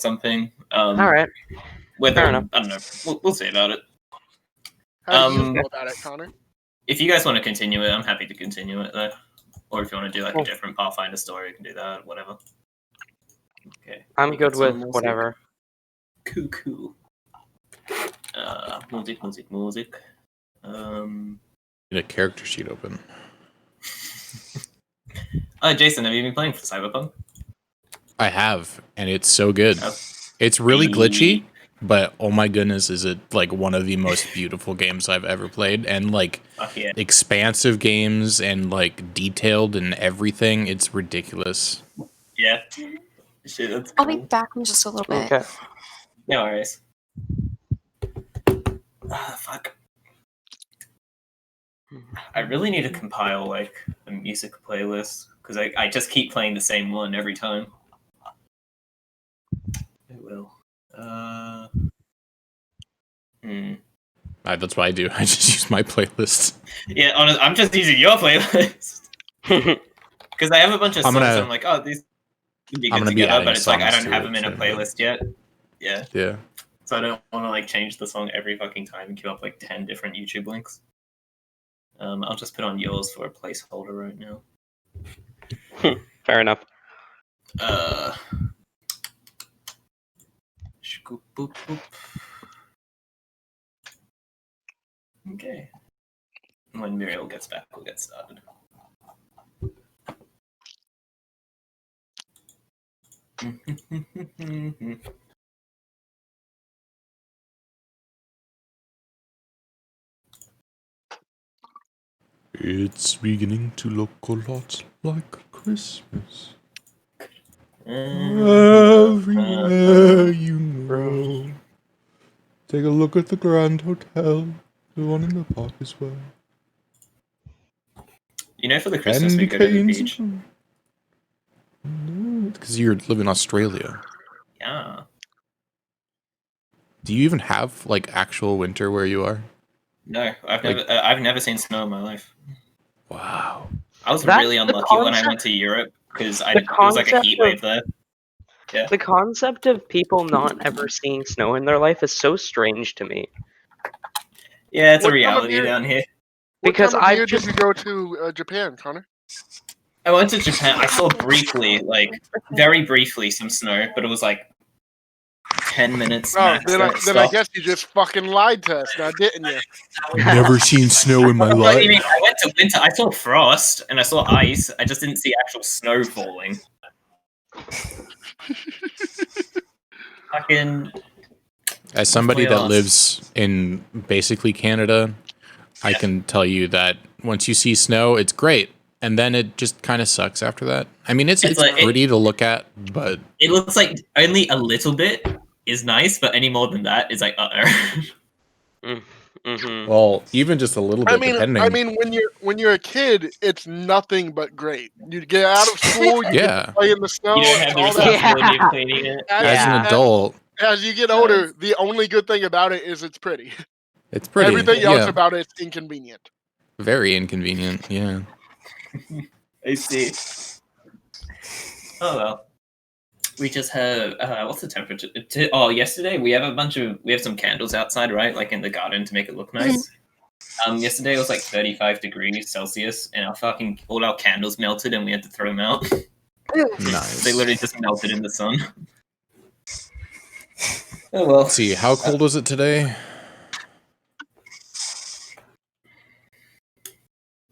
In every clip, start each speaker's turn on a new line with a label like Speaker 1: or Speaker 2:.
Speaker 1: something.
Speaker 2: All right.
Speaker 1: Whether
Speaker 2: Fair enough.
Speaker 1: I don't know. We'll see about it.
Speaker 3: How do you feel about it, Connor?
Speaker 1: If you guys want to continue it, I'm happy to continue it though. Or if you want to do like a different Pathfinder story, you can do that. Whatever. Okay.
Speaker 2: I'm good with whatever.
Speaker 1: Cool. Music.
Speaker 4: Get a character sheet open.
Speaker 1: Jason, have you been playing for Cyberpunk?
Speaker 4: I have, and it's so good. It's really glitchy, but oh my goodness, is it like one of the most beautiful games I've ever played, and like expansive games and like detailed and everything. It's ridiculous.
Speaker 1: Yeah. Shit, that's cool.
Speaker 5: I'll be back in just a little bit.
Speaker 2: Okay.
Speaker 1: No worries. Fuck. I really need to compile like a music playlist because I just keep playing the same one every time. I will.
Speaker 4: That's what I do. I just use my playlist.
Speaker 1: Yeah, honestly, I'm just using your playlist because I have a bunch of songs. I'm like, oh, these would be good together, but it's like I don't have them in a playlist yet. Yeah.
Speaker 4: Yeah.
Speaker 1: So I don't want to like change the song every fucking time and queue up like 10 different YouTube links. I'll just put on yours for a placeholder right now.
Speaker 2: Fair enough.
Speaker 1: Okay. When Muriel gets back, we'll get started.
Speaker 4: It's beginning to look a lot like Christmas. Everywhere you go. Take a look at the Grand Hotel, the one in the park as well.
Speaker 1: You know, for the Christmas we go to the beach.
Speaker 4: No, because you live in Australia.
Speaker 1: Yeah.
Speaker 4: Do you even have like actual winter where you are?
Speaker 1: No, I've never seen snow in my life.
Speaker 4: Wow.
Speaker 1: I was really unlucky when I went to Europe because it was like a heat wave there. Yeah.
Speaker 2: The concept of people not ever seeing snow in their life is so strange to me.
Speaker 1: Yeah, it's a reality down here.
Speaker 2: Because
Speaker 3: what time of year did you go to Japan, Connor?
Speaker 1: I went to Japan. I saw briefly, like very briefly, some snow, but it was like 10 minutes.
Speaker 3: Oh, then I guess you just fucking lied to us, now didn't you?
Speaker 4: Never seen snow in my life.
Speaker 1: I mean, I went to winter. I saw frost and I saw ice. I just didn't see actual snow falling. Fucking.
Speaker 4: As somebody that lives in basically Canada, I can tell you that once you see snow, it's great. And then it just kind of sucks after that. I mean, it's like, pretty to look at, but...
Speaker 1: It looks like only a little bit is nice, but any more than that is like,
Speaker 4: Well, even just a little bit, depending...
Speaker 3: I mean, when you're a kid, it's nothing but great. You get out of school, you can play in the snow.
Speaker 1: You don't have the responsibility of cleaning it.
Speaker 4: As an adult...
Speaker 3: As you get older, the only good thing about it is it's pretty.
Speaker 4: It's pretty.
Speaker 3: Everything else about it is inconvenient.
Speaker 4: Very inconvenient, yeah.
Speaker 1: I see. Oh well. We just have what's the temperature? Yesterday we have some candles outside, right? Like in the garden to make it look nice. Yesterday it was like 35 degrees Celsius, and all our candles melted, and we had to throw them out.
Speaker 4: Nice.
Speaker 1: They literally just melted in the sun. Oh well.
Speaker 4: Let's see, how cold was it today?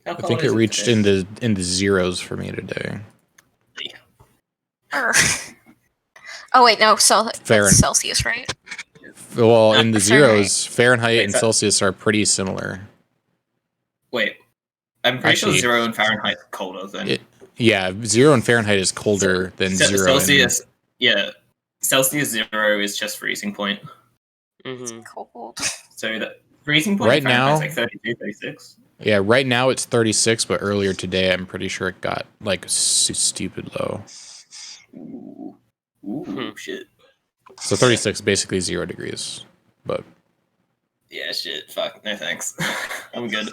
Speaker 4: I think it reached into zeros for me today.
Speaker 5: Oh wait, no, Celsius, right?
Speaker 4: Well, in the zeros, Fahrenheit and Celsius are pretty similar.
Speaker 1: Wait, I'm pretty sure 0 in Fahrenheit is colder than.
Speaker 4: 0 in Fahrenheit is colder than 0
Speaker 1: Celsius. Celsius 0 is just freezing point.
Speaker 5: It's cold.
Speaker 1: So the freezing point
Speaker 4: right now
Speaker 1: is like 32, 36.
Speaker 4: Yeah, right now it's 36, but earlier today I'm pretty sure it got like stupid low.
Speaker 1: Ooh, shit.
Speaker 4: So 36 basically 0 degrees, but
Speaker 1: yeah, shit. Fuck. No thanks. I'm good.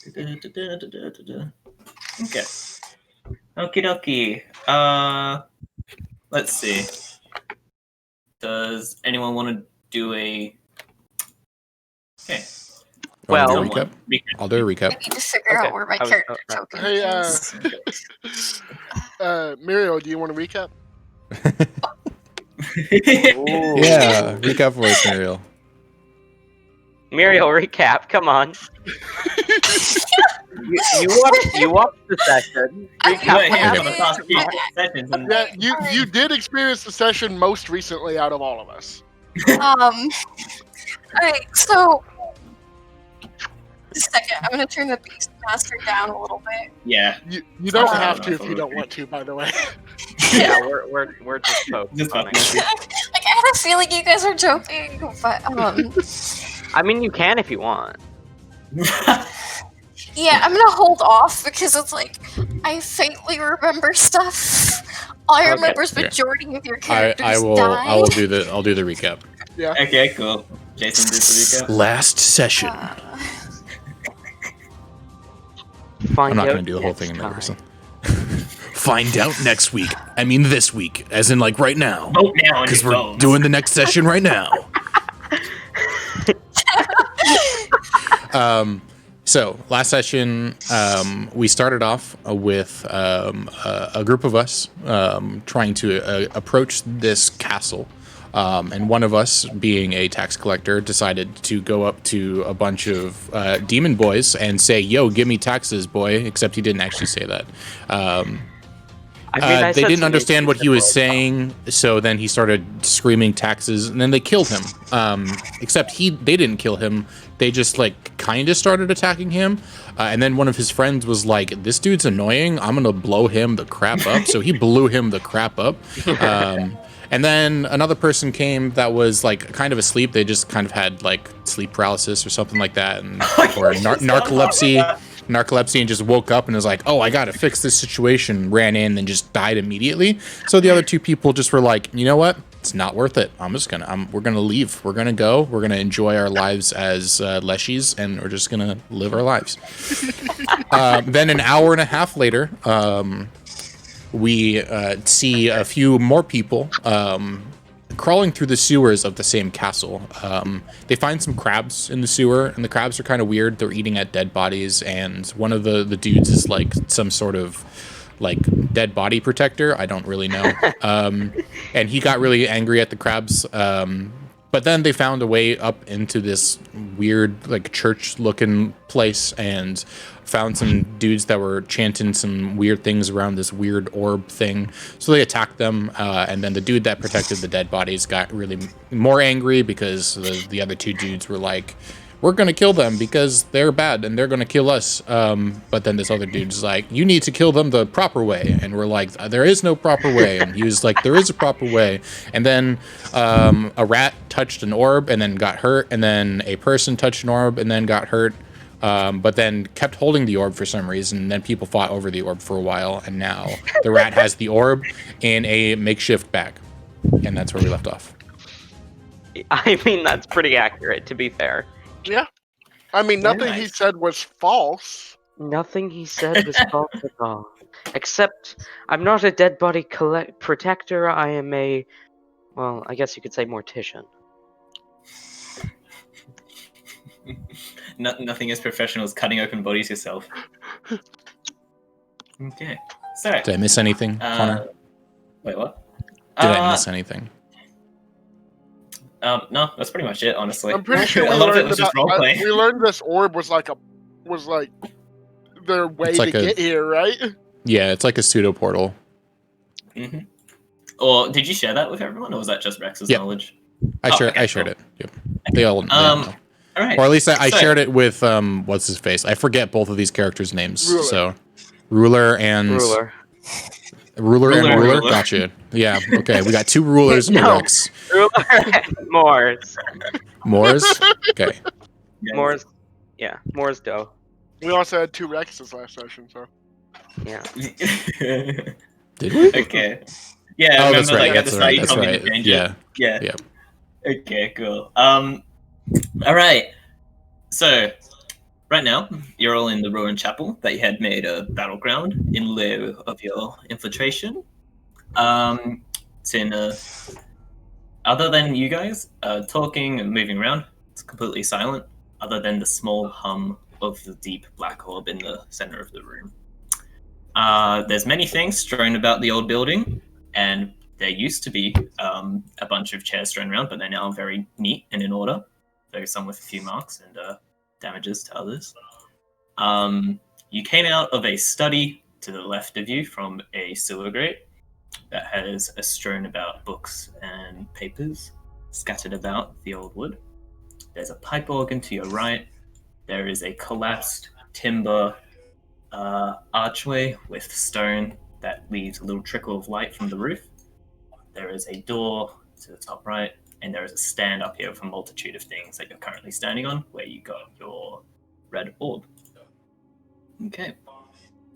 Speaker 1: Okay. Okie dokie. let's see. Does anyone want to do a? Okay.
Speaker 2: Well,
Speaker 4: I'll do a recap.
Speaker 5: I need to figure out where my character token is.
Speaker 3: Muriel, do you want to recap?
Speaker 4: Yeah, recap voice, Muriel.
Speaker 2: Muriel, recap. Come on. you watched the session.
Speaker 3: You did experience the session most recently out of all of us.
Speaker 5: Alright, so just a second, I'm gonna turn the Beastmaster down a little bit.
Speaker 1: Yeah.
Speaker 3: You don't have to if you don't want to, by the way.
Speaker 2: Yeah, we're just focused.
Speaker 5: Like I had a feeling you guys were joking, but
Speaker 2: I mean, you can if you want.
Speaker 5: yeah, I'm gonna hold off because it's like I faintly remember stuff. All I remember is majority of your characters
Speaker 4: I will do the recap.
Speaker 3: Yeah.
Speaker 1: Okay, cool. Jason did the recap.
Speaker 4: Last session. I'm not going to do the whole thing in person. Find out next week. I mean this week, as in like right now.
Speaker 1: Vote now,
Speaker 4: because we're doing the next session right now. So last session, we started off with a group of us trying to approach this castle. And one of us, being a tax collector, decided to go up to a bunch of demon boys and say, "Yo, give me taxes, boy." Except he didn't actually say that. They didn't understand what he was saying, so then he started screaming taxes, and then they killed him. Except they didn't kill him. They just like kind of started attacking him. And then one of his friends was like, "This dude's annoying. I'm gonna blow him the crap up." So he blew him the crap up. And then another person came that was like kind of asleep. They just kind of had like sleep paralysis or something like that, or narcolepsy, and just woke up and was like, "Oh, I gotta fix this situation." Ran in and just died immediately. So the other two people just were like, "You know what? It's not worth it. We're gonna leave. We're gonna go. We're gonna enjoy our lives as leshies, and we're just gonna live our lives." Then an hour and a half later, we see a few more people crawling through the sewers of the same castle. They find some crabs in the sewer, and the crabs are kind of weird. They're eating at dead bodies, and one of the dudes is like some sort of like dead body protector. I don't really know. And he got really angry at the crabs. But then they found a way up into this weird like church-looking place and found some dudes that were chanting some weird things around this weird orb thing. So they attacked them, and then the dude that protected the dead bodies got really more angry because the other two dudes were like, "We're going to kill them because they're bad and they're going to kill us." But then this other dude's like, "You need to kill them the proper way." And we're like, "There is no proper way." And he was like, "There is a proper way." And then a rat touched an orb and then got hurt. And then a person touched an orb and then got hurt. But then kept holding the orb for some reason. And then people fought over the orb for a while. And now the rat has the orb in a makeshift bag. And that's where we left off.
Speaker 2: I mean, that's pretty accurate, to be fair.
Speaker 3: Yeah. I mean, nothing he said was false.
Speaker 2: Nothing he said was false at all. Except, I'm not a dead body protector, I am a, well, I guess you could say mortician.
Speaker 1: Nothing as professional as cutting open bodies yourself. Okay. So.
Speaker 4: Did I miss anything, Connor?
Speaker 1: Wait, what?
Speaker 4: Did I miss anything?
Speaker 1: No, that's pretty much it, honestly.
Speaker 3: I'm pretty sure
Speaker 1: a lot of it was just roleplay.
Speaker 3: We learned this orb was like their way to get here, right?
Speaker 4: Yeah, it's like a pseudo portal.
Speaker 1: Mm-hmm. Or did you share that with everyone, or was that just Rex's knowledge?
Speaker 4: I shared it. Yep. They all know.
Speaker 1: All right.
Speaker 4: Or at least I shared it with what's his face? I forget both of these characters' names.
Speaker 3: Ruler.
Speaker 4: So Ruler and Ruler. Gotcha. Yeah. Okay. We got two rulers and Rex.
Speaker 2: Ruler and Moors.
Speaker 4: Moors? Okay.
Speaker 2: Moors. Yeah. Moors dough.
Speaker 3: We also had two Rexes last session, so.
Speaker 2: Yeah.
Speaker 4: Did we?
Speaker 1: Okay. Yeah.
Speaker 4: Oh, that's right.
Speaker 1: That's right.
Speaker 4: Yeah.
Speaker 1: Yeah. Okay. Cool. All right. So, right now, you're all in the ruined chapel that you had made a battleground in lieu of your infiltration. It's in other than you guys talking and moving around, it's completely silent, other than the small hum of the deep black orb in the center of the room. There's many things strewn about the old building, and there used to be a bunch of chairs strewn around, but they're now very neat and in order, though some with a few marks and damages to others. You came out of a study to the left of you from a sewer grate that has strewn about books and papers scattered about the old wood. There's a pipe organ to your right. There is a collapsed timber archway with stone that leaves a little trickle of light from the roof. There is a door to the top right, and there is a stand up here with a multitude of things that you're currently standing on, where you got your red orb. Okay.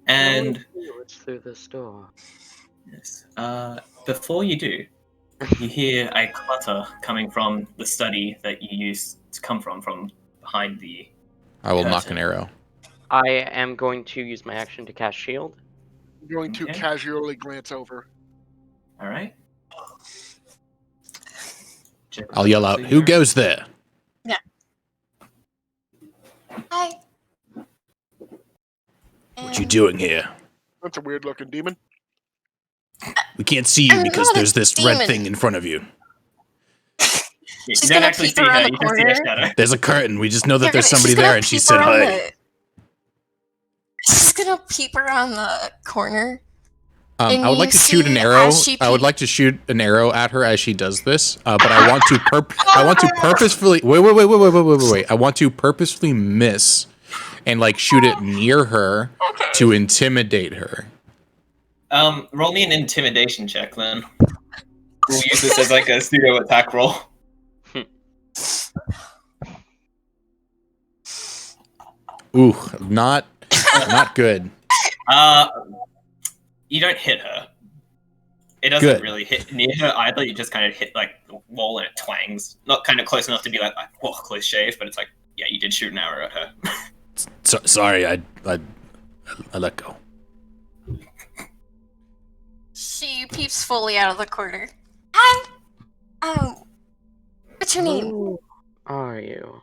Speaker 1: And
Speaker 2: it's through this door.
Speaker 1: yes, before you do, you hear a clutter coming from the study that you used to come from behind the
Speaker 4: I will knock
Speaker 1: curtain.
Speaker 4: an arrow.
Speaker 2: I am going to use my action to cast shield.
Speaker 3: I'm going to
Speaker 1: Okay.
Speaker 3: casually glance over.
Speaker 1: All right.
Speaker 4: I'll yell out, "Who goes there?"
Speaker 5: Hi.
Speaker 4: What you doing here?
Speaker 3: That's a weird looking demon.
Speaker 4: We can't see you
Speaker 5: I'm
Speaker 4: because
Speaker 5: not a
Speaker 4: there's this
Speaker 5: demon.
Speaker 4: red thing in front of you.
Speaker 1: You
Speaker 5: She's
Speaker 1: don't
Speaker 5: gonna
Speaker 1: actually
Speaker 5: peek
Speaker 1: see
Speaker 5: around
Speaker 1: her,
Speaker 5: the
Speaker 1: you just see a
Speaker 5: corner.
Speaker 1: shadow.
Speaker 4: There's a curtain. We just know that
Speaker 5: They're
Speaker 4: there's
Speaker 5: gonna-
Speaker 4: somebody
Speaker 5: she's gonna
Speaker 4: there, and she
Speaker 5: peep
Speaker 4: said
Speaker 5: around
Speaker 4: hi.
Speaker 5: She's gonna peep around the corner.
Speaker 4: I would like to
Speaker 5: you
Speaker 4: shoot an
Speaker 5: see
Speaker 4: arrow.
Speaker 5: as she
Speaker 4: I would
Speaker 5: peek-
Speaker 4: like to shoot an arrow at her as she does this, but I want to purposefully wait. I want to purposefully miss and like shoot it near her to intimidate her.
Speaker 1: Roll me an intimidation check, then. We'll use this as like a pseudo attack roll.
Speaker 4: Ooh, not good.
Speaker 1: You don't hit her. It doesn't
Speaker 4: Good.
Speaker 1: really hit near her either. You just kind of hit like the wall and it twangs. Not kind of close enough to be like whoa, close shave, but it's like, yeah, you did shoot an arrow at her.
Speaker 4: Sorry, I let go.
Speaker 5: She peeps fully out of the corner. Hi. What's your name?
Speaker 2: Who are you?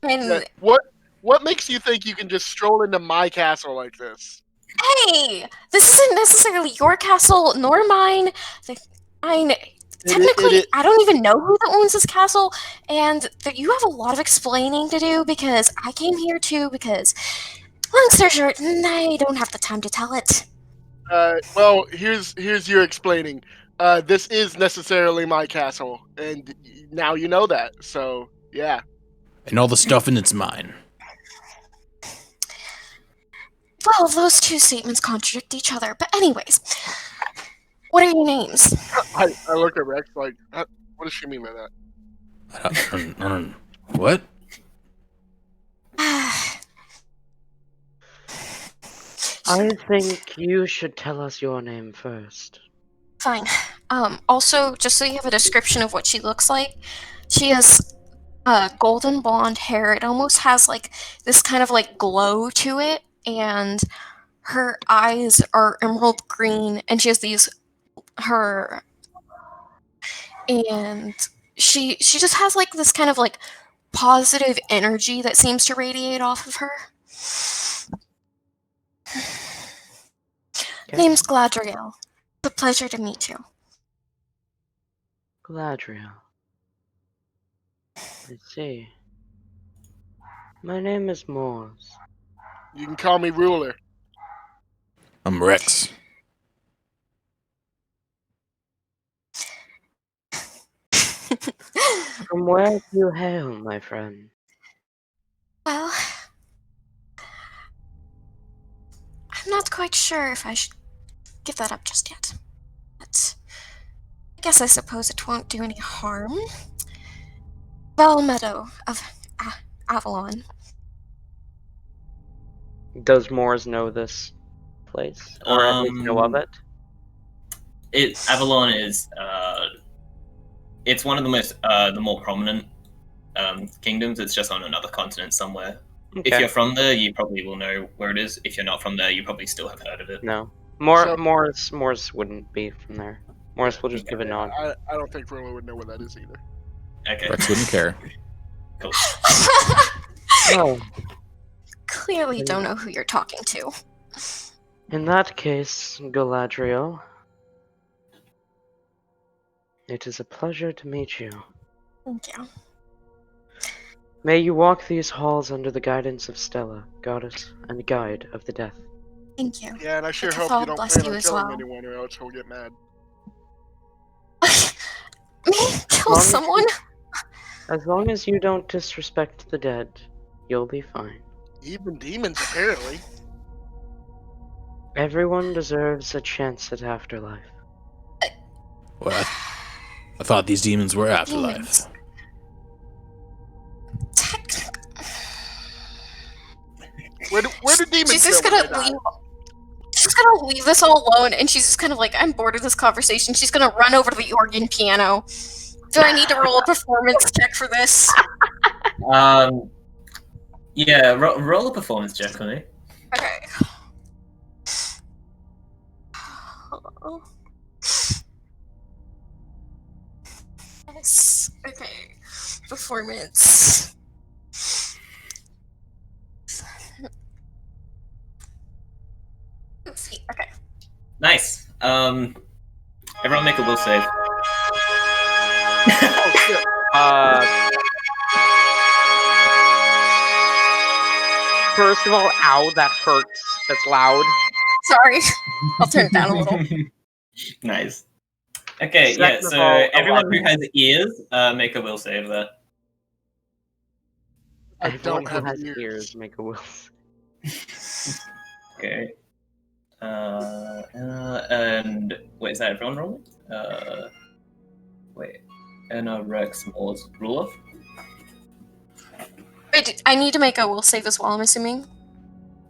Speaker 5: And
Speaker 3: Yeah, what makes you think you can just stroll into my castle like this?
Speaker 5: hey, this isn't necessarily your castle nor mine. Technically, I don't even know who owns this castle, and you have a lot of explaining to do because I came here too. Because, long story short, I don't have the time to tell it.
Speaker 3: Well, here's your explaining. This is necessarily my castle, and now you know that. So yeah.
Speaker 4: And all the stuff in it's mine.
Speaker 5: Well, those two statements contradict each other. But anyways, what are your names?
Speaker 3: I look at Rex like, what does she mean by that?
Speaker 4: What?
Speaker 2: I think you should tell us your name first.
Speaker 5: Fine. Also, just so you have a description of what she looks like, she has golden blonde hair. It almost has like this kind of like glow to it, and her eyes are emerald green, and she has and she just has like this kind of like positive energy that seems to radiate off of her.
Speaker 2: Okay.
Speaker 5: Name's Gladriel. It's a pleasure to meet you.
Speaker 2: Gladriel. I see. My name is Morse.
Speaker 3: You can call me ruler.
Speaker 4: I'm Rex.
Speaker 2: From where do you hail, my friend?
Speaker 5: Well, I'm not quite sure if I should give that up just yet. But I suppose it won't do any harm. Meadow of Avalon.
Speaker 2: Does Morse know this place? Or at least know of it?
Speaker 1: Avalon is it's one of the most the more prominent kingdoms. It's just on another continent somewhere.
Speaker 2: Okay.
Speaker 1: If you're from there, you probably will know where it is. If you're not from there, you probably still have heard of it.
Speaker 2: No.
Speaker 3: So-
Speaker 2: Morse wouldn't be from there. Morris will just give a nod.
Speaker 3: I don't think Rilla would know what that is either.
Speaker 1: Okay.
Speaker 4: Rex wouldn't care.
Speaker 1: Cool.
Speaker 2: Oh,
Speaker 5: Clearly don't know who you're talking to.
Speaker 2: in that case, Galadriel, it is a pleasure to meet you.
Speaker 5: Thank you.
Speaker 2: May you walk these halls under the guidance of Stella, goddess and guide of the death.
Speaker 5: Thank you.
Speaker 3: Yeah, and I sure
Speaker 5: May
Speaker 3: hope
Speaker 5: Cathal
Speaker 3: you don't
Speaker 5: bless
Speaker 3: plan
Speaker 5: you
Speaker 3: on
Speaker 5: as
Speaker 3: killing
Speaker 5: well.
Speaker 3: anyone, or else he'll get mad.
Speaker 5: Me kill someone?
Speaker 2: As long as you don't disrespect the dead, you'll be fine.
Speaker 3: Even demons, apparently.
Speaker 2: Everyone deserves a chance at afterlife.
Speaker 4: Well, I thought these demons were afterlife.
Speaker 5: Demons.
Speaker 3: Where do demons
Speaker 5: She's
Speaker 3: go
Speaker 5: just
Speaker 3: when
Speaker 5: gonna
Speaker 3: they die?
Speaker 5: leave. She's gonna leave this all alone, and she's just kind of like, I'm bored of this conversation. She's gonna run over to the organ piano. Do I need to roll a performance check for this?
Speaker 1: Yeah, roll a performance check for me.
Speaker 5: Okay. Yes. Okay. Performance. Okay.
Speaker 1: Nice. Everyone make a will save.
Speaker 3: Oh, shit.
Speaker 2: First of all, ow, that hurts. That's loud.
Speaker 5: Sorry. I'll turn it down a little.
Speaker 1: Nice. Okay,
Speaker 2: Second
Speaker 1: yeah,
Speaker 2: of
Speaker 1: so
Speaker 2: all,
Speaker 1: everyone who
Speaker 2: 11.
Speaker 1: has ears, make a will save there.
Speaker 3: I
Speaker 2: Everyone
Speaker 3: don't
Speaker 2: who
Speaker 3: have
Speaker 2: has
Speaker 3: ears.
Speaker 2: ears make a will.
Speaker 1: Okay. And wait, is that everyone rolling? Wait. Anna, Rex, Moors, Rulof?
Speaker 5: Wait, I need to make a will save as well, I'm assuming.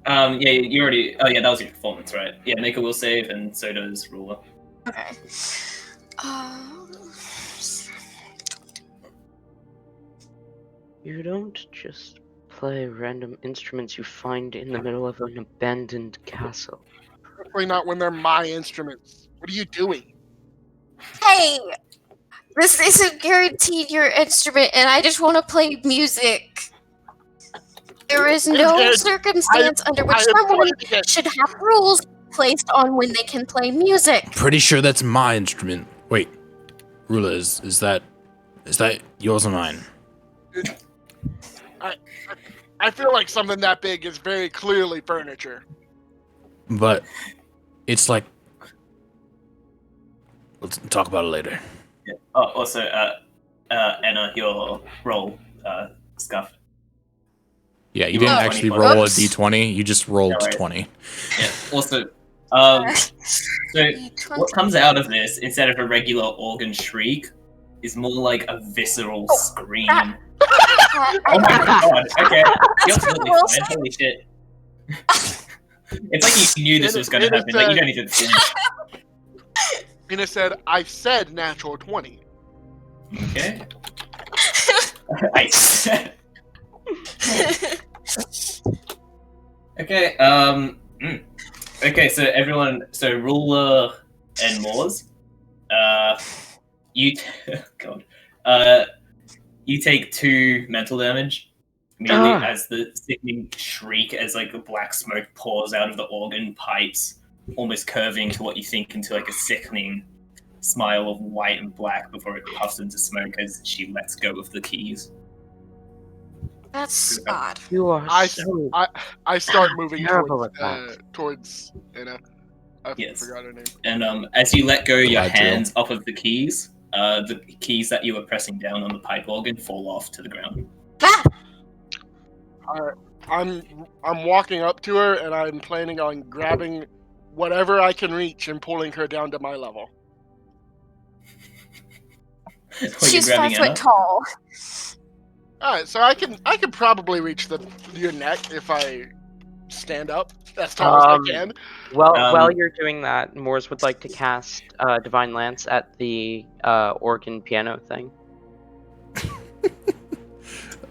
Speaker 1: Yeah, you already. Oh, yeah, that was your performance, right? Yeah, make a will save, and so does Ruler.
Speaker 5: Okay.
Speaker 2: You don't just play random instruments you find in the middle of an abandoned castle.
Speaker 3: Definitely not when they're my instruments. What are you doing?
Speaker 5: Hey! This isn't guaranteed your instrument, and I just want to play music. There is no
Speaker 3: Again,
Speaker 5: circumstance under which
Speaker 3: I am
Speaker 5: someone
Speaker 3: playing it.
Speaker 5: should have rules placed on when they can play music.
Speaker 4: Pretty sure that's my instrument. Wait, Rula, is that yours or mine?
Speaker 3: I feel like something that big is very clearly furniture.
Speaker 4: But it's like, let's talk about it later.
Speaker 1: Yeah. Oh, also, Anna, your roll, Scuff.
Speaker 4: Yeah, you didn't
Speaker 5: Oh,
Speaker 4: actually
Speaker 1: 20
Speaker 4: roll a
Speaker 5: Oops.
Speaker 4: d20. You just rolled
Speaker 1: Yeah, right.
Speaker 4: 20.
Speaker 1: Yeah. Also, so what
Speaker 5: 20.
Speaker 1: comes out of this, instead of a regular organ shriek, is more like a visceral scream. Oh my god, okay. You're
Speaker 5: That's
Speaker 1: totally
Speaker 5: gross.
Speaker 1: fine, holy shit. It's like you knew this was gonna happen, like you don't even flinch.
Speaker 3: Mina said, I said natural 20.
Speaker 1: Okay. Nice. Okay, okay, so everyone, so Ruler and Moors, God, you take 2 mental damage immediately as the sickening shriek as like the black smoke pours out of the organ pipes, almost curving to what you think into like a sickening smile of white and black before it puffs into smoke as she lets go of the keys.
Speaker 5: That's odd.
Speaker 2: You are
Speaker 3: I start moving
Speaker 2: terrible
Speaker 3: towards,
Speaker 2: at that.
Speaker 3: towards Anna. I
Speaker 1: Yes.
Speaker 3: forgot her name.
Speaker 1: And as you let go your
Speaker 4: Glad to.
Speaker 1: hands off of the keys that you were pressing down on the pipe organ fall off to the ground.
Speaker 5: Ah!
Speaker 3: I'm walking up to her and I'm planning on grabbing whatever I can reach and pulling her down to my level.
Speaker 1: What, you're
Speaker 5: She's
Speaker 1: grabbing
Speaker 5: 5 foot
Speaker 1: Anna?
Speaker 5: tall.
Speaker 3: All right, so I can probably reach your neck if I stand up as tall as I can.
Speaker 2: While you're doing that, Moors would like to cast Divine Lance at the organ piano thing.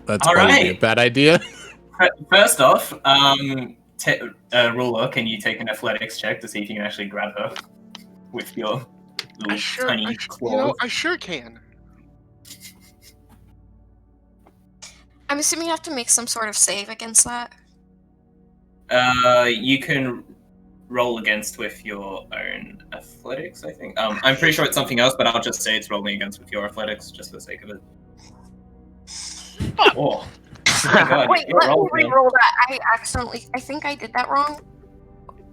Speaker 4: That's
Speaker 1: All
Speaker 4: probably a
Speaker 1: right.
Speaker 4: bad idea.
Speaker 1: First off, Ruler, can you take an athletics check to see if you can actually grab her with your little tiny
Speaker 3: you
Speaker 1: claws.
Speaker 3: know, I sure can.
Speaker 5: I'm assuming you have to make some sort of save against that.
Speaker 1: You can roll against with your own athletics, I think. I'm pretty sure it's something else, but I'll just say it's rolling against with your athletics, just for the sake of it. Oh my god,
Speaker 5: Wait,
Speaker 1: you're
Speaker 5: let me
Speaker 1: rolling.
Speaker 5: re-roll that. I think I did that wrong.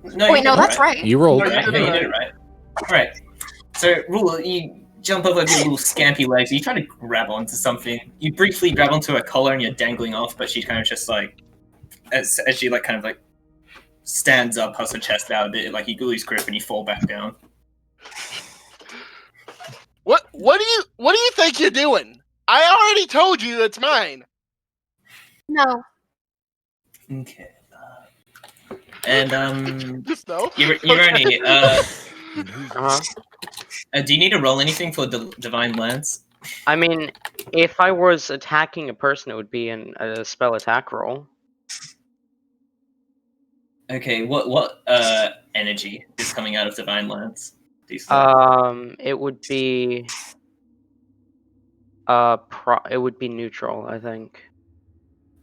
Speaker 1: No,
Speaker 5: Wait,
Speaker 1: you
Speaker 5: no,
Speaker 1: did it
Speaker 5: that's right.
Speaker 4: You rolled.
Speaker 3: No, you
Speaker 1: Right,
Speaker 3: did
Speaker 1: yeah,
Speaker 3: it
Speaker 1: you did
Speaker 3: right.
Speaker 1: it right. Alright. So, Rula, you jump over with your little scampy legs. You try to grab onto something. You briefly grab onto her collar and you're dangling off, but she kind of just like, as she like kind of like stands up, puffs her chest out a bit, like you lose grip and you fall back down.
Speaker 3: What do you think you're doing? I already told you it's mine.
Speaker 5: No.
Speaker 1: Okay. And
Speaker 3: Just no.
Speaker 1: Ironi,
Speaker 2: Uh-huh.
Speaker 1: do you need to roll anything for Divine Lance?
Speaker 2: I mean, if I was attacking a person, it would be in a spell attack roll.
Speaker 1: Okay, what energy is coming out of Divine Lance?
Speaker 2: It would be it would be neutral, I think.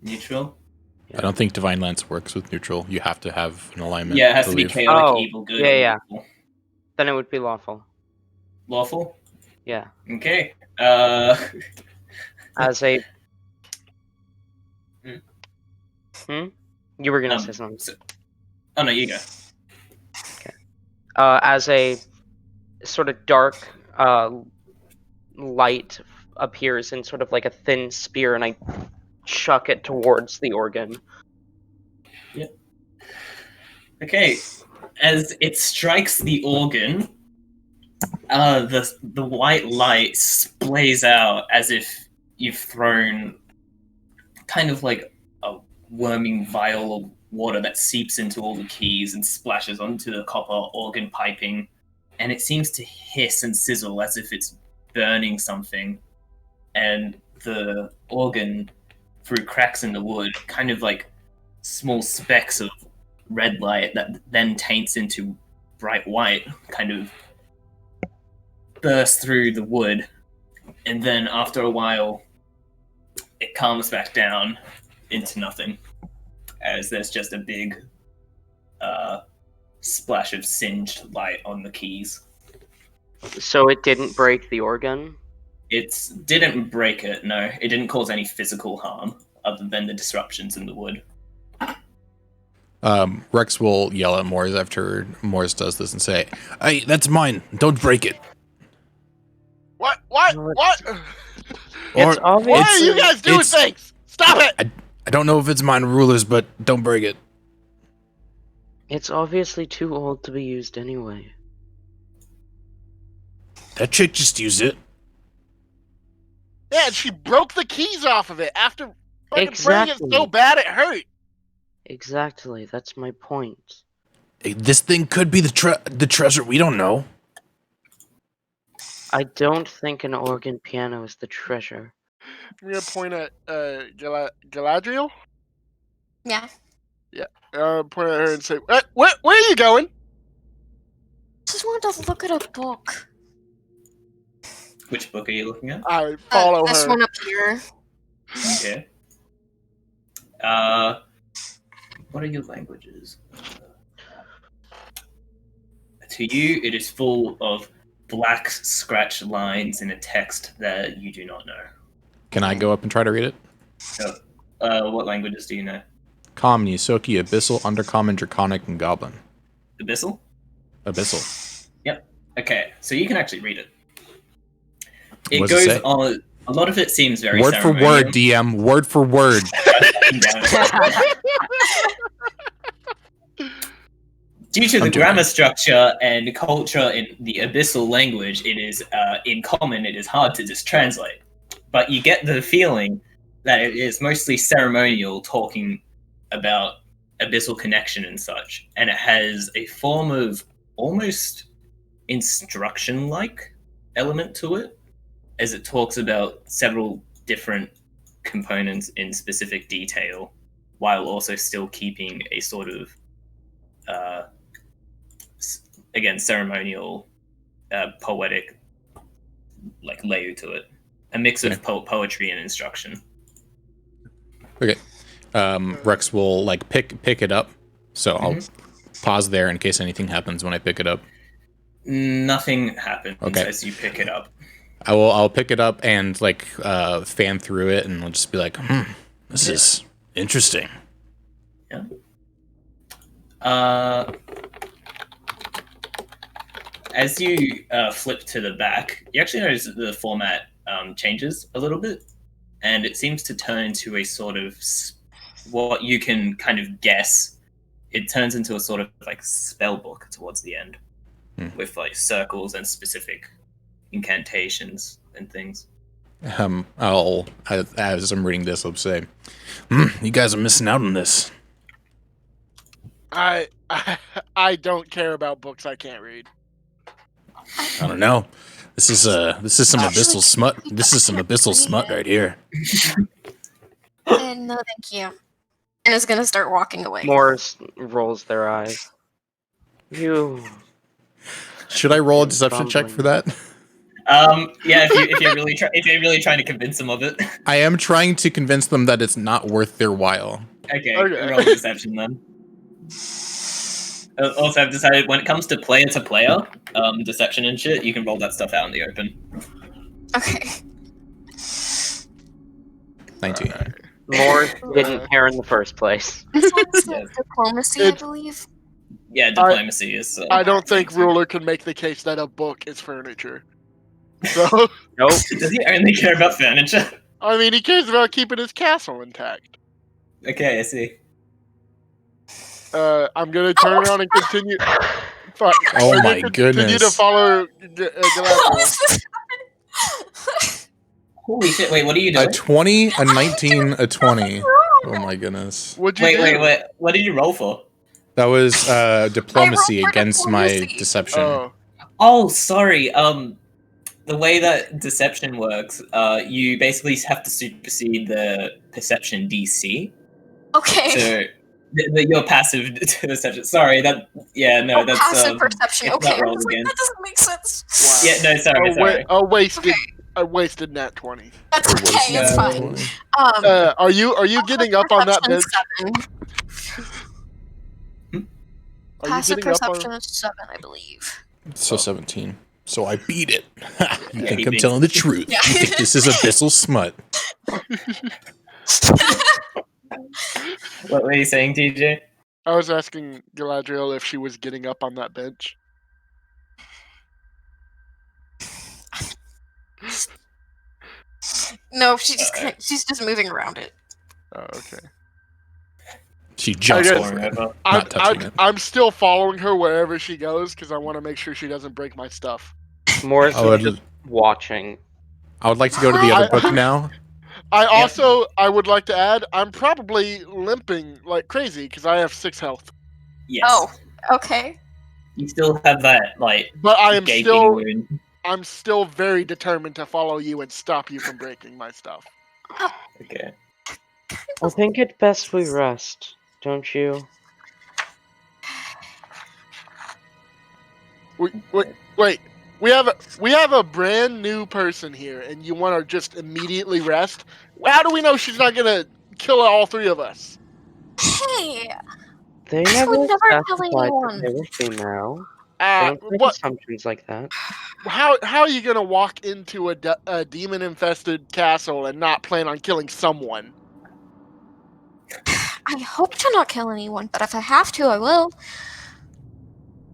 Speaker 1: Neutral?
Speaker 4: I don't think Divine Lance works with neutral. You have to have an alignment.
Speaker 1: Yeah, it has
Speaker 4: I
Speaker 1: to be
Speaker 4: believe.
Speaker 1: chaotic,
Speaker 2: Oh,
Speaker 1: evil, good,
Speaker 2: yeah,
Speaker 1: or
Speaker 2: yeah.
Speaker 1: lawful.
Speaker 2: Then it would be lawful.
Speaker 1: Lawful?
Speaker 2: Yeah.
Speaker 1: Okay.
Speaker 2: As a
Speaker 1: Hmm.
Speaker 2: You were gonna say something.
Speaker 1: Oh no, you go.
Speaker 2: As a sort of dark light appears in sort of like a thin spear, and I chuck it towards the organ.
Speaker 1: Yep. Okay. As it strikes the organ, the white light splays out as if you've thrown kind of like a worming vial of water that seeps into all the keys and splashes onto the copper organ piping, and it seems to hiss and sizzle as if it's burning something, and the organ, through cracks in the wood, kind of like small specks of red light that then taints into bright white, kind of burst through the wood, and then after a while it calms back down into nothing, as there's just a big splash of singed light on the keys.
Speaker 2: So it didn't break the organ?
Speaker 1: It didn't break it, no. It didn't cause any physical harm other than the disruptions in the wood.
Speaker 4: Rex will yell at Morris after Morris does this and say, "Hey, that's mine. Don't break it."
Speaker 3: What?
Speaker 2: It's obvious.
Speaker 3: Why are you guys doing
Speaker 4: it's-
Speaker 3: things? Stop it!
Speaker 4: I don't know if it's mine rulers, but don't break it.
Speaker 2: It's obviously too old to be used anyway.
Speaker 4: That chick just used it.
Speaker 3: Yeah, and she broke the keys off of it after fucking breaking it
Speaker 2: Exactly.
Speaker 3: so bad it hurt.
Speaker 2: Exactly, that's my point.
Speaker 4: Hey, this thing could be the treasure. We don't know.
Speaker 2: I don't think an organ piano is the treasure.
Speaker 3: I'm gonna point at Galadriel.
Speaker 5: Yeah.
Speaker 3: Point at her and say, where are you going?
Speaker 5: Just wanted to look at a book.
Speaker 1: Which book are you looking at?
Speaker 3: I follow
Speaker 5: This
Speaker 3: her.
Speaker 5: one up here.
Speaker 1: Okay. What are your languages? To you, it is full of black scratch lines in a text that you do not know.
Speaker 4: Can I go up and try to read it?
Speaker 1: What languages do you know?
Speaker 4: Common, Yosoki, Abyssal, Undercommon, Draconic, and Goblin.
Speaker 1: Abyssal?
Speaker 4: Abyssal.
Speaker 1: Yep. Okay, so you can actually read it. It
Speaker 4: What does
Speaker 1: goes
Speaker 4: it say?
Speaker 1: on. A lot of it seems very
Speaker 4: Word for word, DM. Word for word.
Speaker 1: Due to
Speaker 4: I'm
Speaker 1: the
Speaker 4: joking.
Speaker 1: grammar structure and culture in the abyssal language, it is in common. It is hard to just translate, but you get the feeling that it is mostly ceremonial, talking about abyssal connection and such, and it has a form of almost instruction-like element to it, as it talks about several different components in specific detail, while also still keeping a sort of again ceremonial poetic like layer to it, a mix of poetry and instruction.
Speaker 4: Okay. Rex will like pick it up, so I'll pause there in case anything happens when I pick it up.
Speaker 1: Nothing happens as you pick it up.
Speaker 4: I'll pick it up and like fan through it, and I'll just be like, this is interesting.
Speaker 1: Yeah. As you flip to the back, you actually notice that the format changes a little bit, and it seems to turn into a sort of what you can kind of guess. It turns into a sort of like spell book towards the end, with like circles and specific incantations and things.
Speaker 4: As I'm reading this, I'll say, you guys are missing out on this.
Speaker 3: I don't care about books I can't read.
Speaker 4: I don't know. This is some abyssal smut. This is some abyssal smut right here.
Speaker 5: And no, thank you. And is gonna start walking away.
Speaker 2: Morris rolls their eyes. You.
Speaker 4: Should I roll a deception check for that?
Speaker 1: Yeah, if you're really trying to convince them of it.
Speaker 4: I am trying to convince them that it's not worth their while.
Speaker 1: Okay. Roll deception then. Also, I've decided when it comes to player, deception and shit, you can roll that stuff out in the open.
Speaker 5: Okay.
Speaker 4: 19.
Speaker 2: Morris didn't care in the first place.
Speaker 5: This one's diplomacy, I believe.
Speaker 1: Yeah, diplomacy is.
Speaker 3: I don't think Ruler can make the case that a book is furniture. So.
Speaker 2: Nope.
Speaker 1: Does he only care about furniture?
Speaker 3: I mean, he cares about keeping his castle intact.
Speaker 1: Okay, I see.
Speaker 3: I'm gonna turn around and continue. Fuck.
Speaker 4: Oh my goodness!
Speaker 3: Continue to follow Galadriel.
Speaker 1: Holy shit! Wait, what are you doing?
Speaker 4: A 20, a 19, a 20. Oh my goodness!
Speaker 3: What'd you do?
Speaker 1: Wait! What did you roll for?
Speaker 4: That was diplomacy against my deception.
Speaker 1: Oh, sorry. The way that deception works, you basically have to supersede the perception DC.
Speaker 5: Okay.
Speaker 1: So your passive deception. Sorry, that's
Speaker 5: passive perception. Okay,
Speaker 1: I was like,
Speaker 5: that doesn't make sense.
Speaker 3: Wow.
Speaker 1: Yeah, no, sorry.
Speaker 3: I wasted nat 20.
Speaker 5: That's okay. It's fine.
Speaker 3: Are you getting up on that bench?
Speaker 5: 7. Passive perception is 7, I believe.
Speaker 4: So 17. So I beat it. You think I'm telling the truth? Yeah. You think this is abyssal smut?
Speaker 1: What were you saying, TJ?
Speaker 3: I was asking Galadriel if she was getting up on that bench.
Speaker 5: No, she's just moving around it.
Speaker 3: Oh, okay.
Speaker 4: She jumps over it, not touching it.
Speaker 3: I'm still following her wherever she goes because I want to make sure she doesn't break my stuff.
Speaker 2: Morris is just watching.
Speaker 4: I would like to go to the other book now.
Speaker 3: I would like to add, I'm probably limping like crazy because I have 6 health.
Speaker 1: Yes.
Speaker 5: Oh, okay.
Speaker 1: You still have that, like,
Speaker 3: but I am still
Speaker 1: wound.
Speaker 3: I'm still very determined to follow you and stop you from breaking my stuff.
Speaker 1: Okay.
Speaker 2: I think it's best we rest, don't you?
Speaker 3: Wait. We have a brand new person here, and you want to just immediately rest? How do we know she's not gonna kill all 3 of us?
Speaker 5: Hey,
Speaker 2: They
Speaker 5: I
Speaker 2: never
Speaker 5: would never kill
Speaker 2: specified
Speaker 5: anyone.
Speaker 2: that they were female. Don't make assumptions like that.
Speaker 3: How are you gonna walk into a demon-infested castle and not plan on killing someone?
Speaker 5: I hope to not kill anyone, but if I have to, I will.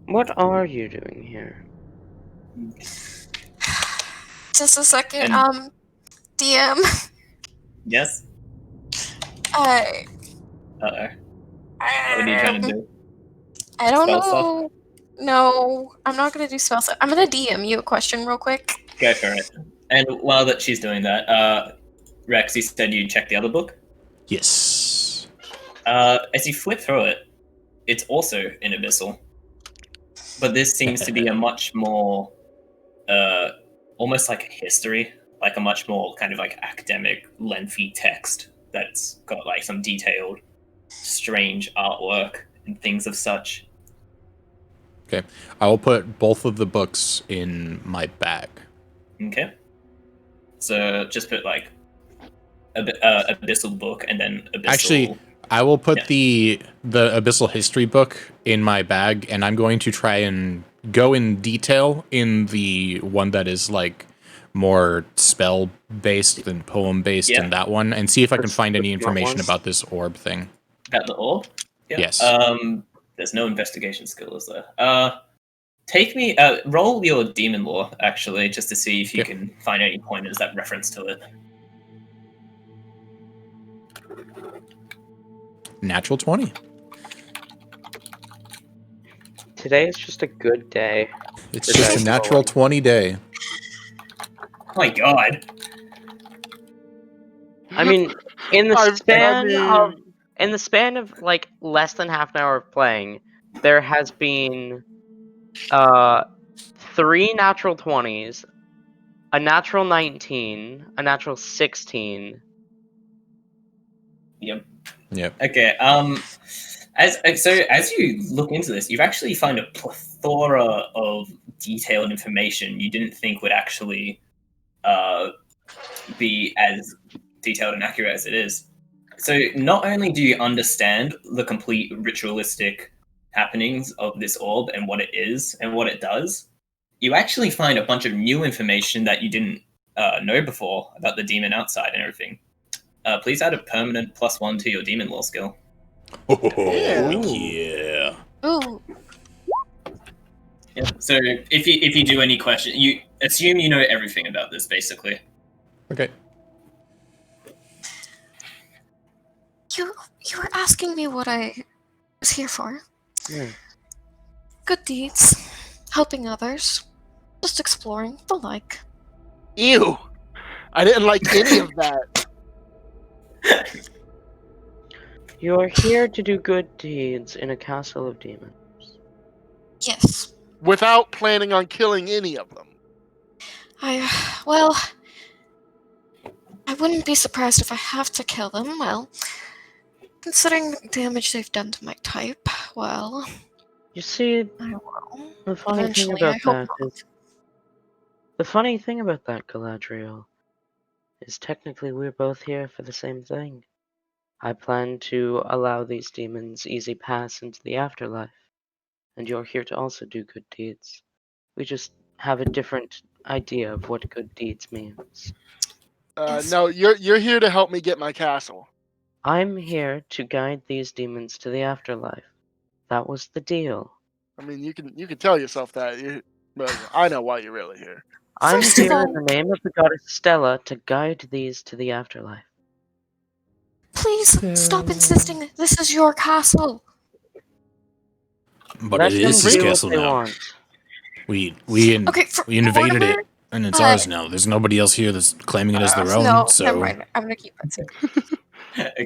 Speaker 2: What are you doing here?
Speaker 5: Just a second. DM.
Speaker 1: Yes.
Speaker 5: Uh-oh.
Speaker 1: What are you trying to do?
Speaker 5: I don't
Speaker 1: Spell
Speaker 5: know.
Speaker 1: stuff?
Speaker 5: No, I'm not gonna do spell stuff. I'm gonna DM you a question real quick.
Speaker 1: Go for it. And while that she's doing that, Rex, you said you checked the other book?
Speaker 4: Yes.
Speaker 1: As you flip through it, it's also in Abyssal. But this seems to be a much more, almost like a history, like a much more kind of like academic, lengthy text that's got like some detailed, strange artwork and things of such.
Speaker 4: Okay. I will put both of the books in my bag.
Speaker 1: Okay. So just put like abyssal book and then abyssal.
Speaker 4: Actually, I will put the abyssal history book in my bag, and I'm going to try and go in detail in the one that is like more spell based and poem based in that one, and see if I can find any information about this orb thing.
Speaker 1: About the orb? Yeah.
Speaker 4: Yes.
Speaker 1: There's no investigation skill, is there? Take me. Roll your demon lore actually, just to see if you can find any pointers that reference to it.
Speaker 4: Natural 20.
Speaker 2: Today is just a good day.
Speaker 4: It's just a natural 20 day.
Speaker 1: Oh my god.
Speaker 2: I mean, in the span of like less than half an hour of playing, there has been 3 natural 20s, a natural 19, a natural 16.
Speaker 1: Yep.
Speaker 4: Yep.
Speaker 1: Okay. As you look into this, you've actually found a plethora of detailed information you didn't think would actually be as detailed and accurate as it is. So not only do you understand the complete ritualistic happenings of this orb and what it is and what it does, you actually find a bunch of new information that you didn't know before about the demon outside and everything. Please add a permanent +1 to your demon lore skill.
Speaker 4: Oh, yeah.
Speaker 5: Ooh.
Speaker 1: Yeah. So if you do any question, you assume you know everything about this, basically.
Speaker 4: Okay.
Speaker 5: You were asking me what I was here for.
Speaker 2: Yeah.
Speaker 5: Good deeds, helping others, just exploring, the like.
Speaker 3: Ew. I didn't like any of that.
Speaker 2: You are here to do good deeds in a castle of demons.
Speaker 5: Yes.
Speaker 3: Without planning on killing any of them.
Speaker 5: Well, I wouldn't be surprised if I have to kill them, well, considering the damage they've done to my type, well,
Speaker 2: You see,
Speaker 5: I will.
Speaker 2: the funny thing
Speaker 5: Eventually, I
Speaker 2: about
Speaker 5: hope
Speaker 2: that
Speaker 5: not.
Speaker 2: is, the funny thing about that, Galadriel, is technically we're both here for the same thing. I plan to allow these demons easy pass into the afterlife, and you're here to also do good deeds. We just have a different idea of what good deeds means.
Speaker 5: Yes.
Speaker 3: No, you're here to help me get my castle.
Speaker 2: I'm here to guide these demons to the afterlife. That was the deal.
Speaker 3: I mean, you can tell yourself that, but I know why you're really here.
Speaker 2: I'm
Speaker 5: First of
Speaker 2: here in
Speaker 5: all-
Speaker 2: the name of the goddess Stella to guide these to the afterlife.
Speaker 5: Please stop insisting that this is your castle.
Speaker 4: But
Speaker 2: Let
Speaker 4: it
Speaker 2: them
Speaker 4: is his
Speaker 2: do
Speaker 4: castle
Speaker 2: what they
Speaker 4: now.
Speaker 2: want.
Speaker 4: We
Speaker 5: Okay,
Speaker 4: invaded
Speaker 5: Mortimer,
Speaker 4: it, and it's ours now. There's nobody else here that's claiming it as their own.
Speaker 5: no,
Speaker 4: So
Speaker 5: never mind. I'm gonna keep it secret.
Speaker 1: Okay.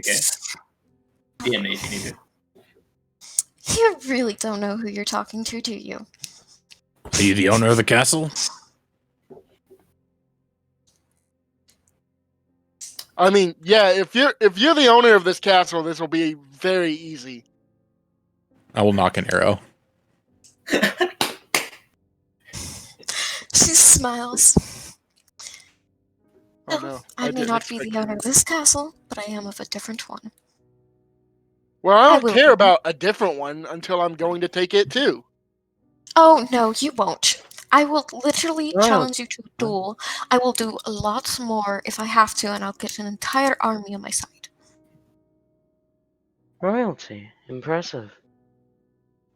Speaker 1: DM me if you need to.
Speaker 5: You really don't know who you're talking to, do you?
Speaker 4: are you the owner of the castle?
Speaker 3: I mean, yeah, if you're the owner of this castle, this will be very easy.
Speaker 4: I will knock an arrow.
Speaker 5: She smiles.
Speaker 3: Oh no,
Speaker 5: I may
Speaker 3: didn't
Speaker 5: not be
Speaker 3: expect
Speaker 5: the owner
Speaker 3: you.
Speaker 5: of this castle, but I am of a different one.
Speaker 3: Well, I
Speaker 5: I
Speaker 3: don't
Speaker 5: will
Speaker 3: care
Speaker 5: be.
Speaker 3: about a different one until I'm going to take it too.
Speaker 5: Oh, no, you won't. I will literally
Speaker 2: Well,
Speaker 5: challenge you to a duel. I will do lots more if I have to, and I'll get an entire army on my side.
Speaker 2: Royalty. Impressive.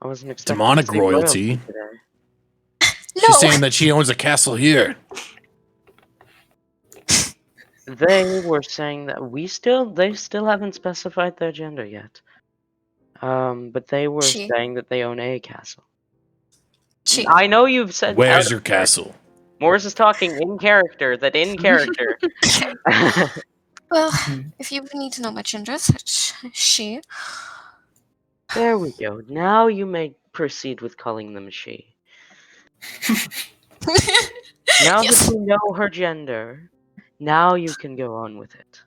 Speaker 2: I wasn't expecting
Speaker 4: Demonic
Speaker 2: to see
Speaker 4: royalty.
Speaker 2: today.
Speaker 5: No!
Speaker 4: She's saying that she owns a castle here.
Speaker 2: They were saying that they still haven't specified their gender yet. But they were
Speaker 5: She.
Speaker 2: saying that they own a castle.
Speaker 5: She.
Speaker 2: I know you've said
Speaker 4: Where's
Speaker 2: out
Speaker 4: your
Speaker 2: of character.
Speaker 4: castle?
Speaker 2: Morris is talking in character, that in character.
Speaker 5: Well, if you need to know my gender, it's she.
Speaker 2: There we go. Now you may proceed with calling them she. Now
Speaker 5: Yes.
Speaker 2: that you know her gender, now you can go on with it.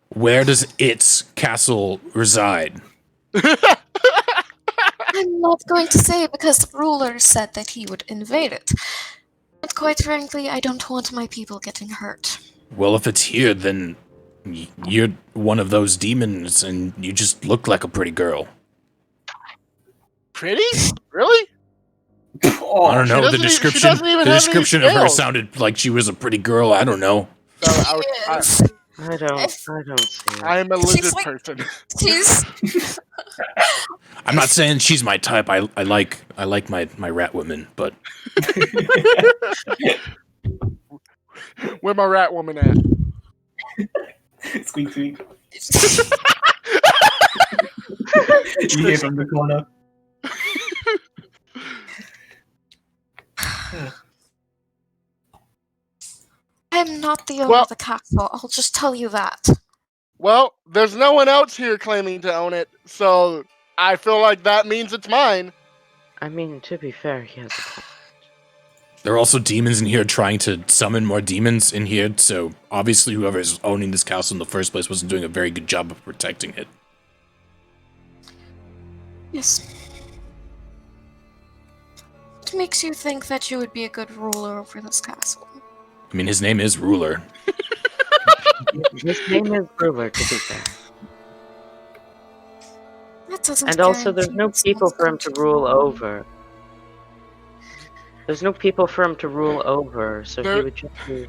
Speaker 4: Where does its castle reside?
Speaker 5: I'm not going to say because the ruler said that he would invade it. But quite frankly, I don't want my people getting hurt.
Speaker 4: Well, if it's here, then you're one of those demons, and you just look like a pretty girl.
Speaker 3: Pretty? Really?
Speaker 1: Oh,
Speaker 4: I don't know. The
Speaker 3: She doesn't
Speaker 4: description,
Speaker 3: even
Speaker 4: the
Speaker 3: have any
Speaker 4: description of her
Speaker 3: scales.
Speaker 4: sounded like she was a pretty girl. I don't know.
Speaker 3: So
Speaker 5: Yes.
Speaker 2: I don't see it.
Speaker 3: I am a
Speaker 5: She's
Speaker 3: lizard
Speaker 5: like-
Speaker 3: person.
Speaker 5: She's
Speaker 4: I'm not saying she's my type. I like my rat women, but
Speaker 3: Where my rat woman at?
Speaker 1: squeak squeak. You hear from the corner.
Speaker 5: I'm not the owner
Speaker 3: Well-
Speaker 5: of the castle. I'll just tell you that.
Speaker 3: Well, there's no one else here claiming to own it, so I feel like that means it's mine.
Speaker 2: I mean, to be fair, he has a point.
Speaker 4: there are also demons in here trying to summon more demons in here. So obviously, whoever is owning this castle in the first place wasn't doing a very good job of protecting it.
Speaker 5: Yes. What makes you think that you would be a good ruler over this castle?
Speaker 4: I mean, his name is Ruler.
Speaker 2: His name is Ruler, to be fair.
Speaker 5: That doesn't
Speaker 2: And also, there's
Speaker 5: guarantee
Speaker 2: no
Speaker 5: it's
Speaker 2: people
Speaker 5: not
Speaker 2: for him to
Speaker 5: going
Speaker 2: rule over. There's no people for him to rule over, so he
Speaker 3: There-
Speaker 2: would just be...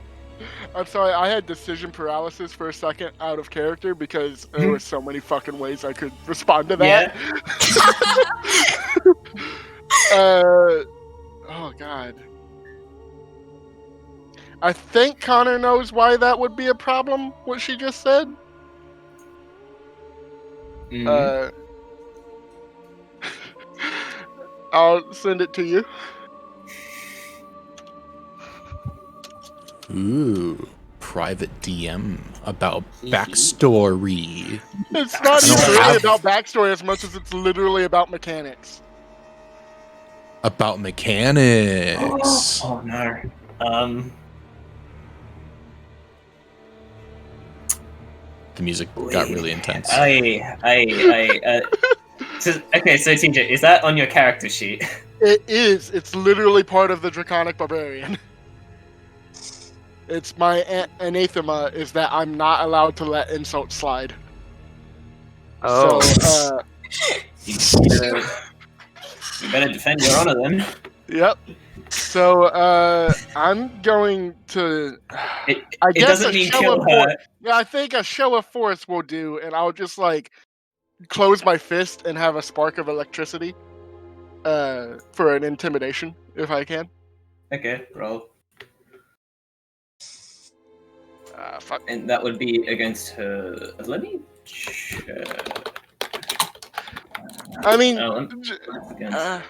Speaker 3: I'm sorry, I had decision paralysis for a second out of character because there were so many fucking ways I could respond to that. Oh god. I think Connor knows why that would be a problem, what she just said.
Speaker 1: Mhm.
Speaker 3: I'll send it to you.
Speaker 4: Ooh, private DM about backstory.
Speaker 3: It's not
Speaker 4: I don't
Speaker 3: even really
Speaker 4: have-
Speaker 3: about backstory as much as it's literally about mechanics.
Speaker 4: About mechanics.
Speaker 1: Oh no.
Speaker 4: The music got really intense.
Speaker 1: So, okay, so TJ, is that on your character sheet?
Speaker 3: It is. It's literally part of the Draconic Barbarian. It's my anathema is that I'm not allowed to let insults slide.
Speaker 2: Oh,
Speaker 3: So,
Speaker 1: You better defend your honor then.
Speaker 3: yep. So, I'm going to.
Speaker 1: It
Speaker 3: I guess
Speaker 1: doesn't
Speaker 3: a
Speaker 1: mean
Speaker 3: show
Speaker 1: kill
Speaker 3: of
Speaker 1: her.
Speaker 3: force. Yeah, I think a show of force will do, and I'll just like close my fist and have a spark of electricity for an intimidation, if I can.
Speaker 1: Okay, roll.
Speaker 3: Fuck.
Speaker 1: And that would be against her. Let me check.
Speaker 3: I mean,
Speaker 1: Oh,
Speaker 3: uh,
Speaker 1: against.
Speaker 5: Am I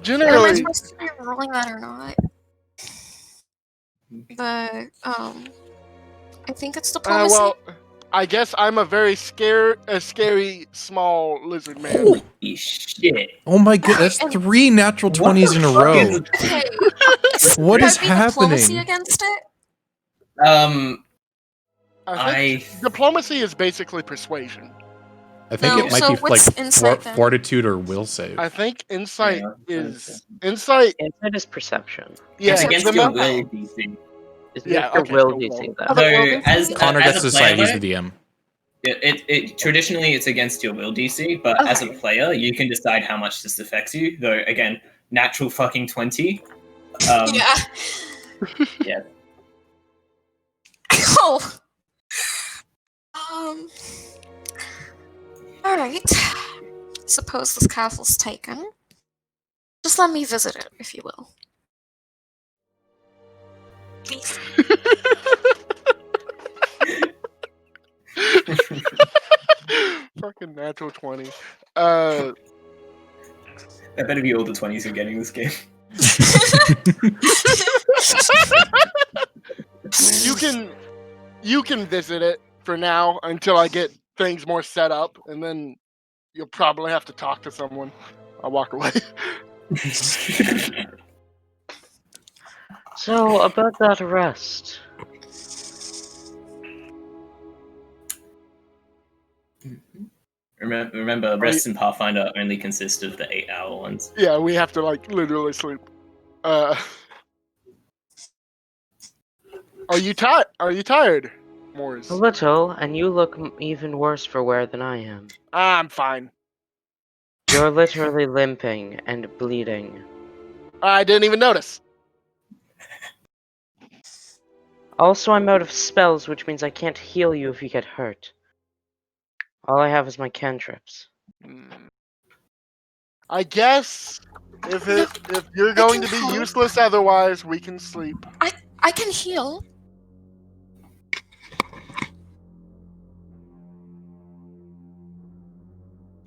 Speaker 3: generally,
Speaker 5: supposed to be rolling that or not? But, I think it's diplomacy.
Speaker 3: well, I guess I'm a very scary small lizard man.
Speaker 1: Holy shit!
Speaker 4: Oh my god, that's 3 natural 20s in a
Speaker 1: What
Speaker 4: row.
Speaker 1: the fuck
Speaker 5: Okay.
Speaker 4: What
Speaker 5: Would
Speaker 4: is
Speaker 5: that be diplomacy
Speaker 4: happening?
Speaker 5: against it?
Speaker 3: I think diplomacy is basically persuasion.
Speaker 4: I think
Speaker 5: No,
Speaker 4: it might
Speaker 5: so
Speaker 4: be
Speaker 5: what's
Speaker 4: like
Speaker 5: insight then?
Speaker 4: fortitude or will save.
Speaker 3: I think insight
Speaker 1: Yeah,
Speaker 3: is insight.
Speaker 2: insight is perception.
Speaker 3: Yeah,
Speaker 1: it's against
Speaker 3: the
Speaker 1: your
Speaker 3: mo-
Speaker 1: will DC.
Speaker 2: It's
Speaker 3: Yeah,
Speaker 2: against your
Speaker 3: okay,
Speaker 2: will
Speaker 3: so
Speaker 2: DC,
Speaker 3: roll.
Speaker 2: then.
Speaker 5: Oh,
Speaker 1: So
Speaker 5: the will
Speaker 1: as
Speaker 5: DC?
Speaker 4: Connor
Speaker 1: as
Speaker 4: gets
Speaker 1: a
Speaker 4: to decide, he's
Speaker 1: player,
Speaker 4: the DM.
Speaker 1: it traditionally it's against your will DC, but as a
Speaker 5: Okay.
Speaker 1: player, you can decide how much this affects you. Though again, natural fucking 20.
Speaker 5: Yeah.
Speaker 1: Yeah.
Speaker 5: Oh. Alright. Suppose this castle's taken. Just let me visit it, if you will. Please.
Speaker 3: Fucking natural 20.
Speaker 1: That better be all the 20s you're getting this game.
Speaker 3: You can visit it for now until I get things more set up, and then you'll probably have to talk to someone. I'll walk away.
Speaker 2: So, about that arrest.
Speaker 1: Remember, rests in Pathfinder only consist of the 8-hour ones.
Speaker 3: Yeah, we have to like literally sleep. Are you tired? Are you tired, Morris?
Speaker 2: A little, and you look even worse for wear than I am.
Speaker 3: I'm fine.
Speaker 2: You're literally limping and bleeding.
Speaker 3: I didn't even notice.
Speaker 2: Also, I'm out of spells, which means I can't heal you if you get hurt. All I have is my cantrips.
Speaker 3: I guess if you're going to be
Speaker 5: help.
Speaker 3: useless otherwise, we can sleep.
Speaker 5: I can heal.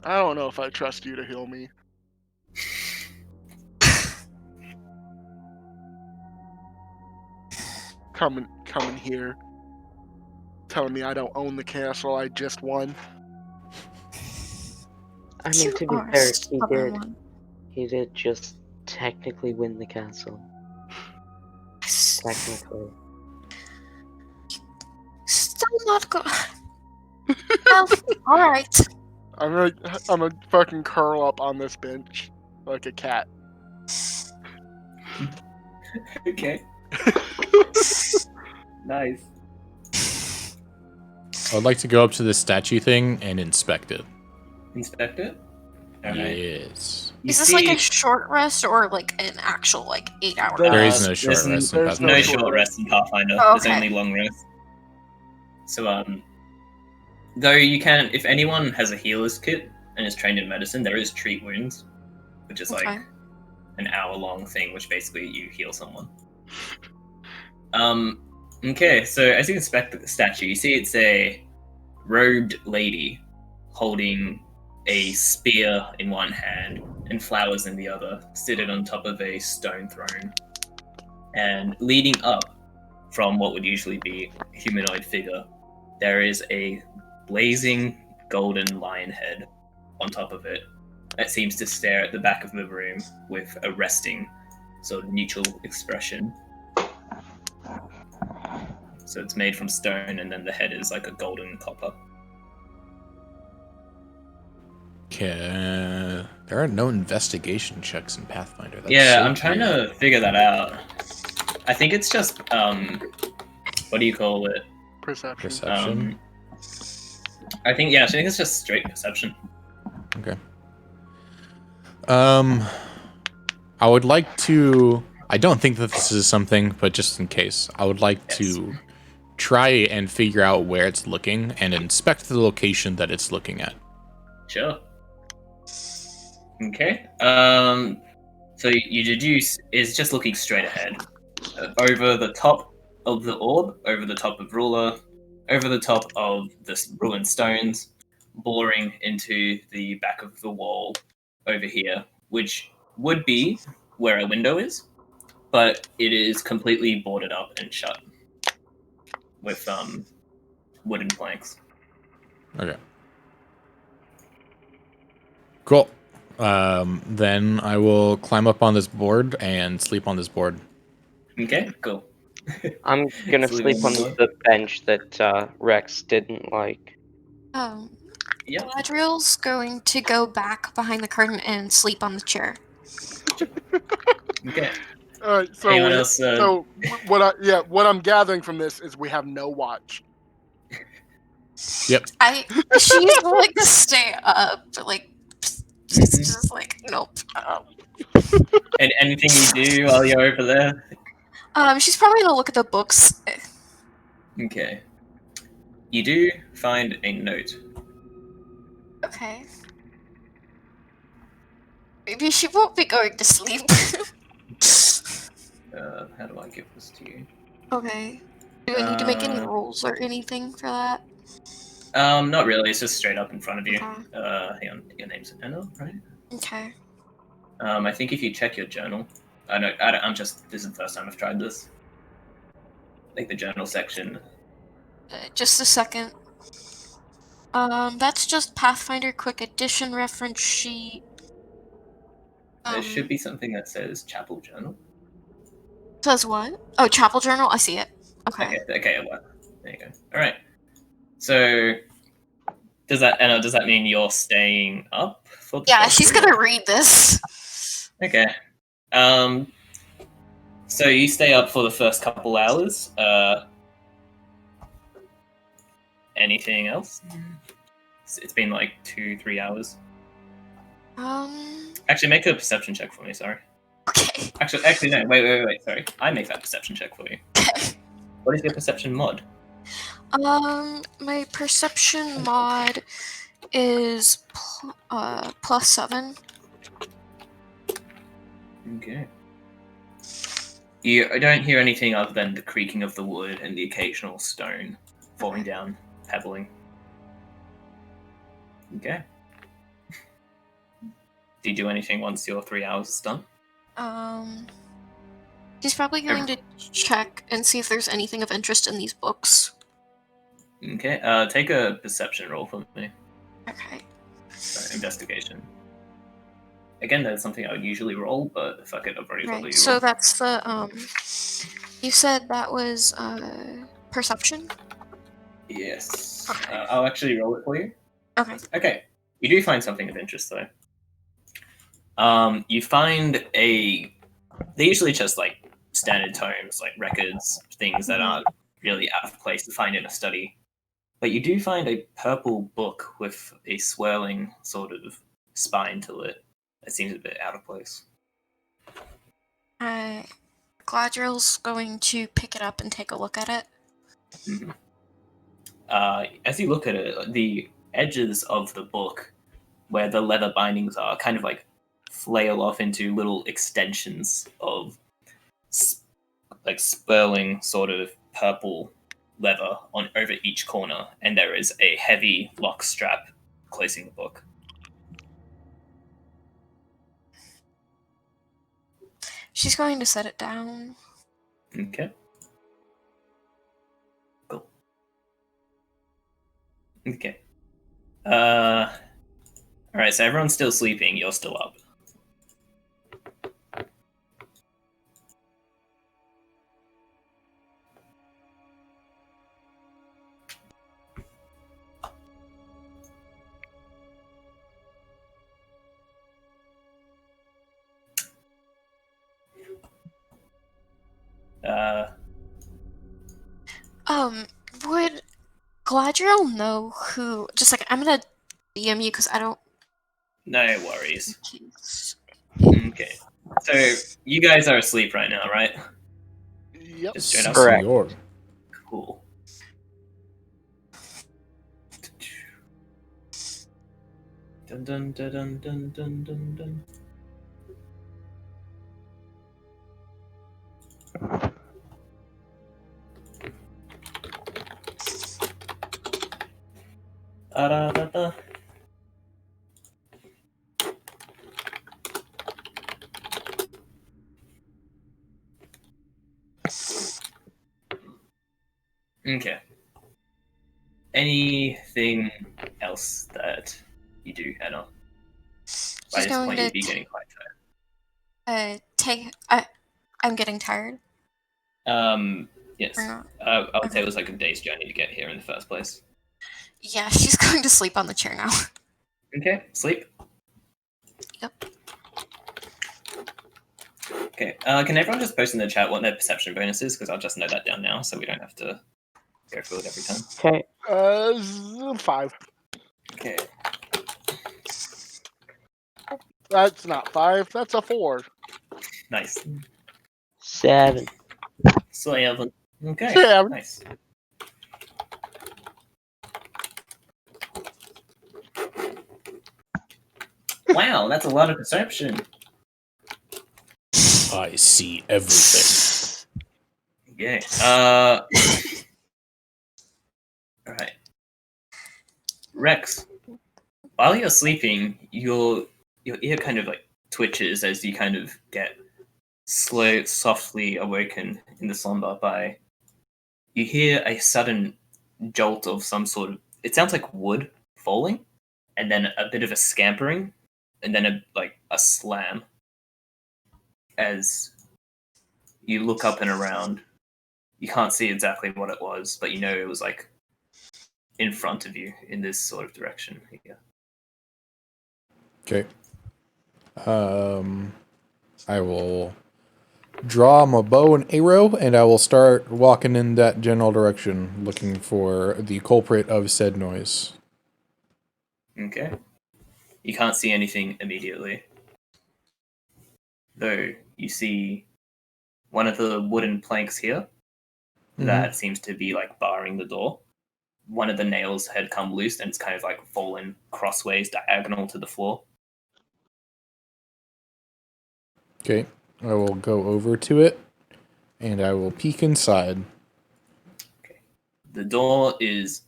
Speaker 3: I don't know if I trust you to heal me. Coming here, telling me I don't own the castle I just won.
Speaker 2: I mean,
Speaker 5: You
Speaker 2: to be
Speaker 5: are a
Speaker 2: fair,
Speaker 5: stubborn one.
Speaker 2: he did just technically win the castle. Technically.
Speaker 5: Still not good. Well, alright.
Speaker 3: I'm gonna fucking curl up on this bench like a cat.
Speaker 1: Okay. Nice.
Speaker 4: I would like to go up to the statue thing and inspect it.
Speaker 1: Inspect it? Alright.
Speaker 4: Yes.
Speaker 1: You
Speaker 5: Is this
Speaker 1: see,
Speaker 5: like a short rest or like an actual like 8-hour
Speaker 3: There
Speaker 4: There
Speaker 5: rest?
Speaker 4: is no short
Speaker 1: there's
Speaker 4: rest.
Speaker 3: there's
Speaker 4: in
Speaker 3: no
Speaker 1: no
Speaker 4: Pathfinder.
Speaker 1: short rest in Pathfinder.
Speaker 5: Oh,
Speaker 1: There's
Speaker 5: okay.
Speaker 1: only long rest. So, though you can, if anyone has a healer's kit and is trained in medicine, there is treat wounds, which is
Speaker 5: Okay.
Speaker 1: like an hour-long thing, which basically you heal someone. Okay, so as you inspect the statue, you see it's a robed lady holding a spear in one hand and flowers in the other, seated on top of a stone throne. And leading up from what would usually be a humanoid figure, there is a blazing golden lion head on top of it that seems to stare at the back of the room with a resting, sort of neutral expression. So it's made from stone, and then the head is like a golden copper.
Speaker 4: Okay. There are no investigation checks in Pathfinder. That's
Speaker 1: Yeah,
Speaker 4: so
Speaker 1: I'm trying
Speaker 4: weird.
Speaker 1: to figure that out. I think it's just what do you call it?
Speaker 3: Perception.
Speaker 4: Perception.
Speaker 1: I think it's just straight perception.
Speaker 4: Okay. I would like to. I don't think that this is something, but just in case, I would like to try and figure out where it's looking and inspect the location that it's looking at.
Speaker 1: Sure. Okay. So you deduce is just looking straight ahead, over the top of the orb, over the top of ruler, over the top of the ruined stones, boring into the back of the wall over here, which would be where a window is, but it is completely boarded up and shut with wooden planks.
Speaker 4: Okay. Cool. Then I will climb up on this board and sleep on this board.
Speaker 1: Okay, cool.
Speaker 2: I'm gonna
Speaker 1: Sleep
Speaker 2: sleep
Speaker 1: on
Speaker 2: on
Speaker 1: the board.
Speaker 2: the bench that Rex didn't like.
Speaker 1: Yep.
Speaker 5: Galadriel's going to go back behind the curtain and sleep on the chair.
Speaker 1: Okay.
Speaker 3: All right. So
Speaker 1: Anyone else?
Speaker 3: what I'm gathering from this is we have no watch.
Speaker 4: Yep.
Speaker 5: She's willing to stay up, but like she's just like nope.
Speaker 1: And anything you do while you're over there?
Speaker 5: She's probably gonna look at the books.
Speaker 1: Okay. You do find a note.
Speaker 5: Okay. Maybe she won't be going to sleep.
Speaker 1: How do I give this to you?
Speaker 5: Okay. Do I need to make any rolls or anything for that?
Speaker 1: Not really. It's just straight up in front of you.
Speaker 5: Okay.
Speaker 1: Hang on. Your name's Anna, right?
Speaker 5: Okay.
Speaker 1: I think if you check your journal, this is the first time I've tried this. Like the journal section.
Speaker 5: Just a second. That's just Pathfinder Quick Edition reference sheet.
Speaker 1: There should be something that says Chapel Journal.
Speaker 5: Says what? Oh, Chapel Journal? I see it. Okay.
Speaker 1: Okay, well, there you go. Alright. So, Does that mean you're staying up for the
Speaker 5: Yeah,
Speaker 1: first
Speaker 5: she's
Speaker 1: three?
Speaker 5: gonna read this.
Speaker 1: Okay. So you stay up for the first couple hours. Anything else? It's been like 2-3 hours. Actually, make a perception check for me. Sorry.
Speaker 5: Okay.
Speaker 1: Actually, no. Wait. Sorry, I make that perception check for you. What is your perception mod?
Speaker 5: My perception mod is +7.
Speaker 1: Okay. You don't hear anything other than the creaking of the wood and the occasional stone falling down, pebbling. Okay. Do you do anything once your 3 hours is done?
Speaker 5: He's probably going to check and see if there's anything of interest in these books.
Speaker 1: Okay. Take a perception roll for me.
Speaker 5: Okay.
Speaker 1: Investigation. Again, that's something I would usually roll, but fuck it, I've already rolled
Speaker 5: Right.
Speaker 1: you.
Speaker 5: So that's the You said that was perception.
Speaker 1: Yes.
Speaker 5: Okay.
Speaker 1: I'll actually roll it for you.
Speaker 5: Okay.
Speaker 1: Okay. You do find something of interest though. You find They're usually just like standard tomes, like records, things that aren't really out of place to find in a study. But you do find a purple book with a swirling sort of spine to it. It seems a bit out of place.
Speaker 5: Gladriel's going to pick it up and take a look at it.
Speaker 1: Mm-hmm. As you look at it, the edges of the book, where the leather bindings are, kind of like flail off into little extensions of like swirling sort of purple leather on over each corner, and there is a heavy lock strap closing the book.
Speaker 5: She's going to set it down.
Speaker 1: Okay. Cool. Okay. Alright, so everyone's still sleeping, you're still up.
Speaker 5: Would Gladriel know who? Just like I'm gonna DM you because I don't.
Speaker 1: No worries. Okay. So, you guys are asleep right now, right?
Speaker 3: Yep.
Speaker 1: Just straight up.
Speaker 2: Correct.
Speaker 4: Senor.
Speaker 1: Cool. Dun dun dun dun dun dun dun dun. Da da da da. Okay. Anything else that you do, Anna? By
Speaker 5: She's
Speaker 1: this
Speaker 5: going
Speaker 1: point,
Speaker 5: to
Speaker 1: you'd be getting quite tired.
Speaker 5: I'm getting tired.
Speaker 1: Yes.
Speaker 5: Or not.
Speaker 1: I would say
Speaker 5: Okay.
Speaker 1: it was like a day's journey to get here in the first place.
Speaker 5: Yeah, she's going to sleep on the chair now.
Speaker 1: Okay, sleep.
Speaker 5: Yep.
Speaker 1: Okay, can everyone just post in the chat what their perception bonus is? Because I'll just note that down now so we don't have to go through it every time.
Speaker 2: Okay.
Speaker 3: 5.
Speaker 1: Okay.
Speaker 3: That's not 5. That's a 4.
Speaker 1: Nice.
Speaker 2: 7.
Speaker 1: Seven. Okay.
Speaker 3: Seven.
Speaker 1: Nice. Wow, that's a lot of perception.
Speaker 4: I see everything.
Speaker 1: Okay. Alright. Rex, while you're sleeping, your ear kind of like twitches as you kind of get softly awoken in the slumber by you hear a sudden jolt of some sort of, it sounds like wood falling, and then a bit of a scampering, and then a slam as you look up and around. You can't see exactly what it was, but you know it was like in front of you in this sort of direction here.
Speaker 4: Okay. I will draw my bow and arrow, and I will start walking in that general direction, looking for the culprit of said noise.
Speaker 1: Okay. You can't see anything immediately, though you see one of the wooden planks here that seems to be like barring the door. One of the nails had come loose and it's kind of like fallen crossways diagonal to the floor.
Speaker 4: Okay, I will go over to it, and I will peek inside.
Speaker 1: Okay. The door is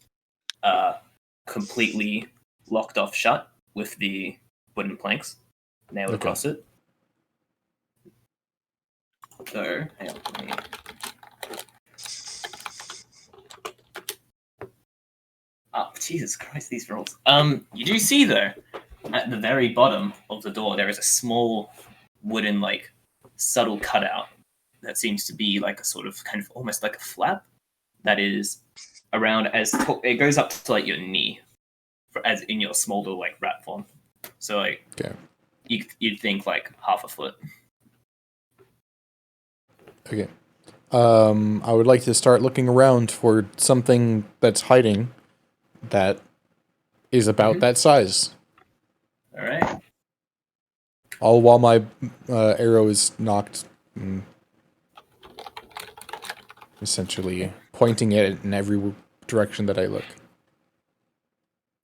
Speaker 1: completely locked off shut with the wooden planks nailed across it. So, hang on, let me... Oh, Jesus Christ, these rolls. You do see, though, at the very bottom of the door, there is a small wooden, like, subtle cutout that seems to be like a sort of kind of almost like a flap that is around as it goes up to like your knee, as in your small little like rat form. So like, you'd think like half a foot.
Speaker 4: Okay. I would like to start looking around for something that's hiding that is about that size.
Speaker 1: All right.
Speaker 4: All while my arrow is knocked, essentially pointing it in every direction that I look.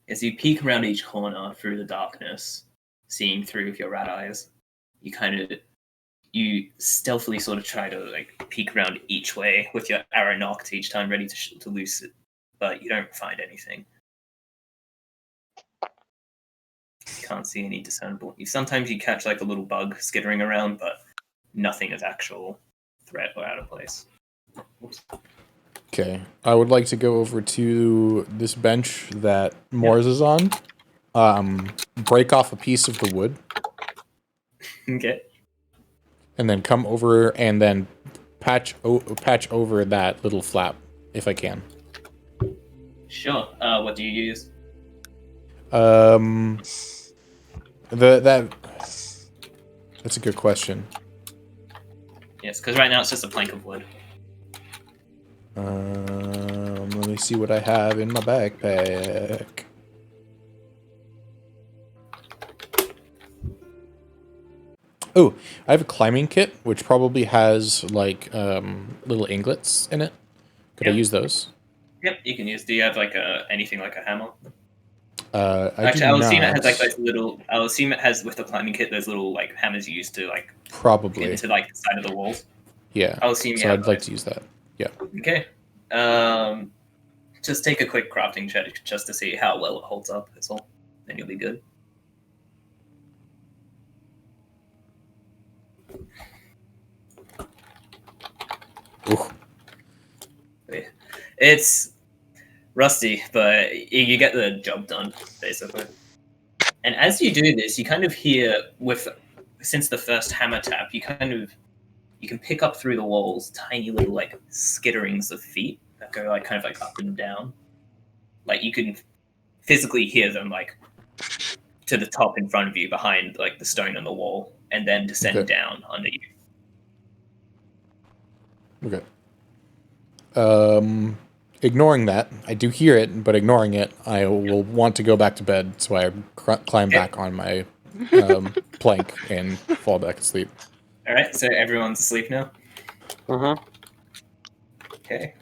Speaker 1: As you peek around each corner through the darkness, seeing through with your rat eyes, you stealthily sort of try to like peek around each way with your arrow knocked each time, ready to loose it, but you don't find anything. Can't see any discernible. Sometimes you catch like a little bug skittering around, but nothing is actual threat or out of place. Oops.
Speaker 4: Okay, I would like to go over to this bench that Moors is on, break off a piece of the wood.
Speaker 1: Okay.
Speaker 4: And then come over and then patch over that little flap, if I can.
Speaker 1: Sure. What do you use?
Speaker 4: That's a good question.
Speaker 1: Yes, because right now it's just a plank of wood.
Speaker 4: Let me see what I have in my backpack. Oh, I have a climbing kit, which probably has like little ingots in it. Could I use those?
Speaker 1: Yep, you can use. Do you have like anything like a hammer?
Speaker 4: Actually,
Speaker 1: I would assume it has like those little. I would assume it has with the climbing kit those little like hammers you used to like
Speaker 4: probably
Speaker 1: into like the side of the walls.
Speaker 4: Yeah.
Speaker 1: I'll assume.
Speaker 4: So I'd like to use that. Yeah.
Speaker 1: Okay. Just take a quick crafting check just to see how well it holds up. That's all. Then you'll be good.
Speaker 4: Ooh.
Speaker 1: It's rusty, but you get the job done, basically. And as you do this, you kind of hear, since the first hammer tap, you can pick up through the walls tiny little like skitterings of feet that go like kind of like up and down. Like you can physically hear them like to the top in front of you, behind like the stone on the wall, and then descend down under you.
Speaker 4: Okay. Ignoring that, I do hear it, but ignoring it, I will want to go back to bed, so I climb back on my plank and fall back asleep.
Speaker 1: All right, so everyone's asleep now? Okay.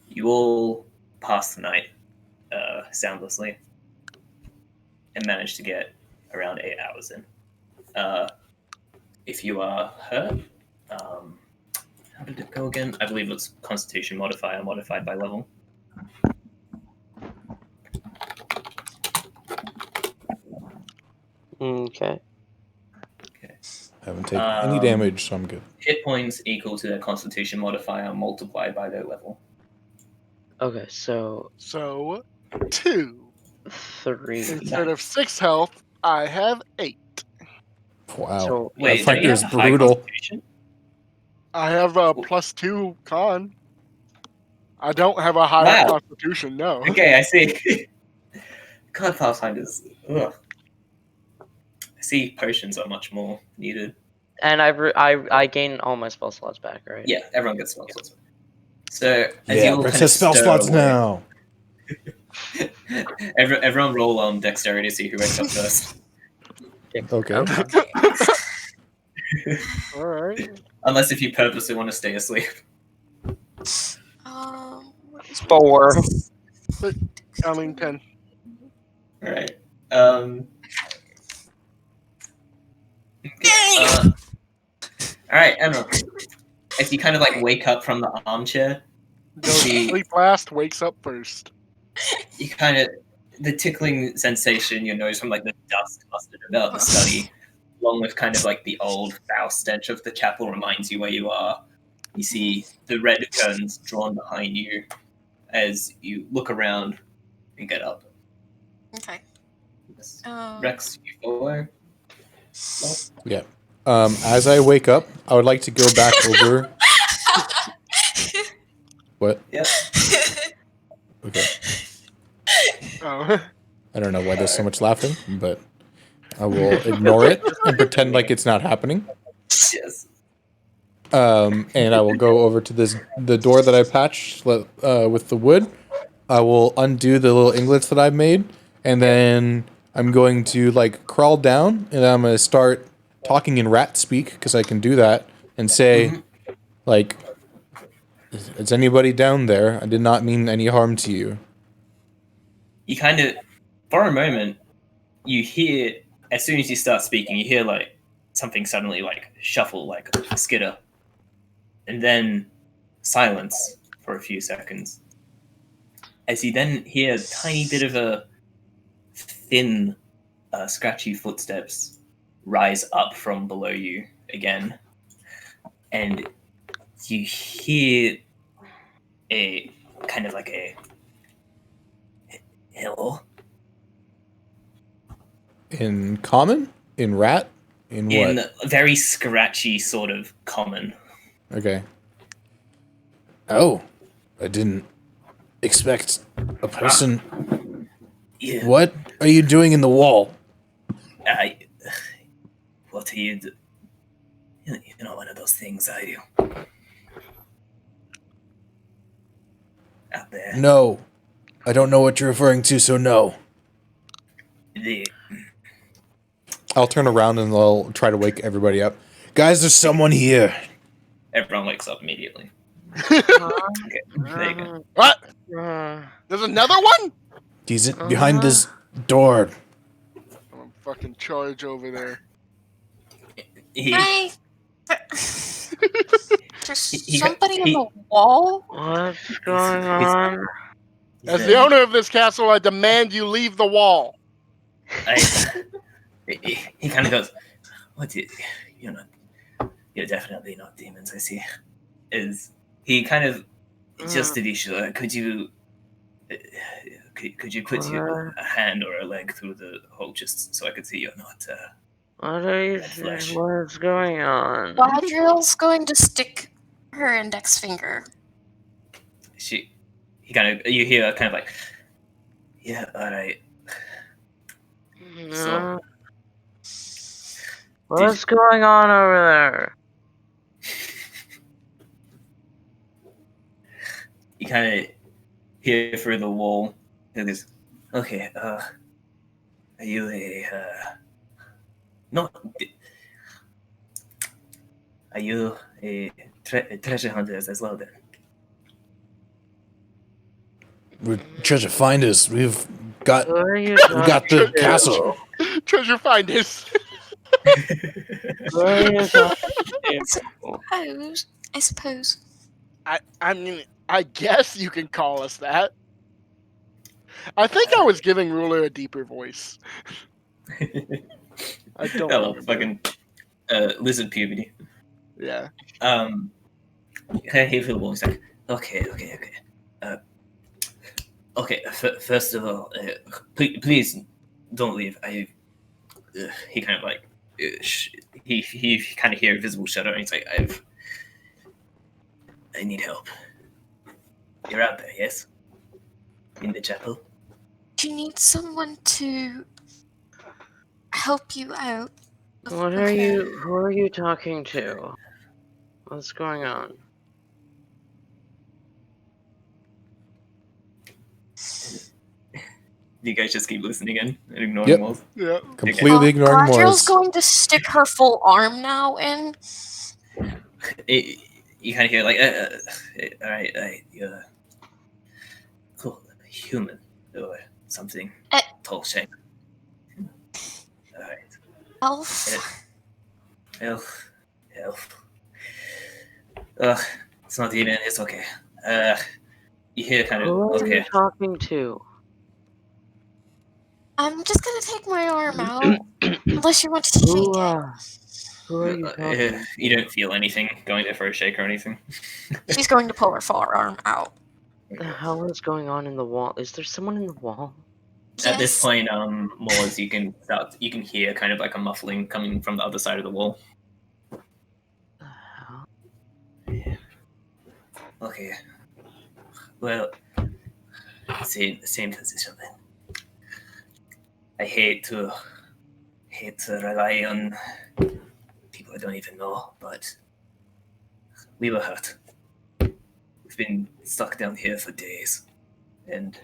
Speaker 1: You all pass the night soundlessly and manage to get around 8 hours in. If you are hurt, how did it go again? I believe it's Constitution modifier modified by level.
Speaker 2: Okay.
Speaker 4: I haven't taken any damage, so I'm good.
Speaker 1: Hit points equal to their Constitution modifier multiplied by their level.
Speaker 2: Okay, so
Speaker 3: 2.
Speaker 2: 3.
Speaker 3: Instead of 6 health, I have 8.
Speaker 4: Wow.
Speaker 2: So-
Speaker 1: Wait, don't you
Speaker 4: Pathfinder's
Speaker 1: have a high
Speaker 4: brutal.
Speaker 1: constitution?
Speaker 3: I have a +2 con. I don't have a higher
Speaker 1: Wow.
Speaker 3: constitution, no.
Speaker 1: Okay, I see. God, Pathfinders. Ugh. I see potions are much more needed.
Speaker 2: And I gain all my spell slots back, right?
Speaker 1: Yeah, everyone gets spell slots. So as
Speaker 4: Yeah,
Speaker 1: you all kind of
Speaker 4: princess spell
Speaker 1: stir
Speaker 4: slots
Speaker 1: away,
Speaker 4: now.
Speaker 1: everyone roll on dexterity to see who wakes up first.
Speaker 4: Okay.
Speaker 3: All right.
Speaker 1: Unless if you purposely want to stay asleep.
Speaker 5: What is
Speaker 6: 4.
Speaker 3: I mean 10.
Speaker 1: All right. All right, Emma. As you kind of like wake up from the armchair,
Speaker 3: Goes to
Speaker 1: The-
Speaker 3: sleep last, wakes up first.
Speaker 1: you kind of the tickling sensation you notice from like the dust clustered about the study, along with kind of like the old foul stench of the chapel, reminds you where you are. You see the red curtains drawn behind you as you look around and get up.
Speaker 5: Okay.
Speaker 1: Rex, you follow?
Speaker 4: As I wake up, I would like to go back over. What?
Speaker 1: Yeah.
Speaker 4: Okay.
Speaker 3: Oh.
Speaker 4: I don't know why there's so much laughing, but I will ignore it and pretend like it's not happening.
Speaker 1: Yes.
Speaker 4: And I will go over to the door that I patched with the wood. I will undo the little inglets that I've made, and then I'm going to like crawl down, and I'm gonna start talking in rat speak because I can do that, and say, like, "Is anybody down there? I did not mean any harm to you."
Speaker 1: You kind of, for a moment, you hear, as soon as you start speaking, you hear like something suddenly like shuffle, like a skitter. And then silence for a few seconds. As you then hear a tiny bit of a thin, scratchy footsteps rise up from below you again. And you hear a kind of like a hello.
Speaker 4: In common? In rat? In what?
Speaker 1: In a very scratchy sort of common.
Speaker 4: Okay. Oh, I didn't expect a person.
Speaker 1: Yeah.
Speaker 4: What are you doing in the wall?
Speaker 1: What are you do? You know, one of those things, are you? Out there.
Speaker 4: No, I don't know what you're referring to, so no. I'll turn around and I'll try to wake everybody up. Guys, there's someone here.
Speaker 1: Everyone wakes up immediately. Okay, there you go.
Speaker 3: What?
Speaker 2: Uh,
Speaker 3: There's another one?
Speaker 4: He's behind this door.
Speaker 3: I'm fucking charge over there.
Speaker 5: Hi. There's
Speaker 1: He got-
Speaker 5: somebody in
Speaker 1: he-
Speaker 5: the wall.
Speaker 2: what's going on?
Speaker 3: As the owner of this castle, I demand you leave the wall.
Speaker 1: He kind of goes, "What? You're not. You're definitely not demons. I see." He kind of just to be sure? Could you? Could you put a hand or a leg through the hole just so I could see you're not?
Speaker 2: What are you
Speaker 1: Red flesh.
Speaker 2: What's going on?
Speaker 5: Galadriel's going to stick her index finger.
Speaker 1: He kind of. You hear kind of like, yeah, all right. So,
Speaker 2: What's going on over
Speaker 1: you kind of hear through the wall. And goes, okay, are you not? Are you a treasure hunter as well then?
Speaker 4: We're treasure finders. We've got
Speaker 2: there? What are you
Speaker 4: we got the
Speaker 2: talking to?
Speaker 4: castle.
Speaker 3: Treasure finders.
Speaker 2: What are you talking to?
Speaker 5: I suppose.
Speaker 3: I mean, I guess you can call us that. I think I was giving Ruler a deeper voice. I don't
Speaker 1: Oh,
Speaker 3: remember.
Speaker 1: fucking lizard puberty.
Speaker 3: Yeah.
Speaker 1: He feel he's like, okay. Okay. First of all, please don't leave. he kind of like he kind of hear a visible shudder, and he's like, I need help. You're out there, yes? In the chapel.
Speaker 5: Do you need someone to help you out?
Speaker 2: What are you? Who are you talking to? What's going on?
Speaker 1: Do you guys just keep listening in and ignoring
Speaker 4: Yep.
Speaker 1: Moles?
Speaker 3: Yeah.
Speaker 4: Completely ignoring
Speaker 5: Galadriel's
Speaker 4: Morris.
Speaker 5: going to stick her full arm now in.
Speaker 1: You kind of hear like, all right, you're cool, human or something. Tall shape. All right.
Speaker 5: Elf.
Speaker 1: Elf. Ugh, it's not even. It's okay. You hear kind of
Speaker 2: Who are
Speaker 1: okay.
Speaker 2: you talking to?
Speaker 5: I'm just gonna take my arm out. Unless you want to shake
Speaker 2: Who
Speaker 5: it.
Speaker 2: who are you talking?
Speaker 1: You don't feel anything going there for a shake or anything.
Speaker 5: She's going to pull her forearm out.
Speaker 2: The hell is going on in the wall? Is there someone in the wall?
Speaker 1: At this
Speaker 5: Yes.
Speaker 1: point, Moles, you can hear kind of like a muffling coming from the other side of the wall.
Speaker 2: The hell?
Speaker 1: Okay. Well, same position then. I hate to rely on people I don't even know, but we were hurt. We've been stuck down here for days, and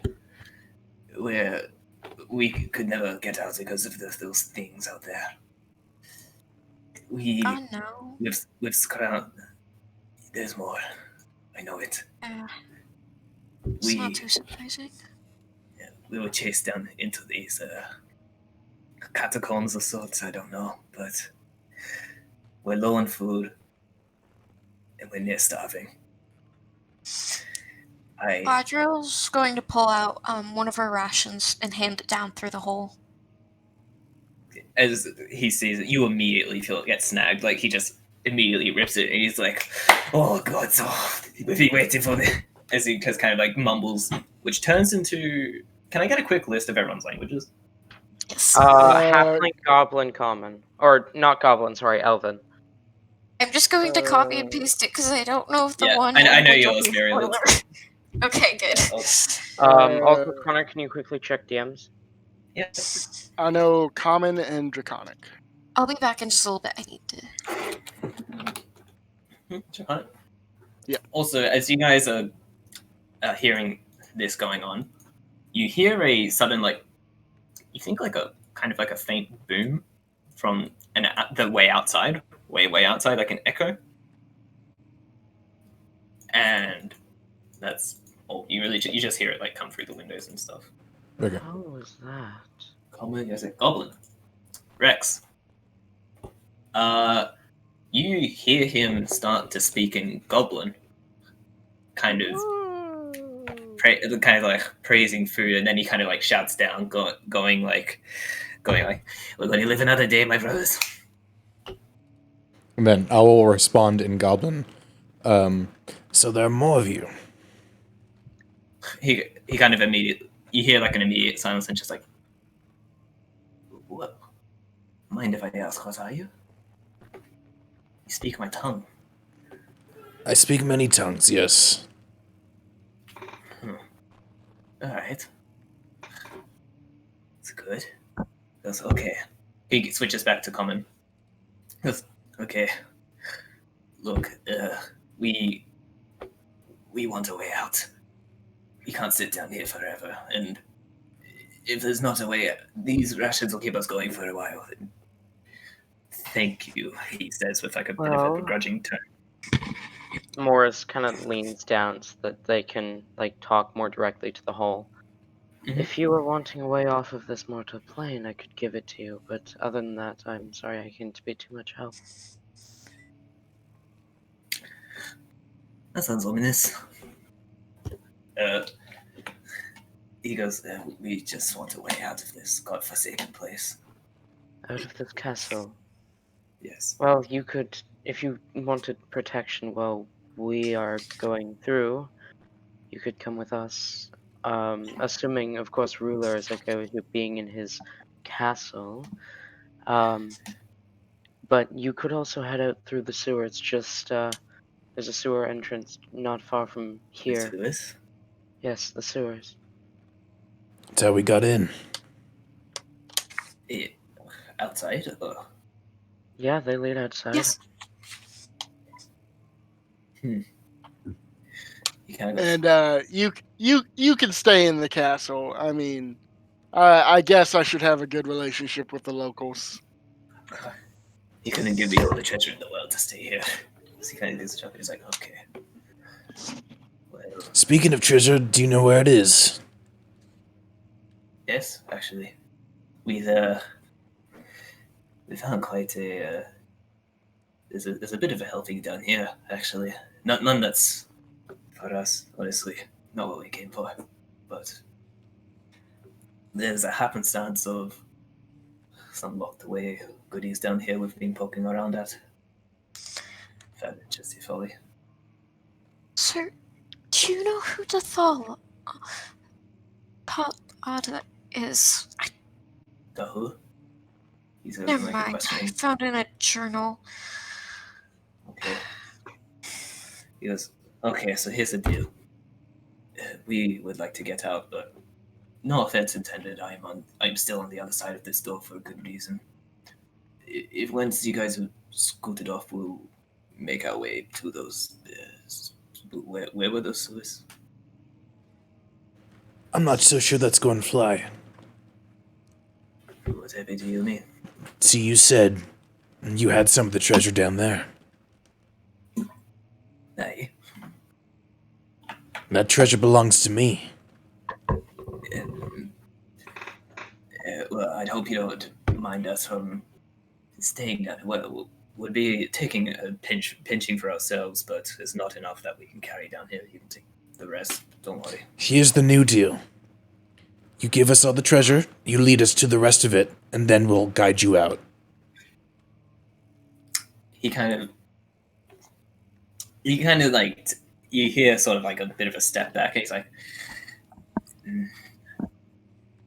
Speaker 1: we could never get out because of those things out there.
Speaker 5: Oh no.
Speaker 1: We've scrounged. There's more. I know it.
Speaker 5: It's not too surprising.
Speaker 1: We were chased down into these catacombs of sorts. I don't know, but we're low on food, and we're near starving.
Speaker 5: Galadriel's going to pull out one of her rations and hand it down through the hole.
Speaker 1: As he sees it, you immediately feel it get snagged. Like he just immediately rips it, and he's like, "Oh God, so we've been waiting for this." As he just kind of like mumbles, which turns into. Can I get a quick list of everyone's languages?
Speaker 5: Yes.
Speaker 2: Halfling, goblin, common, or not goblin. Sorry, elven.
Speaker 5: I'm just going to copy and paste it because I don't know if the
Speaker 1: Yeah,
Speaker 5: one.
Speaker 1: I know
Speaker 5: language will
Speaker 1: yours,
Speaker 5: be a
Speaker 1: Muriel.
Speaker 5: spoiler. Okay, good.
Speaker 2: Also, Connor, can you quickly check DMs?
Speaker 1: Yes.
Speaker 3: I know common and draconic.
Speaker 5: I'll be back in just a little bit. I need to.
Speaker 1: Check on it.
Speaker 3: Yeah.
Speaker 1: Also, as you guys are hearing this going on, you hear a sudden you think like a kind of like a faint boom from the way outside, way outside, like an echo, and that's all. You just hear it like come through the windows and stuff.
Speaker 4: Okay.
Speaker 2: How was that?
Speaker 1: Common, yes, Goblin. Rex. You hear him start to speak in Goblin, kind of like praising food, and then he kind of like shouts down, going like, "We're going to live another day, my brothers."
Speaker 4: And then I will respond in Goblin. So there are more of you.
Speaker 1: He kind of you hear like an immediate silence, and just like, "What? Mind if I ask, what are you? You speak my tongue."
Speaker 4: I speak many tongues, yes.
Speaker 1: All right. It's good. That's okay. He switches back to common. Goes, okay. Look, we want a way out. We can't sit down here forever, and if there's not a way, these rations will keep us going for a while. Thank you, he says with like a bit of a begrudging tone.
Speaker 2: Morris kind of leans down so that they can like talk more directly to the hole.
Speaker 1: Mhm.
Speaker 2: If you were wanting a way off of this mortal plane, I could give it to you, but other than that, I'm sorry I can't be too much help.
Speaker 1: That sounds ominous. He goes, we just want a way out of this godforsaken place.
Speaker 2: Out of this castle.
Speaker 1: Yes.
Speaker 2: Well, you could, if you wanted protection while we are going through, you could come with us. Assuming, of course, Ruler is okay with you being in his castle. But you could also head out through the sewer. It's just there's a sewer entrance not far from here.
Speaker 1: Into this?
Speaker 2: Yes, the sewers.
Speaker 4: That's how we got in.
Speaker 1: Outside? Or?
Speaker 2: Yeah, they lead outside.
Speaker 5: Yes.
Speaker 1: You kind of
Speaker 3: And you can stay in the castle. I mean, I guess I should have a good relationship with the locals.
Speaker 1: he couldn't give me all the treasure in the world to stay here. So he kind of gives a chuckle. He's like, okay. Well,
Speaker 4: Speaking of treasure, do you know where it is?
Speaker 1: yes, actually. We found quite a there's a bit of a helping down here, actually. None that's for us, honestly. Not what we came for. But there's a happenstance of some locked away goodies down here we've been poking around at. Found it just folly.
Speaker 5: So, do you know who the Thal part is?
Speaker 1: The who? He's
Speaker 5: Never
Speaker 1: like a
Speaker 5: mind. I
Speaker 1: question.
Speaker 5: found it in a journal.
Speaker 1: Okay. He goes, okay, so here's the deal. We would like to get out, but no offense intended. I'm still on the other side of this door for a good reason. If once you guys have scooted off, we'll make our way to those. Where were those sewers?
Speaker 4: I'm not so sure that's going to fly.
Speaker 1: Whatever do you mean?
Speaker 4: See, you said you had some of the treasure down there.
Speaker 1: Aye.
Speaker 4: That treasure belongs to me.
Speaker 1: Well, I'd hope you don't mind us from staying down. Well, would be taking a pinching for ourselves, but it's not enough that we can carry down here. You can take the rest. Don't worry.
Speaker 4: Here's the new deal. You give us all the treasure, you lead us to the rest of it, and then we'll guide you out.
Speaker 1: He kind of like you hear sort of like a bit of a step back. He's like,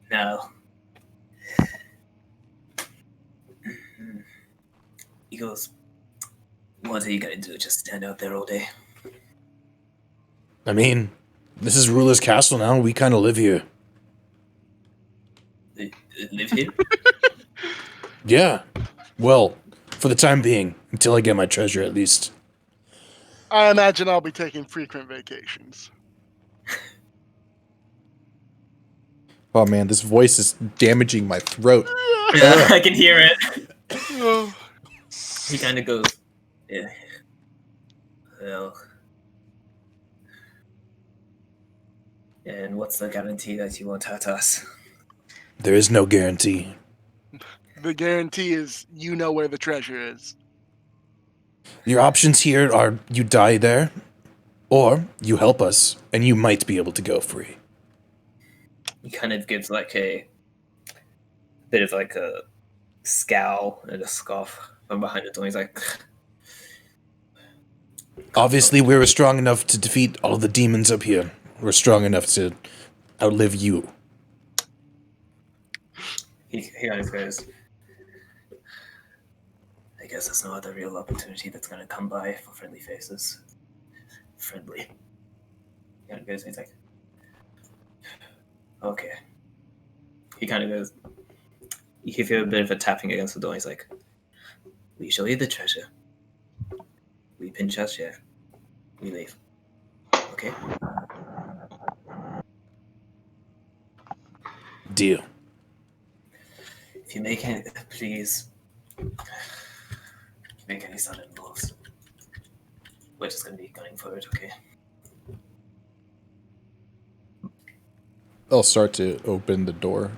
Speaker 1: no. He goes, what are you gonna do? Just stand out there all day?
Speaker 4: I mean, this is Ruler's Castle now. We kind of live here.
Speaker 1: Live here?
Speaker 4: Yeah. Well, for the time being, until I get my treasure at least.
Speaker 3: I imagine I'll be taking frequent vacations.
Speaker 4: Oh man, this voice is damaging my throat.
Speaker 1: Yeah, I can hear it. He kind of goes, yeah. Well. And what's the guarantee that you won't hurt us?
Speaker 4: There is no guarantee.
Speaker 3: The guarantee is you know where the treasure is.
Speaker 4: Your options here are you die there, or you help us, and you might be able to go free.
Speaker 1: He kind of gives like a bit of like a scowl and a scoff from behind the door. He's like,
Speaker 4: Obviously, we're strong enough to defeat all the demons up here. We're strong enough to outlive you.
Speaker 1: he kind of goes, I guess there's no other real opportunity that's going to come by for friendly faces. Friendly. He kind of goes, he's like, okay. He kind of goes, you feel a bit of a tapping against the door. He's like, we show you the treasure. We pinch our share. We leave. Okay?
Speaker 4: Deal.
Speaker 1: If you make any, please, make any sudden moves. We're just going to be gunning for it, okay?
Speaker 4: I'll start to open the door.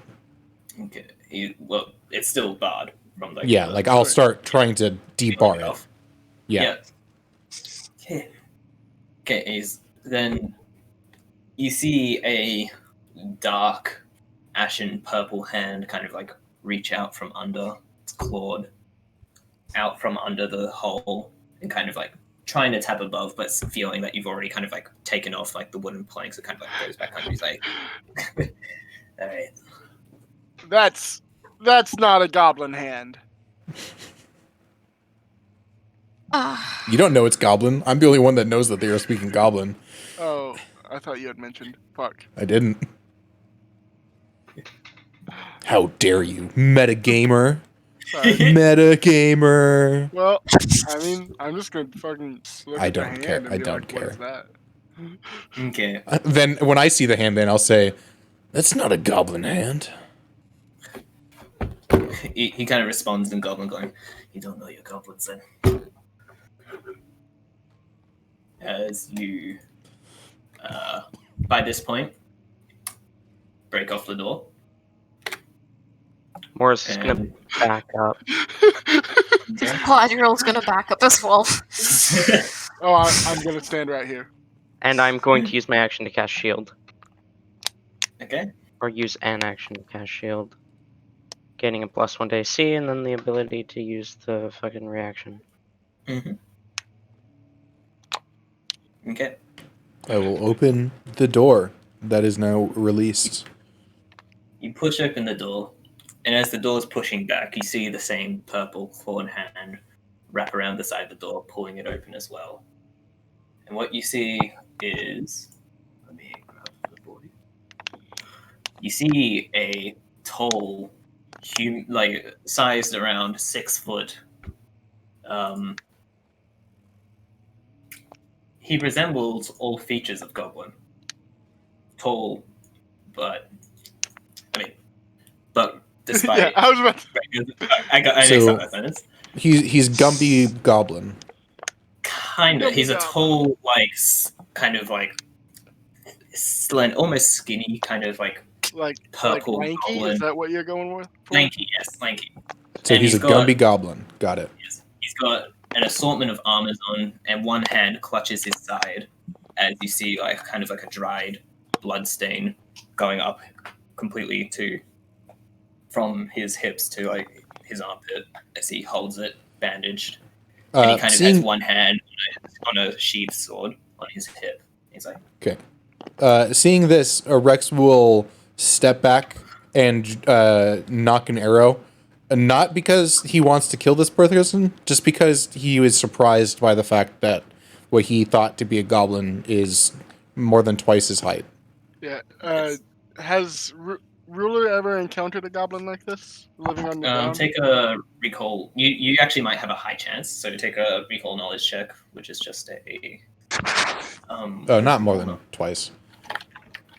Speaker 1: Okay. Well, it's still barred from like.
Speaker 4: Yeah, like I'll start trying to debar it. Yeah.
Speaker 1: Okay. Okay. Then you see a dark, ashen purple hand kind of like reach out from under its clawed out from under the hole and kind of like trying to tap above, but feeling that you've already kind of like taken off like the wooden planks. It kind of like goes back under. He's like, all right.
Speaker 3: That's not a goblin hand.
Speaker 4: You don't know it's Goblin. I'm the only one that knows that they are speaking Goblin.
Speaker 3: Oh, I thought you had mentioned. Fuck.
Speaker 4: I didn't. How dare you, metagamer?
Speaker 3: Sorry.
Speaker 4: Metagamer.
Speaker 3: Well, I mean, I'm just gonna fucking look
Speaker 4: I
Speaker 3: at the
Speaker 4: don't
Speaker 3: hand
Speaker 4: care.
Speaker 3: and
Speaker 4: I
Speaker 3: be
Speaker 4: don't
Speaker 3: like, what is
Speaker 4: care.
Speaker 3: that?
Speaker 1: Okay.
Speaker 4: Then when I see the hand, then I'll say, "That's not a goblin hand."
Speaker 1: He kind of responds in Goblin, going, "You don't know your goblins, then." As you, by this point, break off the door.
Speaker 2: Morris is gonna
Speaker 1: And
Speaker 2: back up.
Speaker 5: Galadriel's gonna back up as well.
Speaker 3: Oh, I'm gonna stand right here.
Speaker 2: And I'm going to use my action to cast shield.
Speaker 1: Okay.
Speaker 2: Or use an action to cast shield. Gaining a +1 to AC, and then the ability to use the fucking reaction.
Speaker 1: Mm-hmm. Okay.
Speaker 4: I will open the door that is now released.
Speaker 1: You push open the door, and as the door is pushing back, you see the same purple clawed hand wrap around the side of the door, pulling it open as well. And what you see is, let me grab the board. You see a tall, like sized around 6 foot. He resembles all features of Goblin. Tall, but despite
Speaker 3: Yeah, I was about to.
Speaker 1: I
Speaker 4: So-
Speaker 1: next time that sentence.
Speaker 4: He's Gumby Goblin.
Speaker 1: Kind of. He's a tall, like kind of like slim, almost skinny, kind of like
Speaker 3: Like
Speaker 1: purple
Speaker 3: lanky?
Speaker 1: goblin.
Speaker 3: Is that what you're going with? For?
Speaker 1: Lanky, yes, lanky.
Speaker 4: So
Speaker 1: And
Speaker 4: he's a
Speaker 1: got-
Speaker 4: Gumby Goblin. Got it.
Speaker 1: Yes, he's got an assortment of armors on, and one hand clutches his side, as you see, like kind of like a dried blood stain going up completely from his hips to like his armpit as he holds it bandaged. And he kind of has one hand on a sheathed sword on his hip. He's like,
Speaker 4: okay. Seeing this, Rex will step back and knock an arrow. Not because he wants to kill this person, just because he was surprised by the fact that what he thought to be a goblin is more than twice his height.
Speaker 3: Yeah. Has Ruler ever encountered a goblin like this living on the ground?
Speaker 1: take a recall. You actually might have a high chance, so take a recall knowledge check, which is just a.
Speaker 4: Oh, not more than twice.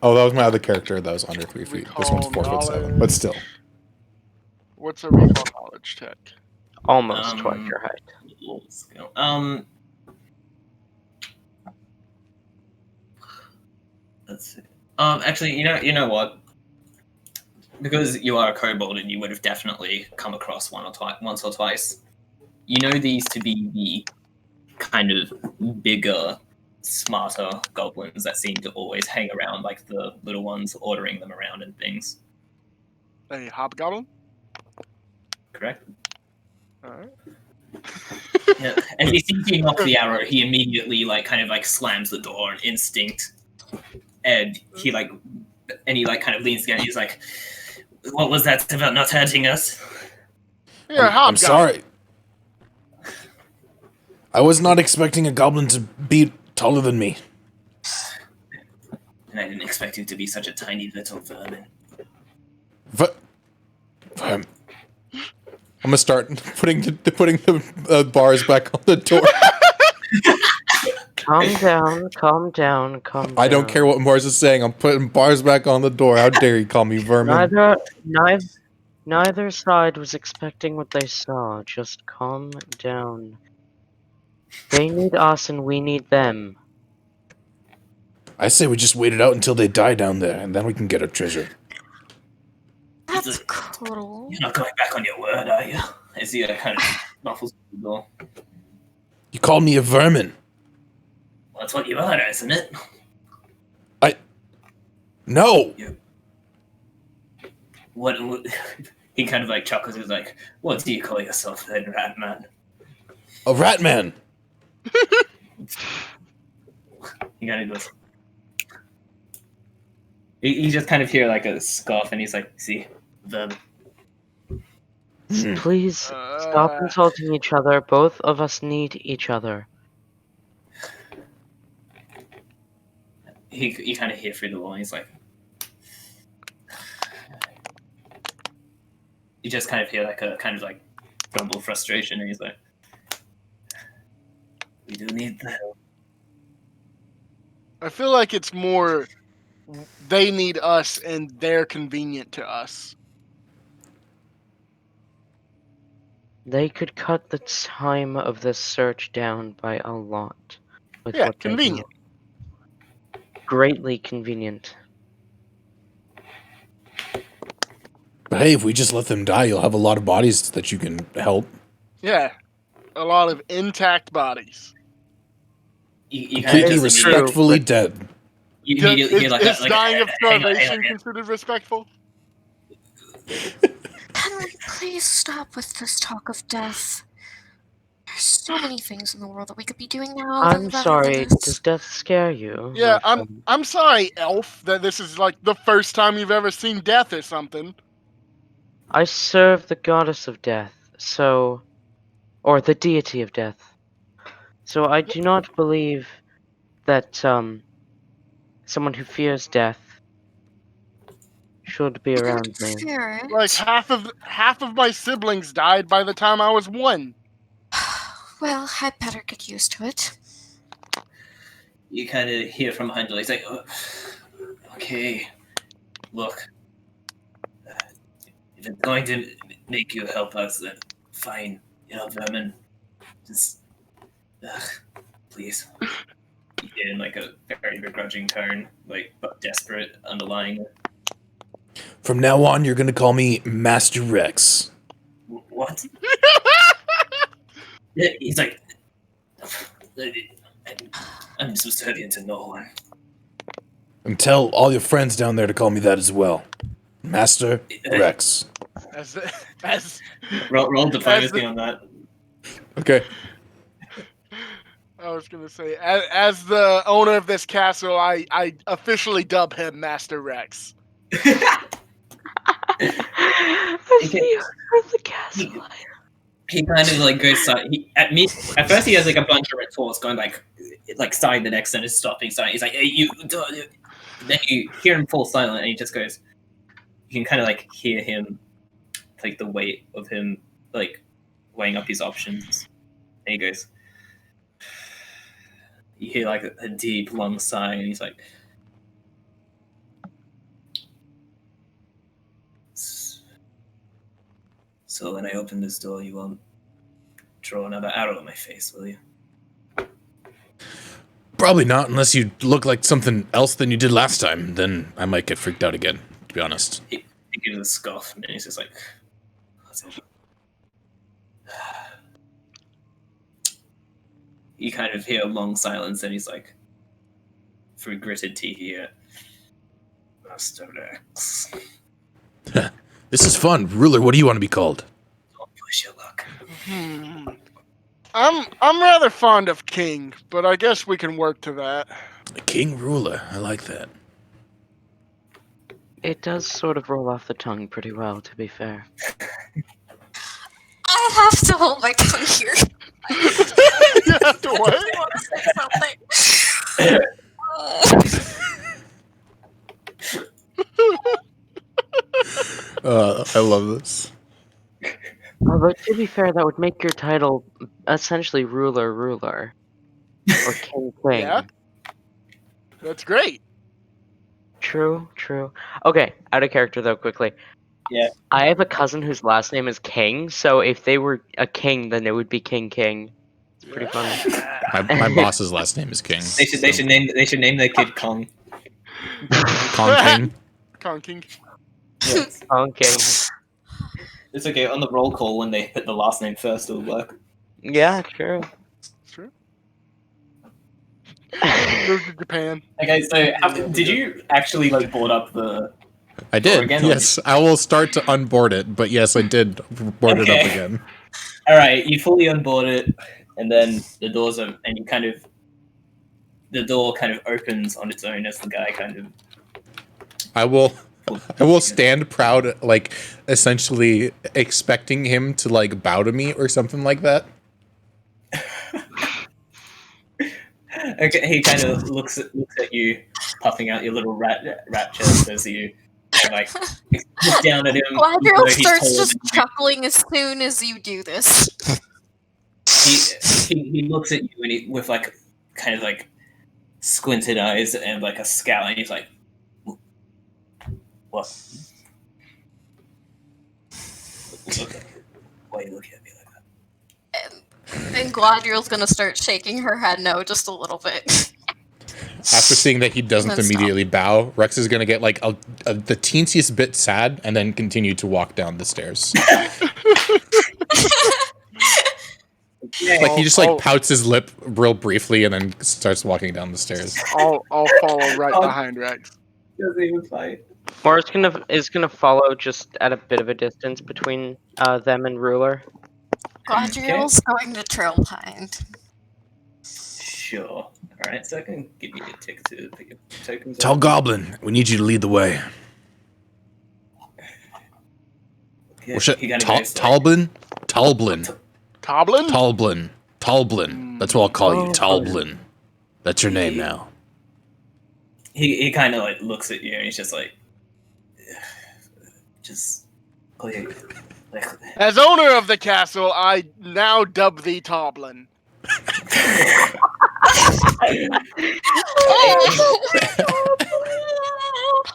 Speaker 4: Oh, that was my other character that was under 3 feet. This one's 4'7", but still.
Speaker 3: What's a recall knowledge check?
Speaker 2: Almost twice your height.
Speaker 1: Let's see. Actually, you know what? Because you are a kobold and you would have definitely come across once or twice. You know these to be the kind of bigger, smarter goblins that seem to always hang around like the little ones, ordering them around and things.
Speaker 3: A hobgoblin?
Speaker 1: Correct?
Speaker 3: Alright.
Speaker 1: Yeah. As he sees you knock the arrow, he immediately slams the door on instinct, and he kind of leans down. He's like, "What was that about not hurting us?"
Speaker 3: Yeah,
Speaker 4: I'm sorry. I was not expecting a goblin to be taller than me.
Speaker 1: And I didn't expect you to be such a tiny little vermin.
Speaker 4: I'm gonna start putting the bars back on the door.
Speaker 2: Calm down, calm down, calm down.
Speaker 4: I don't care what Mars is saying. I'm putting bars back on the door. How dare you call me vermin?
Speaker 2: Neither side was expecting what they saw. Just calm down. They need us and we need them.
Speaker 4: I say we just wait it out until they die down there, and then we can get our treasure.
Speaker 5: That's cruel.
Speaker 1: You're not going back on your word, are you? As he kind of muffles the door.
Speaker 4: You called me a vermin.
Speaker 1: Well, that's what you are, isn't it?
Speaker 4: No.
Speaker 1: What? He kind of chuckles. He's like, "What do you call yourself, then, rat man?"
Speaker 4: A rat man.
Speaker 1: He kind of goes. You just kind of hear a scoff, and he's like, "See, vermin."
Speaker 2: Please stop insulting each other. Both of us need each other.
Speaker 1: You kind of hear through the wall. He's like, you just kind of hear like a kind of like grumble of frustration, and he's like, "We do need the help."
Speaker 3: I feel like it's more they need us and they're convenient to us.
Speaker 2: They could cut the time of this search down by a lot with
Speaker 3: Yeah,
Speaker 2: what they
Speaker 3: convenient.
Speaker 2: know. Greatly convenient.
Speaker 4: But hey, if we just let them die, you'll have a lot of bodies that you can help.
Speaker 3: Yeah, a lot of intact bodies.
Speaker 1: You kind of
Speaker 4: Completely
Speaker 1: just
Speaker 4: respectfully dead.
Speaker 1: You immediately hear like
Speaker 3: Is
Speaker 1: a,
Speaker 3: dying of
Speaker 1: hang on,
Speaker 3: starvation considered respectful?
Speaker 5: Henry, please stop with this talk of death. There's so many things in the world that we could be doing now.
Speaker 2: I'm
Speaker 5: rather
Speaker 2: sorry,
Speaker 5: than this.
Speaker 2: does death scare you?
Speaker 3: Yeah,
Speaker 2: my friend?
Speaker 3: I'm sorry, Elf, that this is like the first time you've ever seen death or something.
Speaker 2: I serve the goddess of death, so... or the deity of death. So I do not believe that, someone who fears death should be around me.
Speaker 5: Fear it.
Speaker 3: Like half of my siblings died by the time I was 1.
Speaker 5: Well, I better get used to it.
Speaker 1: You kind of hear from behind you. He's like, oh, "Okay, look, if it's going to make you help us, then fine. Vermin, just please." You hear in like a very begrudging tone, like but desperate, underlying it.
Speaker 4: From now on, you're gonna call me Master Rex.
Speaker 1: What? Yeah, he's like, I'm subservient to no one.
Speaker 4: And tell all your friends down there to call me that as well. Master Rex.
Speaker 3: As
Speaker 1: Roll diplomacy on that.
Speaker 4: Okay.
Speaker 3: I was gonna say, as the owner of this castle, I officially dub him Master Rex.
Speaker 2: As the owner of the castle.
Speaker 1: He kind of like goes at first he has like a bunch of retorts going like starting the next sentence, stopping, starting. He's like, "Hey, you." Then you hear him fall silent, and he just goes. You can kind of like hear him, like the weight of him, like weighing up his options. And he goes. You hear like a deep, long sigh, and he's like, "So when I open this door, you won't draw another arrow at my face, will you?"
Speaker 4: Probably not, unless you look like something else than you did last time. Then I might get freaked out again, to be honest.
Speaker 1: He gives a scoff, and he's just like, you kind of hear a long silence, and he's like, through gritted teeth, here, Master Rex.
Speaker 4: This is fun. Ruler, what do you want to be called?
Speaker 1: Don't push your luck.
Speaker 3: I'm rather fond of King, but I guess we can work to that.
Speaker 4: King Ruler. I like that.
Speaker 2: It does sort of roll off the tongue pretty well, to be fair.
Speaker 5: I have to hold my tongue here.
Speaker 3: You have to what?
Speaker 5: I want to say something.
Speaker 4: I love this.
Speaker 2: Although, to be fair, that would make your title essentially Ruler. Or King.
Speaker 3: Yeah. That's great.
Speaker 2: True. Okay, out of character though, quickly.
Speaker 1: Yeah.
Speaker 2: I have a cousin whose last name is King, so if they were a king, then it would be King. It's pretty funny.
Speaker 4: My boss's last name is King.
Speaker 1: They should name their kid Kong.
Speaker 4: Kong King.
Speaker 3: Kong King.
Speaker 1: Yes.
Speaker 2: Kong King.
Speaker 1: It's okay, on the roll call when they put the last name first, it'll work.
Speaker 2: Yeah, true.
Speaker 3: Sure. Move to Japan.
Speaker 1: Okay, so did you actually like board up the...
Speaker 4: I did.
Speaker 1: Again,
Speaker 4: yes, I will start to unboard it, but yes, I did board it up again.
Speaker 1: Alright, you fully unboard it, and then the doors are... And you kind of... The door kind of opens on its own as the guy kind of...
Speaker 4: I will I will stand proud, like essentially expecting him to like bow to me or something like that.
Speaker 1: Okay, he kind of looks at you, puffing out your little rat chest as you like look down at him.
Speaker 5: Galadriel
Speaker 1: he's
Speaker 5: starts
Speaker 1: taller
Speaker 5: just
Speaker 1: than you.
Speaker 5: chuckling as soon as you do this.
Speaker 1: He looks at you and he with like kind of like squinted eyes and like a scowl, and he's like, "What? Why are you looking at me like that?"
Speaker 5: And Galadriel's gonna start shaking her head no just a little bit.
Speaker 4: After seeing that he doesn't
Speaker 5: Then stop.
Speaker 4: immediately bow, Rex is gonna get like the teensiest bit sad and then continue to walk down the stairs. Like he just like pouts his lip real briefly and then starts walking down the stairs.
Speaker 3: I'll follow right behind Rex.
Speaker 1: Doesn't even fight.
Speaker 2: Morris is gonna follow just at a bit of a distance between them and Ruler.
Speaker 5: Galadriel's going to trail behind.
Speaker 1: Sure. All right, so I can give you a tick to put your tokens.
Speaker 4: Tall
Speaker 1: on.
Speaker 4: Goblin, we need you to lead the way.
Speaker 1: Okay,
Speaker 4: Or should,
Speaker 1: he kinda goes, like,
Speaker 4: Talblin?
Speaker 3: Toblin?
Speaker 4: Talblin. That's what I'll call you,
Speaker 2: Oh.
Speaker 4: Talblin. That's your name now.
Speaker 1: He kind of like looks at you and he's just like, just clear. Like,
Speaker 3: As owner of the castle, I now dub thee Toblin.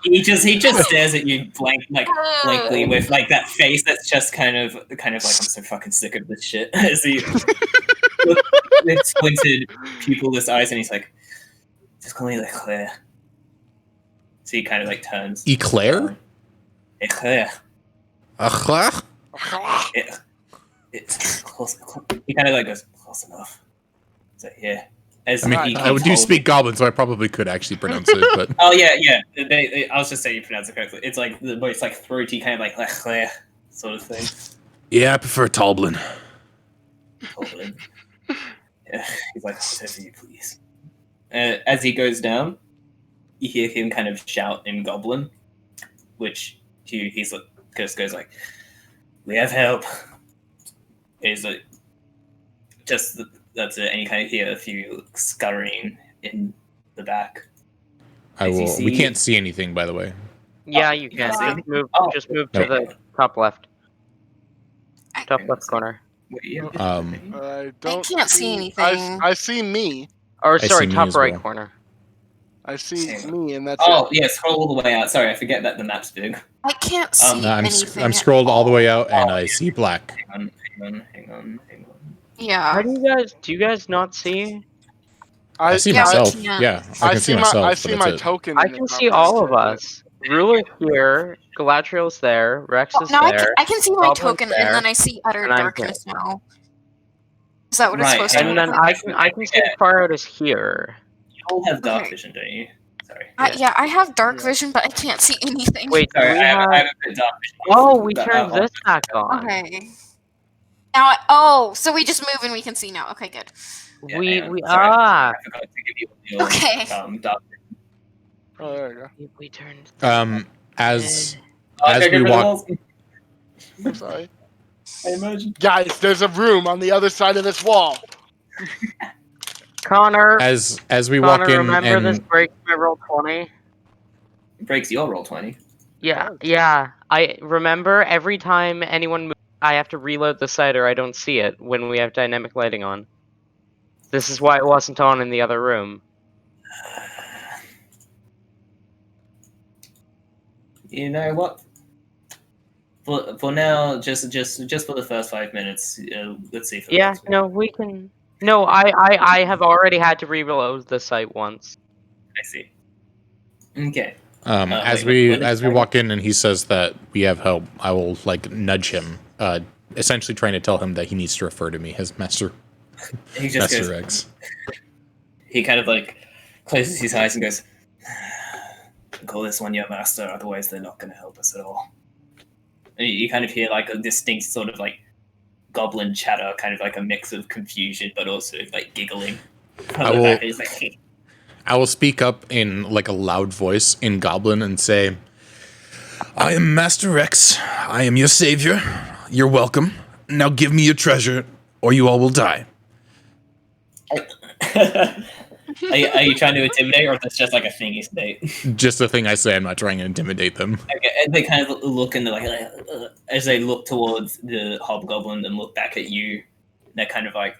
Speaker 1: he just stares at you blankly with like that face that's just kind of like I'm so fucking sick of this shit. As he with squinted pupilless eyes, and he's like, just call me Leclerc. So he kind of like turns.
Speaker 4: Eclair?
Speaker 1: Leclerc.
Speaker 4: Eclair?
Speaker 1: It's close. He kind of like goes close enough. He's like, yeah. As
Speaker 4: I mean,
Speaker 1: he
Speaker 4: I do speak Goblin, so I probably could actually pronounce it, but...
Speaker 1: Oh yeah. I was just saying you pronounce it correctly. It's like the voice like throaty, kind of like Leclerc sort of thing.
Speaker 4: Yeah, I prefer Talblin.
Speaker 1: Talblin. Yeah, he's like, whatever you please. As he goes down, you hear him kind of shout in Goblin, which he's like, just goes like, "We have help." Is like, just that's it, and you kind of hear a few scurrying in the back.
Speaker 4: I
Speaker 1: As you
Speaker 4: will.
Speaker 1: see-
Speaker 4: We can't see anything, by the way.
Speaker 2: Yeah,
Speaker 1: Oh,
Speaker 2: you
Speaker 1: you
Speaker 2: can.
Speaker 1: can see?
Speaker 2: Just move
Speaker 4: No.
Speaker 2: to the top left. Top
Speaker 1: Okay,
Speaker 2: left
Speaker 1: so-
Speaker 2: corner.
Speaker 1: Wait, yeah,
Speaker 3: I don't.
Speaker 5: can't see anything.
Speaker 3: I see me.
Speaker 2: Or
Speaker 4: I
Speaker 2: sorry,
Speaker 4: see me
Speaker 2: top
Speaker 4: as
Speaker 2: right
Speaker 4: well.
Speaker 2: corner.
Speaker 3: I see me, and that's
Speaker 1: Oh
Speaker 3: it.
Speaker 1: yeah, scroll all the way out. Sorry, I forget that the map's big.
Speaker 5: I can't see
Speaker 4: No,
Speaker 5: anything.
Speaker 4: I'm
Speaker 5: at
Speaker 4: scrolled all the way
Speaker 5: all.
Speaker 4: out, and I see black.
Speaker 1: Hang on.
Speaker 5: Yeah.
Speaker 2: How do you guys not see?
Speaker 4: I see
Speaker 5: Yeah, we
Speaker 4: myself.
Speaker 5: can't.
Speaker 4: Yeah, I can see myself.
Speaker 3: I
Speaker 4: but
Speaker 3: see
Speaker 4: that's
Speaker 3: my
Speaker 4: it.
Speaker 3: token.
Speaker 2: I
Speaker 3: in the
Speaker 2: can
Speaker 3: top
Speaker 2: see
Speaker 3: right
Speaker 2: all of
Speaker 3: corner.
Speaker 2: us. Ruler's here, Galadriel's there, Rex is
Speaker 5: No,
Speaker 2: there.
Speaker 5: I can see my
Speaker 2: Goblin's
Speaker 5: token,
Speaker 2: there,
Speaker 5: and then I see utter
Speaker 2: and I'm
Speaker 5: darkness now. Is that what it's
Speaker 1: Right,
Speaker 5: supposed to
Speaker 1: hang
Speaker 5: be?
Speaker 2: And then I can see as far out as here.
Speaker 1: You all have dark
Speaker 5: Okay.
Speaker 1: vision, don't you? Sorry.
Speaker 5: Yeah, I have dark
Speaker 3: Yeah.
Speaker 5: vision, but I can't see anything.
Speaker 2: Wait, do
Speaker 1: Sorry,
Speaker 2: we
Speaker 1: I have
Speaker 2: have...
Speaker 1: a bit of dark vision.
Speaker 2: Oh, we
Speaker 1: But,
Speaker 2: turned this back on.
Speaker 5: Okay. Now, oh, so we just move and we can see now. Okay, good.
Speaker 1: Yeah,
Speaker 2: we
Speaker 1: hang on. Sorry,
Speaker 2: ah
Speaker 1: I forgot to give you your,
Speaker 5: Okay.
Speaker 1: dark vision.
Speaker 3: Oh, there you go.
Speaker 2: we turned.
Speaker 4: As
Speaker 1: Oh,
Speaker 4: As
Speaker 1: they're
Speaker 4: we
Speaker 1: different
Speaker 4: walk-
Speaker 1: walls.
Speaker 3: I'm sorry.
Speaker 1: I imagine.
Speaker 3: Guys, there's a room on the other side of this wall.
Speaker 2: Connor,
Speaker 4: as we
Speaker 2: Connor,
Speaker 4: walk in,
Speaker 2: remember this
Speaker 4: and
Speaker 2: breaks my roll 20?
Speaker 1: Breaks your roll 20.
Speaker 2: Yeah. I remember every time anyone moves, I have to reload the site or I don't see it when we have dynamic lighting on. This is why it wasn't on in the other room.
Speaker 1: You know what? For now, just for the first 5 minutes. Let's see. For the
Speaker 2: Yeah,
Speaker 1: next one.
Speaker 2: no, we can. No, I have already had to reload the site once.
Speaker 1: I see. Okay.
Speaker 4: as
Speaker 1: like,
Speaker 4: we
Speaker 1: what is
Speaker 4: as we
Speaker 1: that?
Speaker 4: walk in and he says that we have help, I will like nudge him, essentially trying to tell him that he needs to refer to me as Master
Speaker 1: He just
Speaker 4: Master
Speaker 1: goes.
Speaker 4: Rex.
Speaker 1: He kind of like closes his eyes and goes, "Call this one your master, otherwise they're not going to help us at all." And you kind of hear like a distinct sort of like goblin chatter, kind of like a mix of confusion, but also like giggling. From
Speaker 4: I
Speaker 1: the
Speaker 4: will-
Speaker 1: back, and he's like,
Speaker 4: I will speak up in like a loud voice in Goblin and say, I am Master Rex. I am your savior. You're welcome. Now give me your treasure, or you all will die.
Speaker 1: Are you trying to intimidate, or is this just like a thing you say?
Speaker 4: Just the thing I say. I'm not trying to intimidate them.
Speaker 1: Okay, and they kind of look and they're like, as they look towards the hobgoblin and look back at you, they're kind of like,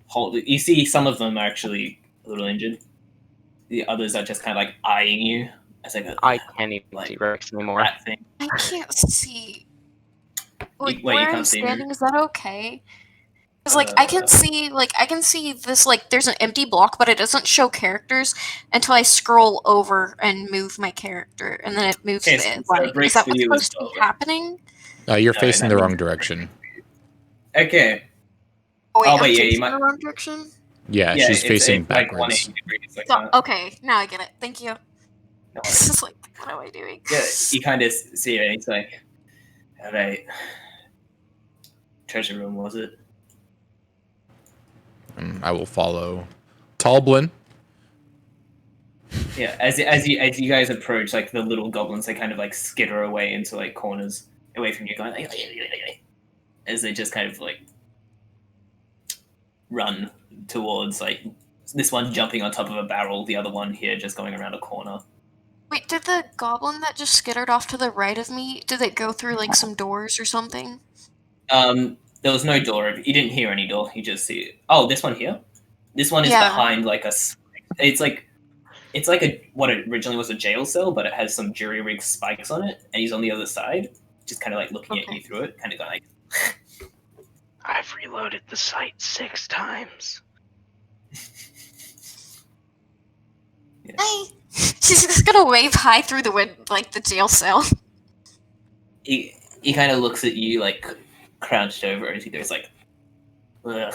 Speaker 1: hold. You see, some of them are actually a little injured. The others are just kind of like eyeing you as like
Speaker 2: I can't even
Speaker 1: like
Speaker 2: see Rex anymore.
Speaker 1: rat thing.
Speaker 5: I can't see. Wait,
Speaker 1: You
Speaker 5: where
Speaker 1: can't
Speaker 5: I'm
Speaker 1: see me?
Speaker 5: standing, is that okay? Because like I can see this, like there's an empty block, but it doesn't show characters until I scroll over and move my character, and then it moves
Speaker 1: Okay,
Speaker 5: the
Speaker 1: so it
Speaker 5: light.
Speaker 1: breaks
Speaker 5: Is that
Speaker 1: for
Speaker 5: what's
Speaker 1: you as
Speaker 5: supposed to be
Speaker 1: well.
Speaker 5: happening?
Speaker 4: You're
Speaker 1: No,
Speaker 4: facing
Speaker 1: that
Speaker 4: the
Speaker 1: means-
Speaker 4: wrong direction.
Speaker 1: Okay.
Speaker 5: Oh, wait,
Speaker 1: Oh,
Speaker 5: I'm
Speaker 1: wait, yeah, you
Speaker 5: facing
Speaker 1: might-
Speaker 5: the wrong direction.
Speaker 4: Yeah,
Speaker 1: Yeah,
Speaker 4: she's facing
Speaker 1: it's like
Speaker 4: backwards.
Speaker 1: 180 degrees. Like
Speaker 5: So,
Speaker 1: that.
Speaker 5: okay, now I get it. Thank you.
Speaker 1: No.
Speaker 5: This is like, what am I doing?
Speaker 1: Yeah, you kind of see it. It's like, all right, treasure room was it?
Speaker 4: I will follow Talblin.
Speaker 1: Yeah, as you guys approach, like the little goblins, they kind of like skitter away into like corners away from you, going as they just kind of like run towards like this one jumping on top of a barrel, the other one here just going around a corner.
Speaker 5: Wait, did the goblin that just skittered off to the right of me, did it go through like some doors or something?
Speaker 1: There was no door. You didn't hear any door. You just see it. Oh, this one here. This one is
Speaker 5: Yeah.
Speaker 1: behind like a. It's like a what it originally was a jail cell, but it has some jury rig spikes on it, and he's on the other side, just kind of like looking at
Speaker 5: Okay.
Speaker 1: you through it, kind of going like.
Speaker 2: I've reloaded the site 6 times.
Speaker 5: Hey! She's just gonna wave hi through the wind, like the jail cell.
Speaker 1: He kind of looks at you like crouched over as he goes like, ugh.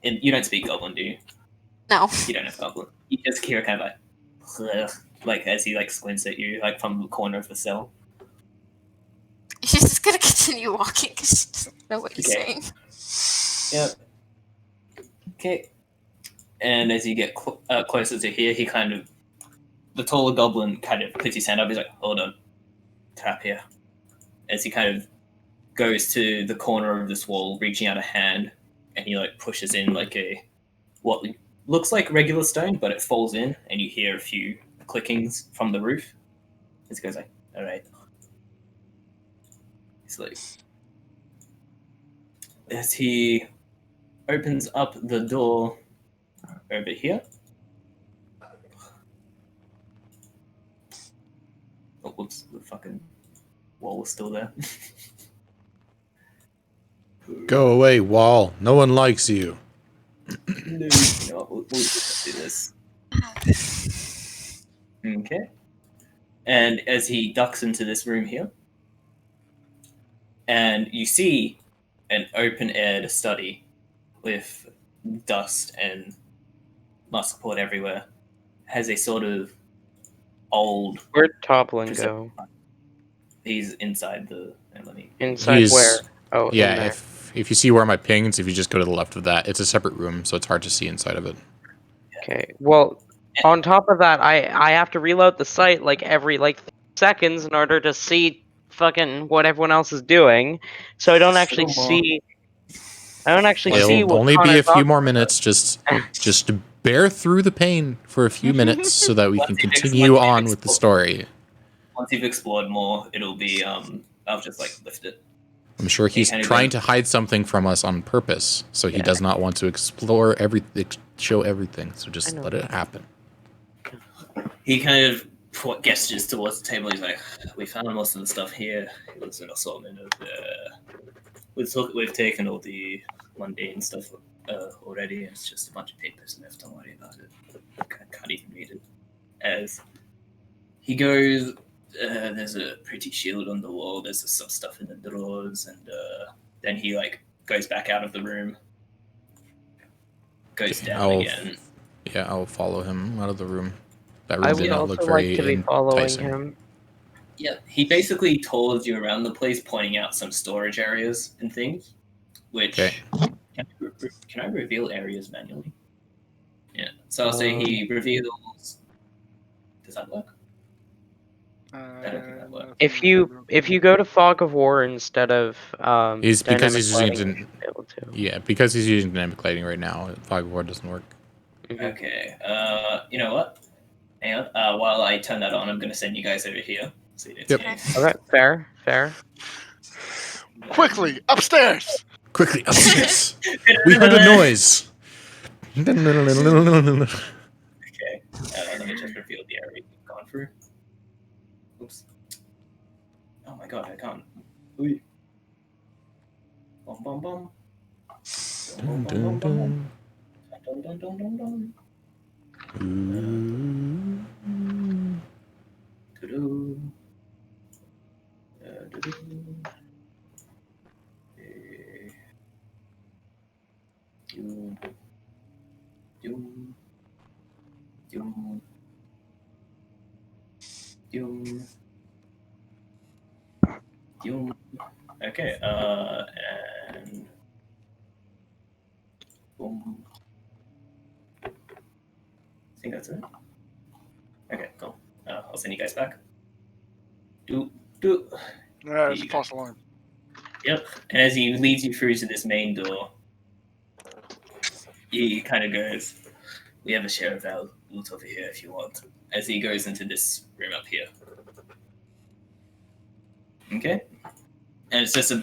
Speaker 1: And you don't speak Goblin, do you?
Speaker 5: No.
Speaker 1: You don't have Goblin. You just hear kind of like, ugh, like as he like squints at you like from the corner of the cell.
Speaker 5: She's just gonna continue walking because she doesn't know what he's
Speaker 1: Okay.
Speaker 5: saying.
Speaker 1: Yep. Okay. And as you get closer to here, he kind of, the taller goblin kind of puts his hand up. He's like, hold on, tap here. As he kind of goes to the corner of this wall, reaching out a hand, and he like pushes in like what looks like regular stone, but it falls in, and you hear a few clickings from the roof. As he goes like, all right. He's like, as he opens up the door over here. Oh, whoops, the fucking wall was still there.
Speaker 4: Go away, wall. No one likes you.
Speaker 1: No, you know what, we'll just do this. Okay. And as he ducks into this room here, and you see an open-aired study with dust and muskport everywhere, has a sort of old.
Speaker 2: Where'd Toppling go?
Speaker 1: He's inside the. Let me.
Speaker 2: Inside
Speaker 4: He's-
Speaker 2: where? Oh, in
Speaker 4: Yeah,
Speaker 2: there.
Speaker 4: if you see where my pings, if you just go to the left of that, it's a separate room, so it's hard to see inside of it.
Speaker 2: Okay. Well, on top of that, I have to reload the site like every like 3 seconds in order to see fucking what everyone else is doing. So I don't actually
Speaker 1: Sure.
Speaker 2: see. I don't actually see
Speaker 4: It'll
Speaker 2: what
Speaker 4: only be
Speaker 2: Connors
Speaker 4: a few
Speaker 2: talking
Speaker 4: more
Speaker 2: about.
Speaker 4: minutes. Just bear through the pain for a few minutes so that we
Speaker 1: Once
Speaker 4: can
Speaker 1: you fix-
Speaker 4: continue
Speaker 1: once you
Speaker 4: on
Speaker 1: fix-
Speaker 4: with the story.
Speaker 1: Once you've explored more, it'll be. I'll just like lift it.
Speaker 4: I'm sure he's
Speaker 1: kind of
Speaker 4: trying
Speaker 1: goes-
Speaker 4: to hide something from us on purpose, so he
Speaker 2: Yeah.
Speaker 4: does not want to explore show everything. So just
Speaker 2: I know.
Speaker 4: let it happen.
Speaker 1: He kind of gestures towards the table. He's like, "We found most of the stuff here. It was an assortment of. We've taken all the mundane stuff already. It's just a bunch of papers left. Don't worry about it. I can't even read it." As he goes, there's a pretty shield on the wall. There's some stuff in the drawers, and then he like goes back out of the room, goes down
Speaker 4: I'll-
Speaker 1: again.
Speaker 4: Yeah, I'll follow him out of the room. That room
Speaker 2: I
Speaker 4: did
Speaker 2: would
Speaker 4: not
Speaker 2: also
Speaker 4: look very
Speaker 2: like to be following
Speaker 4: enticing.
Speaker 2: him.
Speaker 1: Yeah, he basically tours you around the place, pointing out some storage areas and things. Which
Speaker 4: Okay.
Speaker 1: can I reveal areas manually? Yeah. So I'll say he reveals. Does that work? I don't think that works.
Speaker 2: If you go to Fog of War instead of
Speaker 4: Because
Speaker 2: dynamic
Speaker 4: he's
Speaker 2: lighting,
Speaker 4: using
Speaker 2: you should be able to.
Speaker 4: yeah, because he's using dynamic lighting right now. Fog of War doesn't work.
Speaker 1: Okay. You know what? Hang on. While I turn that on, I'm gonna send you guys over here. So you don't see
Speaker 4: Yep.
Speaker 1: anything.
Speaker 2: Okay, fair.
Speaker 3: Quickly, upstairs!
Speaker 4: Quickly upstairs. We heard a noise.
Speaker 1: Okay. Let me just reveal the area we've gone through. Oops. Oh my god, I can't. Ooh. Bum bum bum.
Speaker 4: Dun, dun, dun.
Speaker 1: Dun dun dun dun dun. Doo-doo. Doo-doo. Doom. Doom. Doom. Doom. Doom. Okay, and boom. I think that's it. Okay, cool. I'll send you guys back. Do.
Speaker 3: There's a false alarm.
Speaker 1: Yep. And as he leads you through to this main door, he kind of goes, "We have a share of our loot over here if you want." As he goes into this room up here. Okay. And it's just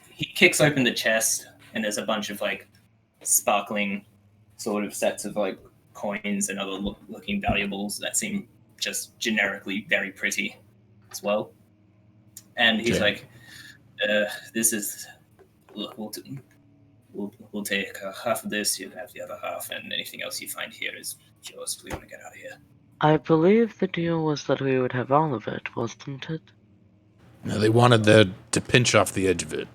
Speaker 1: he kicks open the chest, and there's a bunch of like sparkling sort of sets of like coins and other looking valuables that seem just generically very pretty as well. And he's like, "This is we'll take half of this. You have the other half, and anything else you find here is yours. We want to get out of here."
Speaker 2: I believe the deal was that we would have all of it, wasn't it?
Speaker 4: No, they wanted to pinch off the edge of it.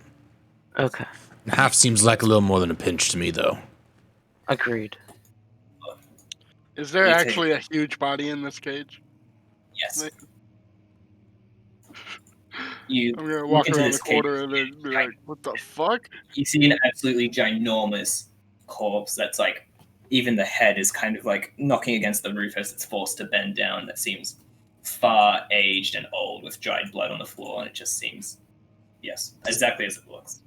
Speaker 2: Okay.
Speaker 4: Half seems like a little more than a pinch to me, though.
Speaker 2: Agreed.
Speaker 3: Is there
Speaker 1: You
Speaker 3: actually a huge body in this cage?
Speaker 1: Yes.
Speaker 3: I'm gonna walk
Speaker 1: into
Speaker 3: around
Speaker 1: this
Speaker 3: the corner and then be like, "What the fuck?"
Speaker 1: You see an absolutely ginormous corpse that's like, even the head is kind of like knocking against the roof as it's forced to bend down. That seems far aged and old with dried blood on the floor, and it just seems, yes, exactly as it looks.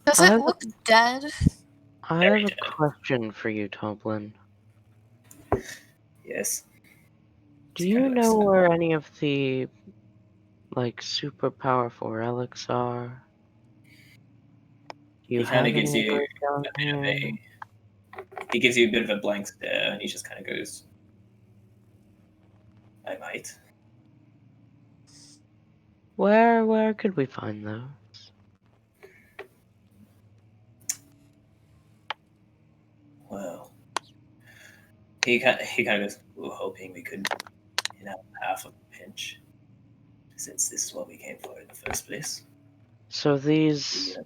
Speaker 5: Does
Speaker 2: I
Speaker 5: it
Speaker 2: have
Speaker 5: look dead?
Speaker 2: I
Speaker 1: Very
Speaker 2: have a
Speaker 1: dead.
Speaker 2: question for you, Toblin.
Speaker 1: Yes.
Speaker 2: Do you know where any of the like super powerful relics are? Do you
Speaker 1: He kind
Speaker 2: have
Speaker 1: of gives
Speaker 2: any
Speaker 1: you
Speaker 2: down
Speaker 1: a bit of
Speaker 2: here?
Speaker 1: he gives you a bit of a blank stare, and he just kind of goes, "I might."
Speaker 2: Where could we find those?
Speaker 1: Well, he kind of goes, "We were hoping we could, half a pinch, since this is what we came for in the first place."
Speaker 2: So these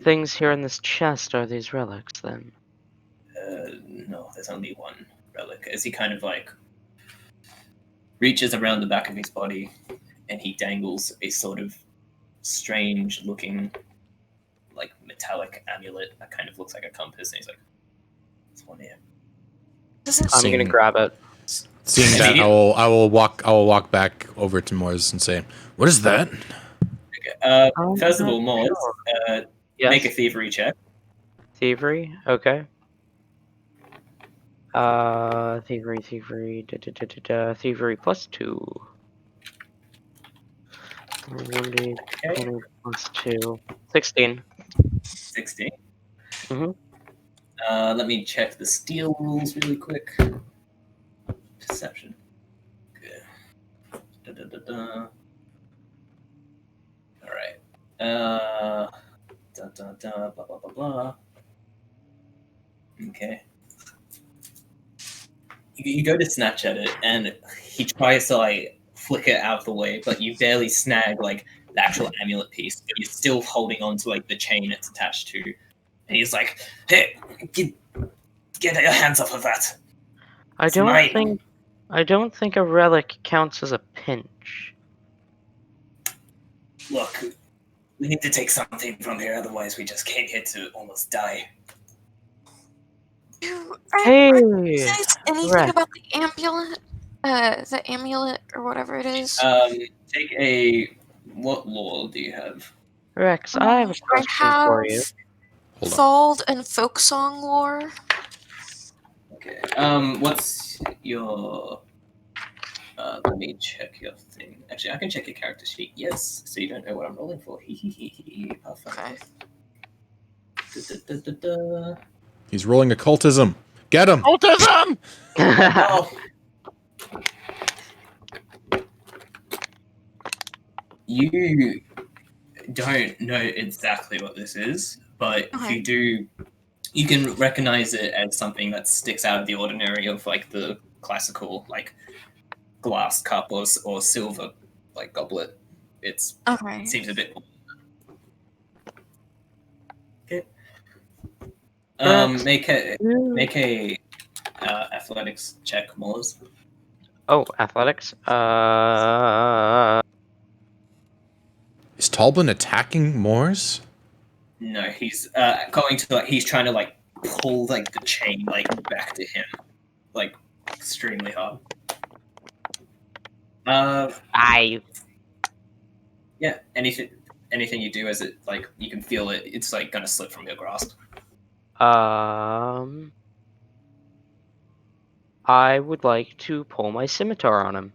Speaker 2: things here in this chest are these relics then?
Speaker 1: No, there's only one relic. As he kind of like reaches around the back of his body, and he dangles a sort of strange-looking, like metallic amulet that kind of looks like a compass. And he's like, "It's one here."
Speaker 5: Does it?
Speaker 2: I'm gonna grab it.
Speaker 4: Seeing that, I will walk back over to Morris and say, "What is that?"
Speaker 1: Okay. First of all, Morris,
Speaker 2: Yes.
Speaker 1: make a thievery check.
Speaker 2: Thievery? Okay. Thievery, thievery +2. 1d20
Speaker 1: Okay.
Speaker 2: +2. 16.
Speaker 1: 16.
Speaker 2: Mhm.
Speaker 1: Let me check the steal rules really quick. Deception. Good. All right. Blah blah blah blah. Okay. You go to snatch at it, and he tries to like flick it out of the way, but you barely snag like the actual amulet piece. But you're still holding on to like the chain it's attached to, and he's like, "Hey, get your hands off of that!"
Speaker 2: I don't think a relic counts as a pinch.
Speaker 1: Look, we need to take something from here, otherwise we just came here to almost die.
Speaker 2: Hey,
Speaker 5: You guys anything
Speaker 2: Rex.
Speaker 5: about the amulet? The amulet or whatever it is.
Speaker 1: take a... What lore do you have?
Speaker 2: Rex, I have a
Speaker 5: I
Speaker 2: question for you.
Speaker 5: have
Speaker 4: Hold on.
Speaker 5: Thald and Folksong lore.
Speaker 1: Okay. What's your... let me check your thing. Actually, I can check your character sheet. Yes, so you don't know what I'm rolling for.
Speaker 5: Okay.
Speaker 1: Da-da-da-da-da.
Speaker 4: He's rolling occultism. Get him.
Speaker 3: Autism!
Speaker 1: Oh. You don't know exactly what this is, but
Speaker 5: Okay.
Speaker 1: you do. You can recognize it as something that sticks out of the ordinary of like the classical like glass cup or silver like goblet. It
Speaker 5: Okay.
Speaker 1: seems a bit. Okay.
Speaker 2: Rex,
Speaker 1: Make a athletics check, Moors.
Speaker 2: Oh, athletics.
Speaker 4: Is Talbin attacking Moors?
Speaker 1: No, he's going to like he's trying to like pull like the chain like back to him, like extremely hard. Yeah. Anything you do as it like you can feel it. It's like gonna slip from your grasp.
Speaker 2: I would like to pull my scimitar on him.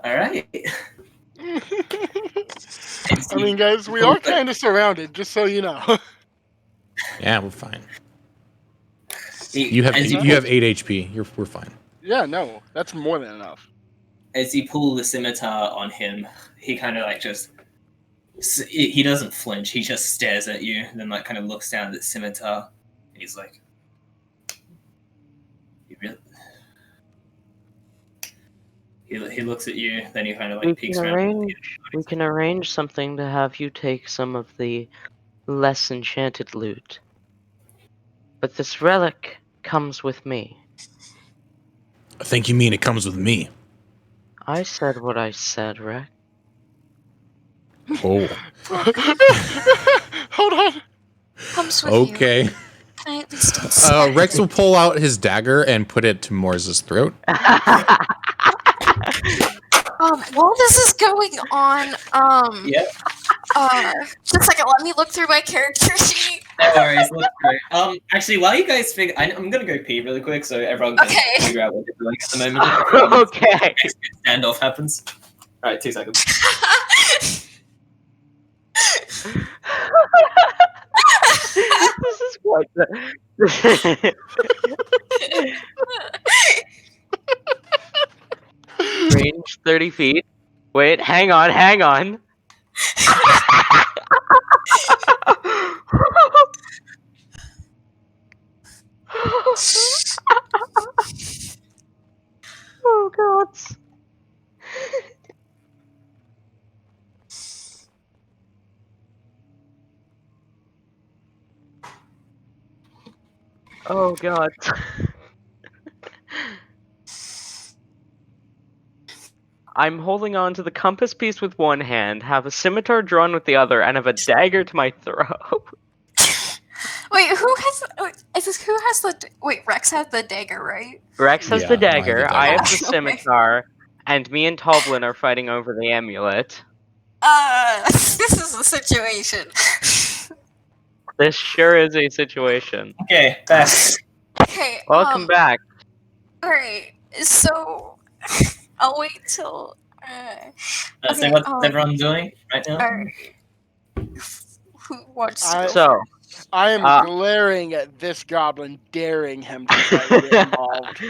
Speaker 1: All right.
Speaker 3: I mean, guys, we are kind of surrounded, just so you know.
Speaker 4: Yeah, we're fine. You have 8 HP. We're fine.
Speaker 3: Yeah, no, that's more than enough.
Speaker 1: As you pull the scimitar on him, he kind of like just he doesn't flinch. He just stares at you, and then like kind of looks down at the scimitar. And he's like, "You really?" He looks at you, then he kind of like peeks around.
Speaker 2: We can arrange something to have you take some of the less enchanted loot. But this relic comes with me.
Speaker 4: I think you mean it comes with me.
Speaker 2: I said what I said, Rex.
Speaker 4: Oh.
Speaker 3: Hold on.
Speaker 5: Comes with you.
Speaker 4: Okay.
Speaker 5: Can I at least inspect
Speaker 4: Rex
Speaker 5: it?
Speaker 4: will pull out his dagger and put it to Moors's throat.
Speaker 5: While this is going on,
Speaker 1: Yeah.
Speaker 5: just a second, let me look through my character sheet.
Speaker 1: No worries. Look through. Actually, while you guys figure, I'm gonna go pee really quick so everyone can
Speaker 5: Okay.
Speaker 1: figure out what they're doing at the moment.
Speaker 2: Okay.
Speaker 1: Standoff happens. All right, 2 seconds.
Speaker 2: This is quite the... Range 30 feet. Wait, hang on. Oh, God. Oh, God. I'm holding on to the compass piece with one hand, have a scimitar drawn with the other, and have a dagger to my throat.
Speaker 5: Wait, who has the? Wait, Rex has the dagger, right?
Speaker 2: Rex has
Speaker 4: Yeah,
Speaker 2: the
Speaker 4: I have the
Speaker 2: dagger, I have the
Speaker 5: dagger.
Speaker 2: scimitar, and me and Toblin are fighting over the amulet.
Speaker 5: This is a situation.
Speaker 2: This sure is a situation.
Speaker 1: Okay, back.
Speaker 5: Okay.
Speaker 2: Welcome back.
Speaker 5: All right. So I'll wait till.
Speaker 1: So
Speaker 5: Okay,
Speaker 1: what's everyone doing right now?
Speaker 5: All right. Who wants to go?
Speaker 2: So,
Speaker 3: I am glaring at this goblin, daring him to try to get involved.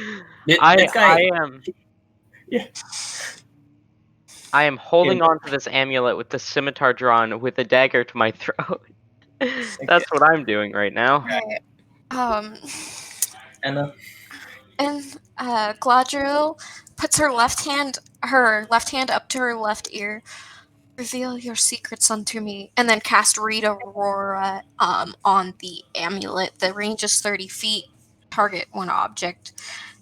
Speaker 1: This guy.
Speaker 2: I am.
Speaker 1: Yeah.
Speaker 2: I am holding on to this amulet with the scimitar drawn with a dagger to my throat. That's what I'm doing right now.
Speaker 5: Okay.
Speaker 1: Emma.
Speaker 5: And Gladriel puts her left hand up to her left ear. Reveal your secrets unto me, and then cast Read Aurora on the amulet. The range is 30 feet. Target one object,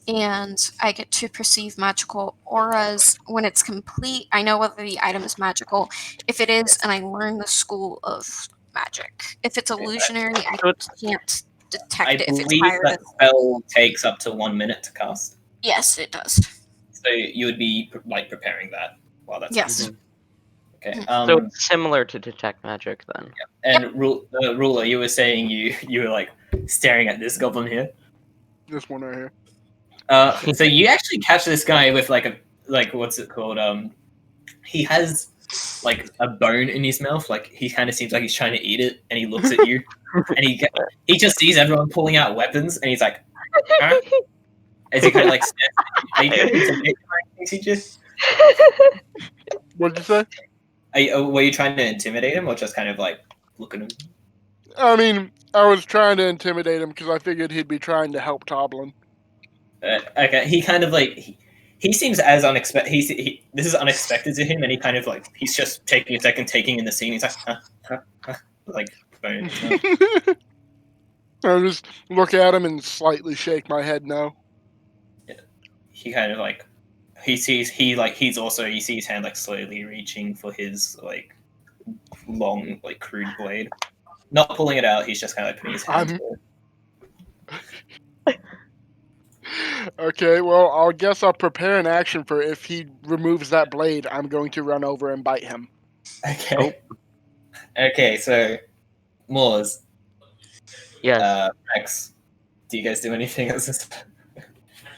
Speaker 5: and I get to perceive magical auras when it's complete. I know whether the item is magical. If it is, and I learn the school of magic. If it's illusionary, I can't detect
Speaker 1: I
Speaker 5: it if it's
Speaker 1: believe
Speaker 5: higher
Speaker 1: that
Speaker 5: than.
Speaker 1: spell takes up to 1 minute to cast.
Speaker 5: Yes, it does.
Speaker 1: So So you would be like preparing that while that's
Speaker 5: Yes.
Speaker 1: okay.
Speaker 2: So it's similar to detect magic then.
Speaker 1: And ruler, you were saying you were like staring at this goblin here.
Speaker 3: This one right here.
Speaker 1: So you actually catch this guy with like what's it called? He has like a bone in his mouth. Like he kind of seems like he's trying to eat it, and he looks at you, and he just sees everyone pulling out weapons, and he's like, huh? As he kind of like stares at you. Are you trying to intimidate him, CJ?
Speaker 3: What did you say?
Speaker 1: Were you trying to intimidate him, or just kind of like look at him?
Speaker 3: I mean, I was trying to intimidate him because I figured he'd be trying to help Toblin.
Speaker 1: Okay, he kind of like he seems as unexpected. This is unexpected to him, and he kind of like he's just taking a second, taking in the scene. He's like, like. Bone.
Speaker 3: I just look at him and slightly shake my head no.
Speaker 1: Yeah. He kind of like he sees his hand like slowly reaching for his like long like crude blade. Not pulling it out. He's just kind of like putting his hand.
Speaker 3: Okay, well, I guess I'll prepare an action for if he removes that blade, I'm going to run over and bite him.
Speaker 1: Okay. Okay, so Moors.
Speaker 2: Yes.
Speaker 1: Rex, do you guys do anything else?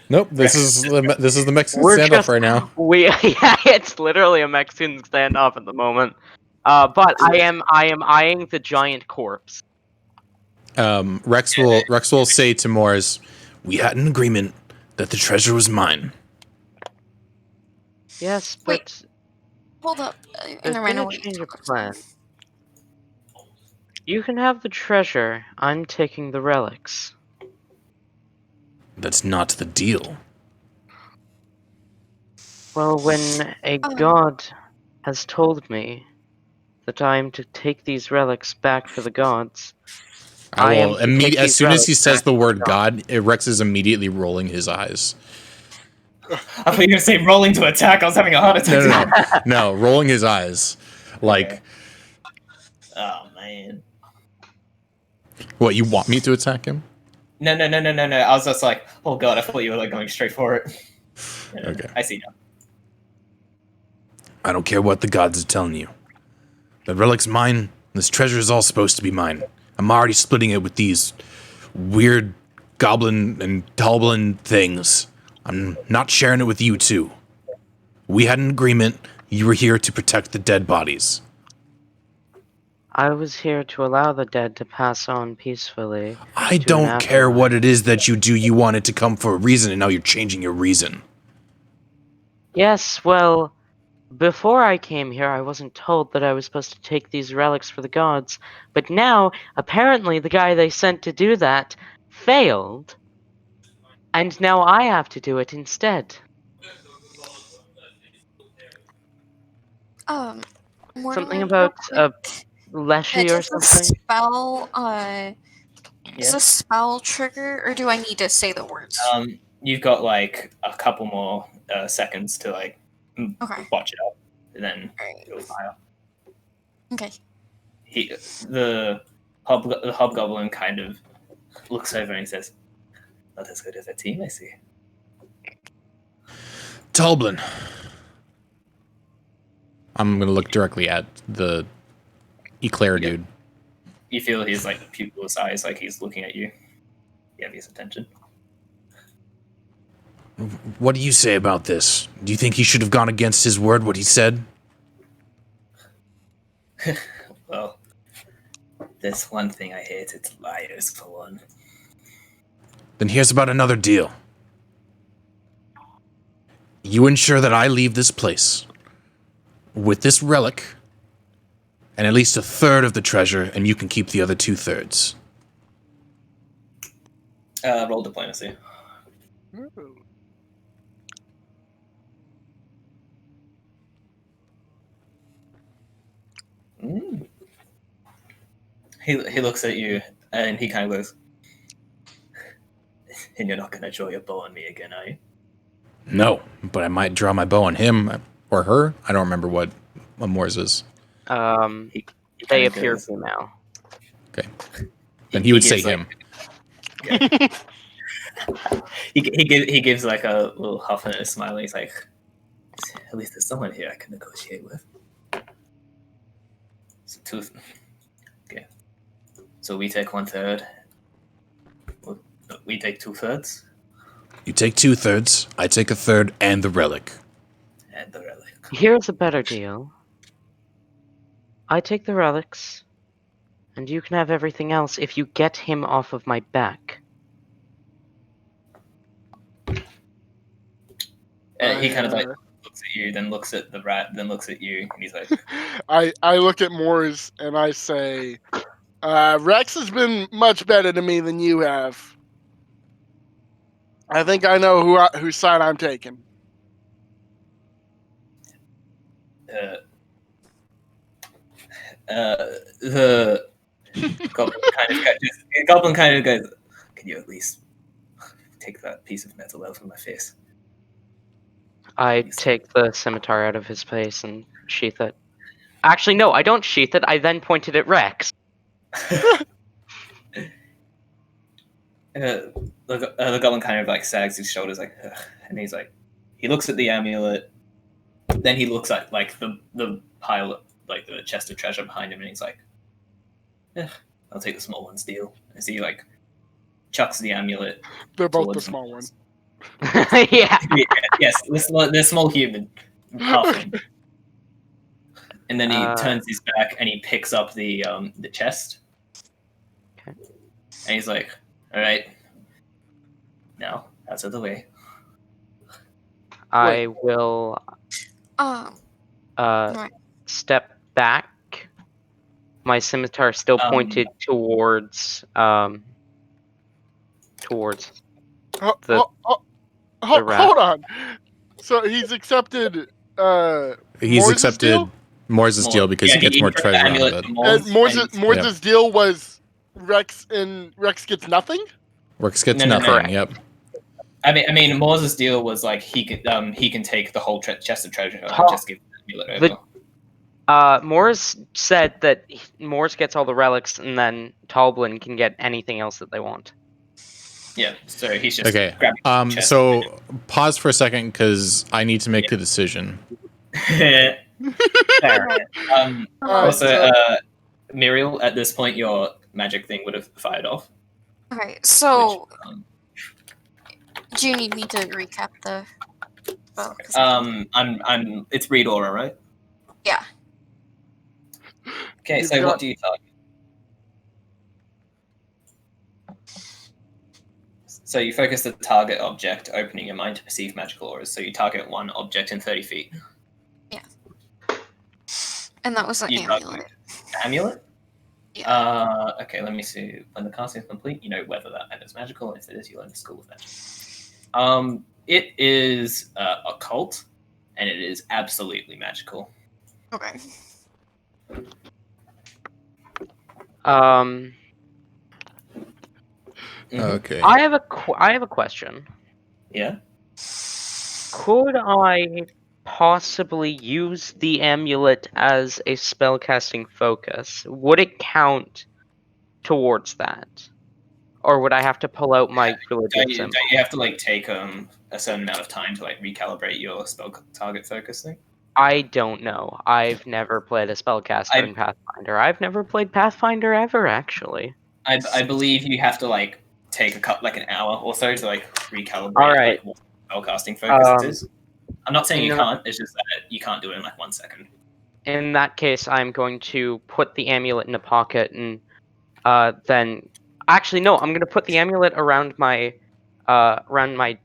Speaker 4: Nope. This is the Mexican
Speaker 2: We're
Speaker 4: standoff
Speaker 2: just-
Speaker 4: right now.
Speaker 2: Yeah, it's literally a Mexican standoff at the moment. But I am eyeing the giant corpse.
Speaker 4: Rex will say to Morris, "We had an agreement that the treasure was mine."
Speaker 2: Yes,
Speaker 5: Wait.
Speaker 2: but
Speaker 5: Hold up.
Speaker 2: there's
Speaker 5: Never
Speaker 2: been
Speaker 5: mind.
Speaker 2: a change of plan. You can have the treasure. I'm taking the relics.
Speaker 4: That's not the deal.
Speaker 2: Well, when a god has told me that I am to take these relics back for the gods, I am to take
Speaker 4: as
Speaker 2: these
Speaker 4: soon as he
Speaker 2: relics
Speaker 4: says
Speaker 2: back
Speaker 4: the
Speaker 2: for
Speaker 4: word
Speaker 2: gods.
Speaker 4: God, Rex is immediately rolling his eyes.
Speaker 1: I thought you were gonna say rolling to attack. I was having a heart attack.
Speaker 4: No, rolling his eyes. Like,
Speaker 1: Okay. Oh man.
Speaker 4: What, you want me to attack him?
Speaker 1: No. I was just like, oh god, I thought you were like going straight for it. Yeah,
Speaker 4: Okay.
Speaker 1: I see now.
Speaker 4: I don't care what the gods are telling you. The relic's mine. This treasure is all supposed to be mine. I'm already splitting it with these weird goblin and Toblin things. I'm not sharing it with you two. We had an agreement. You were here to protect the dead bodies.
Speaker 2: I was here to allow the dead to pass on peacefully.
Speaker 4: I
Speaker 2: to
Speaker 4: don't
Speaker 2: an
Speaker 4: care
Speaker 2: afterlife.
Speaker 4: what it is that you do. You wanted to come for a reason, and now you're changing your reason.
Speaker 2: Yes, well, before I came here, I wasn't told that I was supposed to take these relics for the gods. But now, apparently, the guy they sent to do that failed. And now I have to do it instead.
Speaker 5: Mortimer,
Speaker 2: Something
Speaker 5: real
Speaker 2: about
Speaker 5: quick.
Speaker 2: Leshy or
Speaker 5: Does the
Speaker 2: something?
Speaker 5: spell, is
Speaker 1: Yeah.
Speaker 5: the spell trigger, or do I need to say the words?
Speaker 1: You've got like a couple more seconds to like
Speaker 5: Okay.
Speaker 1: watch it up, and then
Speaker 5: Alright.
Speaker 1: it'll fire.
Speaker 5: Okay.
Speaker 1: The hobgoblin kind of looks over and says, "Not as good as a team, I see."
Speaker 4: Toblin. I'm gonna look directly at the Eclair dude.
Speaker 1: You feel his like pupil eyes, like he's looking at you. You have his attention.
Speaker 4: What do you say about this? Do you think he should have gone against his word, what he said?
Speaker 1: Well, there's one thing I hate, it's liars for one.
Speaker 4: Then here's about another deal. You ensure that I leave this place with this relic and at least a third of the treasure, and you can keep the other 2/3.
Speaker 1: Roll diplomacy. Mm. He looks at you and he kind of goes, "And you're not going to draw your bow on me again, are you?"
Speaker 4: No, but I might draw my bow on him or her. I don't remember what Amours is.
Speaker 1: He
Speaker 2: They
Speaker 1: kinda
Speaker 2: appear
Speaker 1: goes-
Speaker 2: female.
Speaker 4: Okay. Then he would say
Speaker 1: gives, like,
Speaker 4: him.
Speaker 1: he gives like a little huff and a smile. And he's like, at least there's someone here I can negotiate with. So okay. So we take 1/3. We take 2/3.
Speaker 4: You take 2/3. I take 1/3 and the relic.
Speaker 1: And the relic.
Speaker 2: Here's a better deal. I take the relics, and you can have everything else if you get him off of my back.
Speaker 1: He kind of like looks at you, then looks at the rat, then looks at you, and he's like,
Speaker 3: I look at Moors and I say, Rex has been much better to me than you have. I think I know whose side I'm taking.
Speaker 1: The goblin kind of goes, can you at least take that piece of metal out from my face?
Speaker 2: I take the scimitar out of his face and sheath it. Actually, no, I don't sheath it. I then pointed at Rex.
Speaker 1: The goblin kind of like sags his shoulders, like, ugh. And he's like, he looks at the amulet, then he looks at like the pile, like the chest of treasure behind him, and he's like, I'll take the small one's deal. As he like chucks the amulet.
Speaker 3: They're both the small one.
Speaker 2: Yeah.
Speaker 1: Yes, the small human, halfling. And then he turns his back and he picks up the chest.
Speaker 2: Okay.
Speaker 1: And he's like, all right, now out of the way.
Speaker 2: I will
Speaker 5: Right.
Speaker 2: step back. My scimitar still pointed towards rat.
Speaker 3: Hold on. So he's accepted
Speaker 4: He's accepted Moore's deal because he gets more treasure out of it.
Speaker 3: Moore's deal was Rex gets nothing?
Speaker 4: Rex gets
Speaker 1: No,
Speaker 4: nothing, yep.
Speaker 1: I mean, Moore's deal was like he can take the whole chest of treasure and just give the amulet over.
Speaker 2: Moore's said that Moore's gets all the relics, and then Talblin can get anything else that they want.
Speaker 1: Yeah, so he's just
Speaker 4: okay.
Speaker 1: grabbing the chest.
Speaker 4: So pause for a second because I need to make a decision.
Speaker 1: Also, Muriel, at this point, your magic thing would have fired off.
Speaker 5: Okay, so do you need me to recap the?
Speaker 1: I'm. It's read aura, right?
Speaker 5: Yeah.
Speaker 1: Okay, so what do you target? So you focus the target object, opening your mind to perceive magical auras. So you target one object in 30 feet.
Speaker 5: Yeah. And that was an amulet.
Speaker 1: Amulet?
Speaker 5: Yeah.
Speaker 1: Okay, let me see. When the casting is complete, you know whether that item is magical. If it is, you learn the school of magic. It is occult, and it is absolutely magical.
Speaker 5: Okay.
Speaker 4: Okay.
Speaker 2: I have a question.
Speaker 1: Yeah.
Speaker 2: Could I possibly use the amulet as a spellcasting focus? Would it count towards that, or would I have to pull out my religious symbol?
Speaker 1: Don't you have to like take a certain amount of time to like recalibrate your spell target focus thing?
Speaker 2: I don't know. I've never played a spellcaster in Pathfinder. I've never played Pathfinder ever, actually.
Speaker 1: I believe you have to like take an hour or so to like recalibrate
Speaker 2: right.
Speaker 1: like, what spellcasting focus is. I'm not saying you can't. It's just that you can't do it in like 1 second.
Speaker 2: In that case, I'm going to put the amulet in a pocket and then. Actually, no. I'm going to put the amulet around my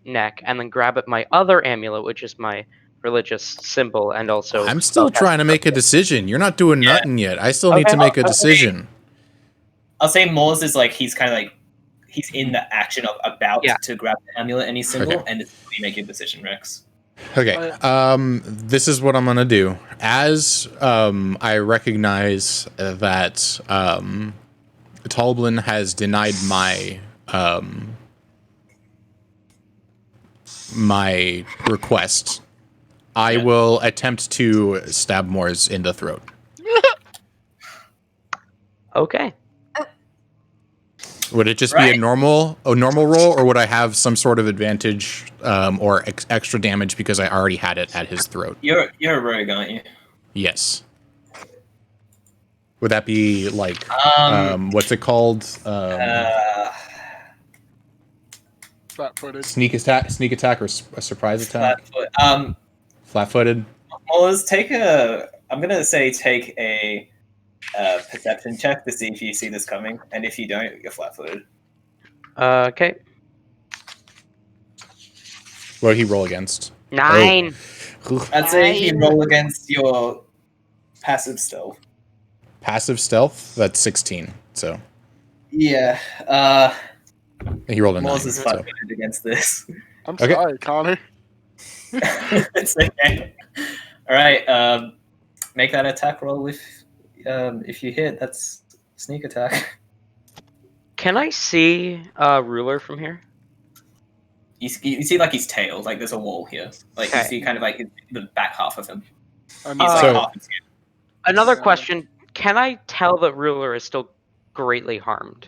Speaker 2: neck and then grab at my other amulet, which is my religious symbol, and also.
Speaker 4: I'm still trying to make a decision. You're not doing nothing yet. I still need to make a decision.
Speaker 1: I'll say Moors is like he's kind of like he's in the action of about to grab the amulet and his symbol, and it's you make your decision, Rex.
Speaker 4: Okay. This is what I'm gonna do. As I recognize that Talblin has denied my my request, I will attempt to stab Moors in the throat.
Speaker 2: Okay.
Speaker 4: Would it just be a normal roll, or would I have some sort of advantage or extra damage because I already had it at his throat?
Speaker 1: You're a rogue, aren't you?
Speaker 4: Yes. Would that be like what's it called?
Speaker 3: Flat-footed.
Speaker 4: Sneak attack, or a surprise attack?
Speaker 1: Flat-footed.
Speaker 4: Flat-footed.
Speaker 1: Well, let's take I'm gonna say take a perception check to see if you see this coming, and if you don't, you're flat-footed.
Speaker 2: Okay.
Speaker 4: What did he roll against?
Speaker 2: 9.
Speaker 4: Oh.
Speaker 1: I'd say if you roll against your passive stealth.
Speaker 4: Passive stealth? That's 16. So
Speaker 1: Yeah.
Speaker 4: he rolled a 9.
Speaker 1: Moz is flat-footed against this.
Speaker 3: I'm sorry, Connor.
Speaker 1: It's okay. All right. Make that attack roll if you hit. That's sneak attack.
Speaker 2: Can I see Ruler from here?
Speaker 1: You see like his tail. Like there's a wall here. Like you
Speaker 2: Okay.
Speaker 1: see kind of like the back half of him.
Speaker 3: I'm
Speaker 1: He's like
Speaker 2: So-
Speaker 1: half his skin.
Speaker 2: Another question. Can I tell that Ruler is still greatly harmed?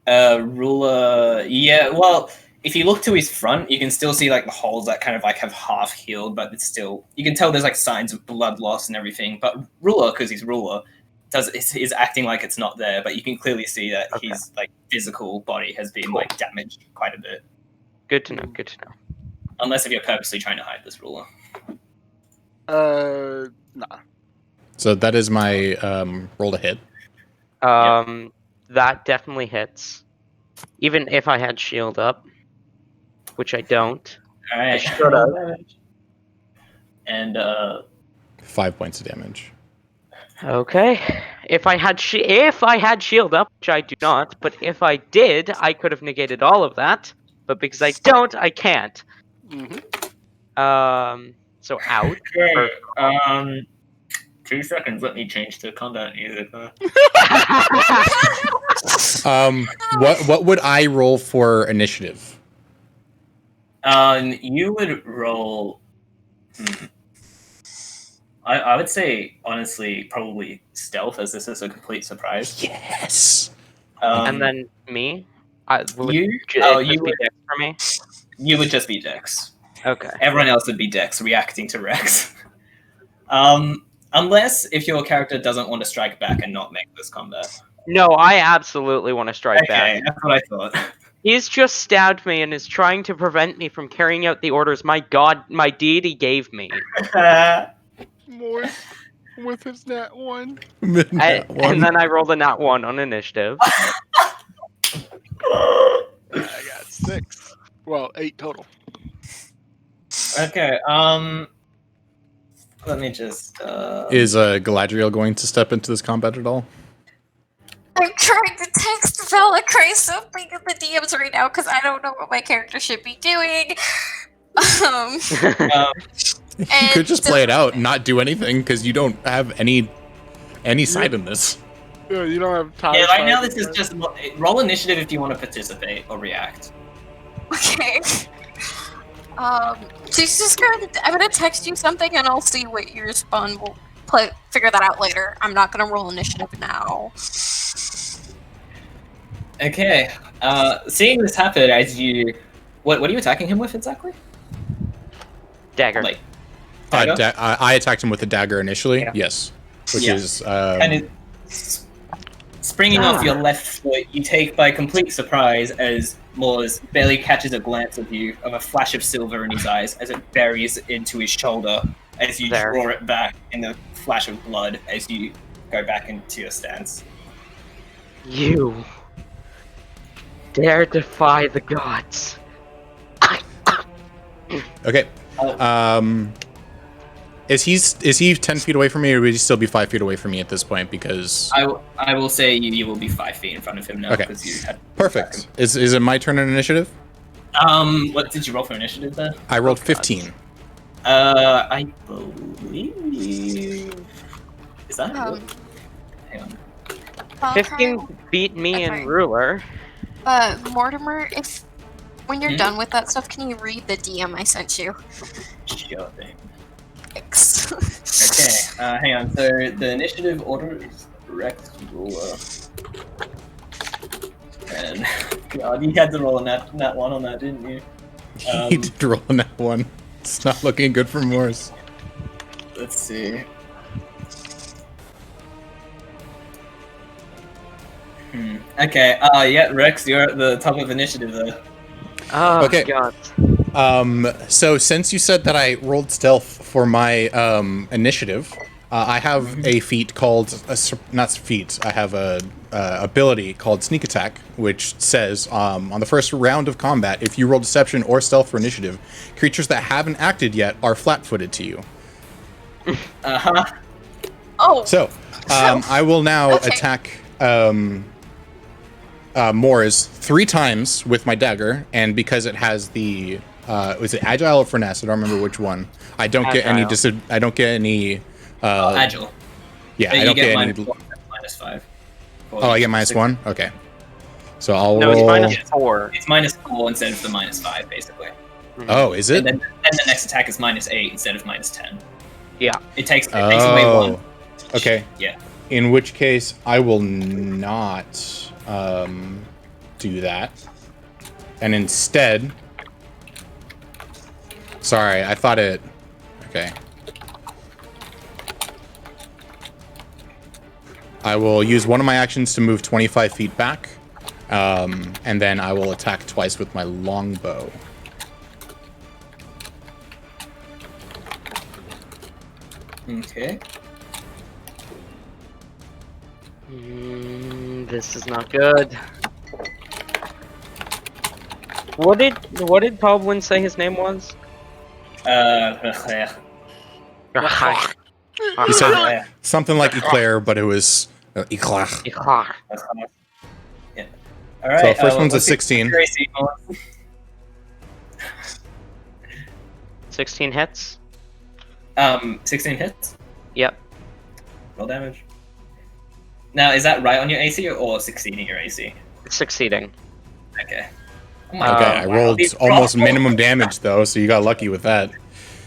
Speaker 1: Ruler. Yeah. Well, if you look to his front, you can still see like the holes that kind of like have half healed, but it's still. You can tell there's like signs of blood loss and everything. But Ruler, because he's Ruler, is acting like it's not there. But you can clearly see that his like physical body has been like damaged quite a bit.
Speaker 2: Good to know. Good to know.
Speaker 1: Unless if you're purposely trying to hide this Ruler.
Speaker 3: Nah.
Speaker 4: So that is my roll to hit.
Speaker 2: That definitely hits. Even if I had shield up, which I don't.
Speaker 1: All right.
Speaker 2: should have.
Speaker 1: And
Speaker 4: 5 points of damage.
Speaker 2: Okay. If I had shield up, which I do not, but if I did, I could have negated all of that. But because I don't, I can't.
Speaker 3: Mm-hmm.
Speaker 2: So out.
Speaker 1: okay. 2 seconds. Let me change to combat music.
Speaker 4: What would I roll for initiative?
Speaker 1: You would roll. I would say honestly, probably stealth, as this is a complete surprise.
Speaker 4: Yes.
Speaker 2: And then me.
Speaker 1: you
Speaker 2: would
Speaker 1: would
Speaker 2: dex for me.
Speaker 1: You would just be Dex.
Speaker 2: Okay.
Speaker 1: Everyone else would be Dex, reacting to Rex. Unless if your character doesn't want to strike back and not make this combat.
Speaker 2: No, I absolutely want to strike back.
Speaker 1: Okay, that's what I thought.
Speaker 2: He's just stabbed me and is trying to prevent me from carrying out the orders my deity gave me.
Speaker 3: More with his nat 1.
Speaker 2: And then I rolled a nat 1 on initiative.
Speaker 3: I got 6. Well, 8 total.
Speaker 1: Okay, let me just
Speaker 4: Is Galadriel going to step into this combat at all?
Speaker 5: I'm trying to text Avencrye something in the DMs right now because I don't know what my character should be doing.
Speaker 4: You could just play it out and not do anything because you don't have any side in this.
Speaker 3: Yeah, you don't have time.
Speaker 1: Yeah, right now this is just roll initiative if you want to participate or react.
Speaker 5: Okay. I'm gonna text you something and I'll see what you respond. We'll figure that out later. I'm not gonna roll initiative now.
Speaker 1: Okay. Seeing this happen as you, what are you attacking him with exactly?
Speaker 2: Dagger.
Speaker 1: Like, dagger?
Speaker 4: I attacked him with a dagger initially.
Speaker 1: Yeah.
Speaker 4: Yes, which
Speaker 1: Yeah.
Speaker 4: is
Speaker 1: and it, springing off your left foot, you take by complete surprise as Moors barely catches a glance of you, of a flash of silver in his eyes as it buries into his shoulder as you draw it back in the flash of blood as you go back into your stance.
Speaker 2: You dare defy the gods.
Speaker 4: okay. Is he 10 feet away from me, or would he still be 5 feet away from me at this point? Because
Speaker 1: I will say you will be 5 feet in front of him now.
Speaker 4: Okay.
Speaker 1: Because you had
Speaker 4: Perfect. Is it my turn in initiative?
Speaker 1: What did you roll for initiative there?
Speaker 4: I rolled 15.
Speaker 1: I believe. Is that good? Hang on.
Speaker 2: 15 beat me in
Speaker 5: Okay.
Speaker 2: ruler.
Speaker 5: Mortimer, when you're done with that stuff, can you read the DM I sent you?
Speaker 1: Sure thing.
Speaker 5: Thanks.
Speaker 1: Okay, hang on. So the initiative order is Rex Ruler. And God, you had to roll a nat one on that, didn't you?
Speaker 4: He did roll on that one. It's not looking good for Morse.
Speaker 1: Let's see. Okay. Yeah, Rex, you're at the top of initiative though.
Speaker 2: Oh,
Speaker 4: Okay.
Speaker 2: God.
Speaker 4: So since you said that I rolled stealth for my initiative, I have a feat called not feat. I have a ability called Sneak Attack, which says on the first round of combat, if you roll Deception or Stealth for initiative, creatures that haven't acted yet are flat-footed to you.
Speaker 5: Oh.
Speaker 4: So I will now
Speaker 5: Okay.
Speaker 4: attack Moors 3 times with my dagger, and because it has the was it agile or finesse? I don't remember which one. I don't get any. I don't get any.
Speaker 1: Agile.
Speaker 4: Yeah,
Speaker 1: You
Speaker 4: I don't get
Speaker 1: minus
Speaker 4: any.
Speaker 1: 1, -5.
Speaker 4: Oh, I get -1. Okay. So I'll
Speaker 2: No,
Speaker 4: roll.
Speaker 2: it's -4.
Speaker 1: It's -4 instead of the -5, basically.
Speaker 4: Oh, is it?
Speaker 1: And then the next attack is -8 instead of -10.
Speaker 2: Yeah.
Speaker 1: It takes away 1.
Speaker 4: Okay.
Speaker 1: Yeah.
Speaker 4: In which case, I will not do that, and instead. Sorry, I thought it. Okay. I will use one of my actions to move 25 feet back, and then I will attack twice with my longbow.
Speaker 1: Okay.
Speaker 2: This is not good. What did Toblin say his name was?
Speaker 1: Yeah.
Speaker 4: He said something like Eclair, but it was Eclair.
Speaker 1: Yeah. All right.
Speaker 4: So first one's a 16.
Speaker 2: 16 hits?
Speaker 1: 16 hits.
Speaker 2: Yep.
Speaker 1: Roll damage. Now, is that right on your AC or succeeding your AC?
Speaker 2: Succeeding.
Speaker 1: Okay.
Speaker 4: Okay, I rolled almost minimum damage though, so you got lucky with that.